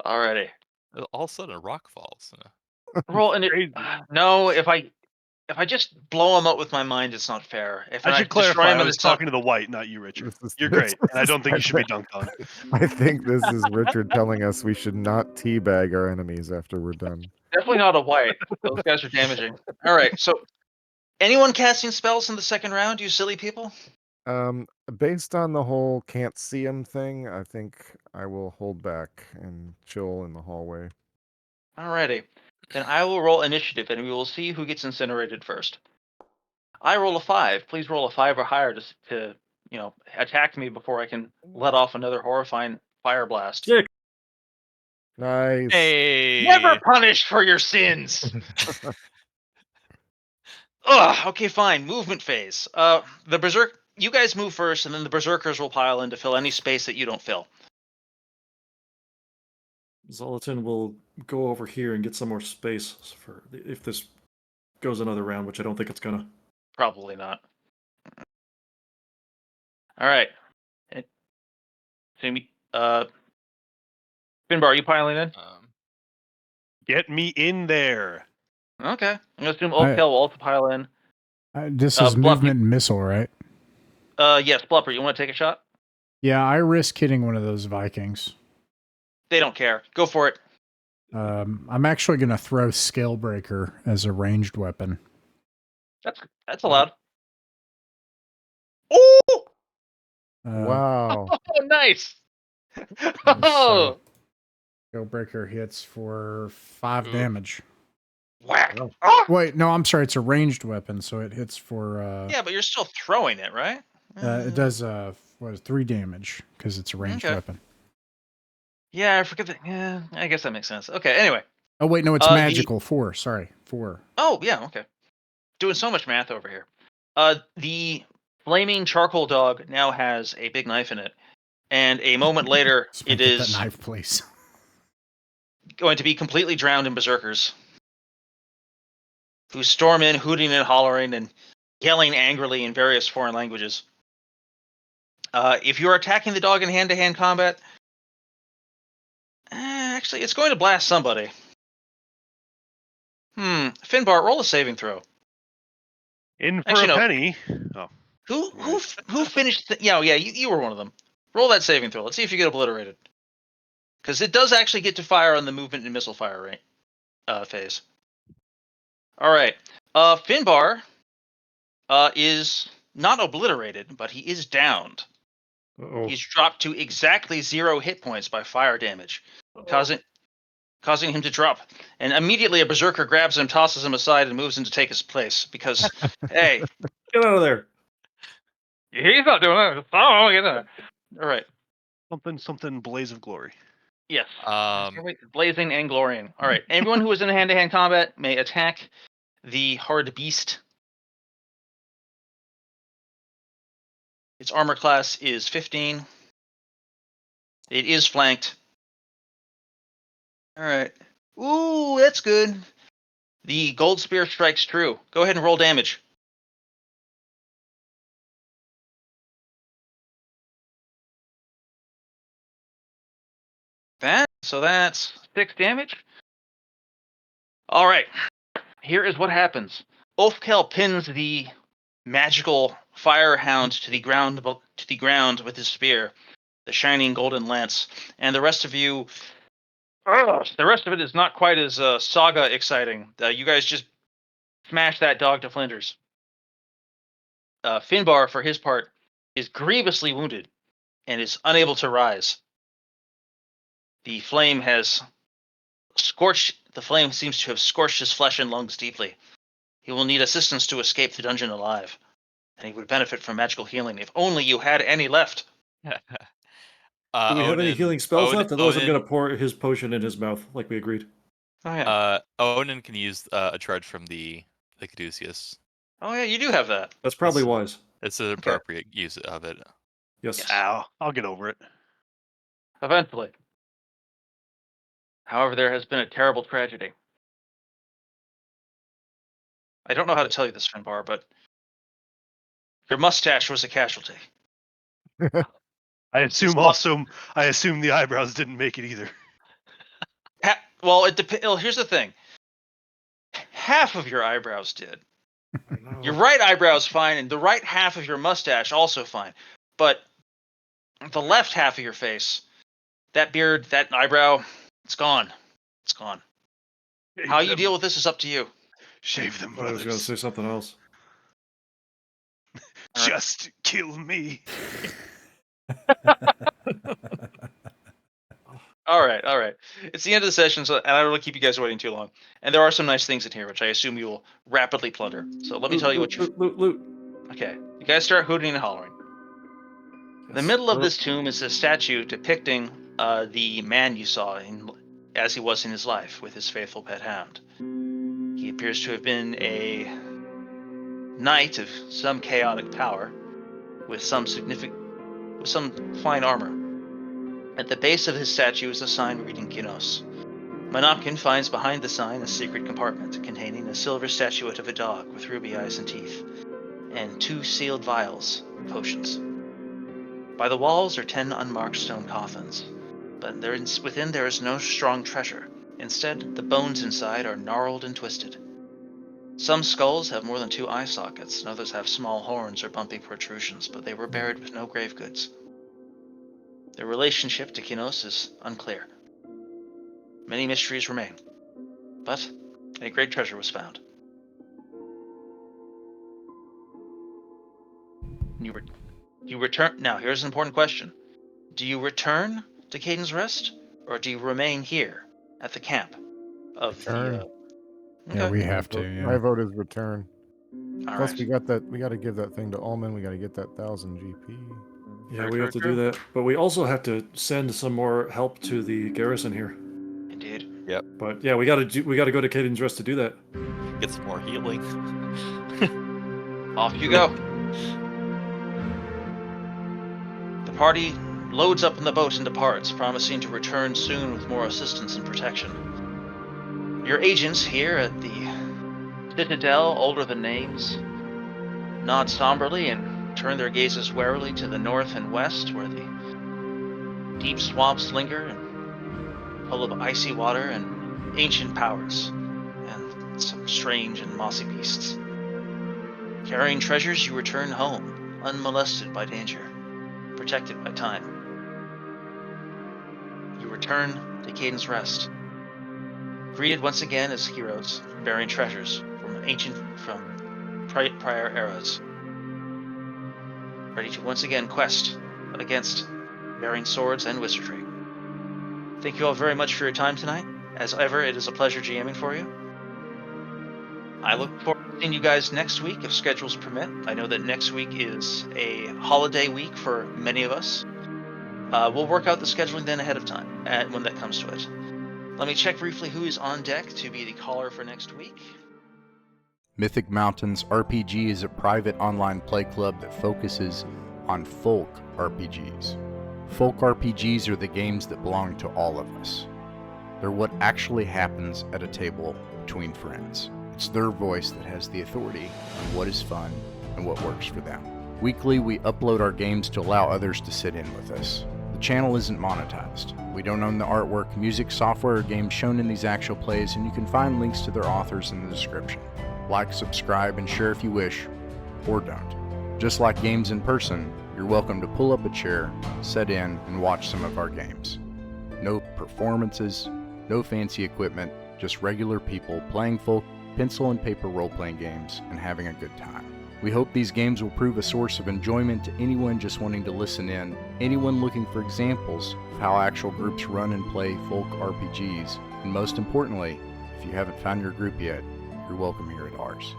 Alrighty. All of a sudden, a rock falls. Roll and Crazy. no, if I just blow him up with my mind, it's not fair. If I should destroy clarify, him I with was his stuff- talking to the white, not you, Richard. This is- You're this great, and I don't think you should be dunked on. I think this is Richard telling us we should not teabag our enemies after we're done. Definitely not a white. Those guys are damaging. All right, so anyone casting spells in the second round, you silly people? Based on the whole can't see him thing, I think I will hold back and chill in the hallway. Alrighty. Then I will roll initiative, and we will see who gets incinerated first. I roll a 5. Please roll a 5 or higher to attack me before I can let off another horrifying fire blast. Yeah. Nice. Hey! Never punished for your sins. Ugh. Okay, fine. Movement phase. The berserk. You guys move first, and then the berserkers will pile in to fill any space that you don't fill. Zoltan will go over here and get some more space for if this goes another round, which I don't think it's gonna. Probably not. All right. Finbar, are you piling in? Get me in there. Okay. I'm gonna assume Oaktail will also pile in. This is Bluff, movement and missile, right? Yes, Blupper, you want to take a shot? Yeah, I risk hitting one of those Vikings. They don't care. Go for it. I'm actually going to throw Scalebreaker as a ranged weapon. That's allowed. Oh! Wow. Oh, nice. Oh, Scalebreaker hits for 5 Ooh. damage. whack. Oh. Oh! Wait, no, I'm sorry. It's a ranged weapon, so it hits for... Yeah, but you're still throwing it, right? it does 3 damage because it's a ranged Okay. weapon. Yeah, I forget that. Yeah, I guess that makes sense. Okay, anyway. Oh wait, no, it's The- magical. 4. Sorry, 4. Oh, yeah, okay. Doing so much math over here. The flaming charcoal dog now has a big knife in it. And a moment later, Somebody it get is that knife, please. going to be completely drowned in berserkers who storm in, hooting and hollering and yelling angrily in various foreign languages. If you're attacking the dog in hand-to-hand combat, actually, it's going to blast somebody. Finbar, roll a saving throw. In for Actually, a no. penny. Oh, Who finished? You were one of them. Roll that saving throw. Let's see if you get obliterated. Because it does actually get to fire on the movement and missile fire rate phase. All right. Finbar is not obliterated, but he is downed. Uh-oh. He's dropped to exactly 0 hit points by fire damage, causing him to drop. And immediately a berserker grabs him, tosses him aside, and moves in to take his place. Because, hey, Get out of there. He's not doing it. Oh, get that. all right. something blaze of glory. Yes. Um, Blazing and glorying. All right. Everyone who is in hand-to-hand combat may attack the hard beast. Its armor class is 15. It is flanked. All right. Ooh, that's good. The gold spear strikes true. Go ahead and roll damage. So that's 6 damage. All right. Here is what happens. Ulfkel pins the magical fire hound to the ground with his spear, the shining golden lance, and the rest of you. The rest of it is not quite as saga exciting. You guys just smash that dog to flinders. Finbar, for his part, is grievously wounded and is unable to rise. The flame seems to have scorched his flesh and lungs deeply. He will need assistance to escape the dungeon alive, and he would benefit from magical healing if only you had any left. Do we have any healing spells left? Otherwise, I'm going to pour his potion in his mouth, like we agreed. Oh yeah. Onan can use a charge from the Caduceus. Oh yeah, you do have that. That's probably wise. It's an appropriate use of it. Yes. Ow. I'll get over it. Eventually. However, there has been a terrible tragedy. I don't know how to tell you this, Finbar, but your mustache was a casualty. I assume the eyebrows didn't make it either. Well, here's the thing. Half of your eyebrows did. Your right eyebrow's fine, and the right half of your mustache also fine. But the left half of your face, that beard, that eyebrow, it's gone. It's gone. How you deal with this is up to you. Shave them, I was going to say something else. Just kill me. All right. It's the end of the session, and I don't want to keep you guys waiting too long. And there are some nice things in here, which I assume you will rapidly plunder. So let me tell you what you... Loot. Okay. You guys start hooting and hollering. In the middle of this tomb is a statue depicting the man you saw as he was in his life with his faithful pet hound. He appears to have been a knight of some chaotic power with some fine armor. At the base of his statue is a sign reading Kinos. Monopkin finds behind the sign a secret compartment containing a silver statuette of a dog with ruby eyes and teeth, and 2 sealed vials of potions. By the walls are 10 unmarked stone coffins, but within there is no strong treasure. Instead, the bones inside are gnarled and twisted. Some skulls have more than 2 eye sockets, and others have small horns or bumpy protrusions, but they were buried with no grave goods. Their relationship to Kinos is unclear. Many mysteries remain, but a great treasure was found. You return. Now, here's an important question. Do you return to Kayden's Rest, or do you remain here at the camp of Return. Yeah, we have to. My Yeah. vote is return. All Plus, right. we got that. We got to give that thing to Ullman. We got to get that 1,000 GP. Yeah, we have to do that. But we also have to send some more help to the garrison here. Indeed. But yeah, we got to go to Kayden's Rest to do that. Get some more healing. Off you go. The party loads up in the boat and departs, promising to return soon with more assistance and protection. Your agents here at the Citadel, older than names, nod somberly and turn their gazes warily to the north and west, where the deep swamps linger and full of icy water and ancient powers, and some strange and mossy beasts. Carrying treasures, you return home, unmolested by danger, protected by time. You return to Kayden's Rest, greeted once again as heroes, bearing treasures from prior eras, ready to once again quest against bearing swords and wizardry. Thank you all very much for your time tonight. As ever, it is a pleasure GMing for you. I look forward to seeing you guys next week if schedules permit. I know that next week is a holiday week for many of us. We'll work out the scheduling then ahead of time when that comes to it. Let me check briefly who is on deck to be the caller for next week. Mythic Mountains RPG is a private online play club that focuses on folk RPGs. Folk RPGs are the games that belong to all of us. They're what actually happens at a table between friends. It's their voice that has the authority on what is fun and what works for them. Weekly, we upload our games to allow others to sit in with us. The channel isn't monetized. We don't own the artwork, music, software, or games shown in these actual plays, and you can find links to their authors in the description. Like, subscribe, and share if you wish, or don't. Just like games in person, you're welcome to pull up a chair, sit in, and watch some of our games. No performances, no fancy equipment, just regular people playing folk, pencil and paper role-playing games, and having a good time. We hope these games will prove a source of enjoyment to anyone just wanting to listen in, anyone looking for examples of how actual groups run and play folk RPGs, and most importantly, if you haven't found your group yet, you're welcome here at ours.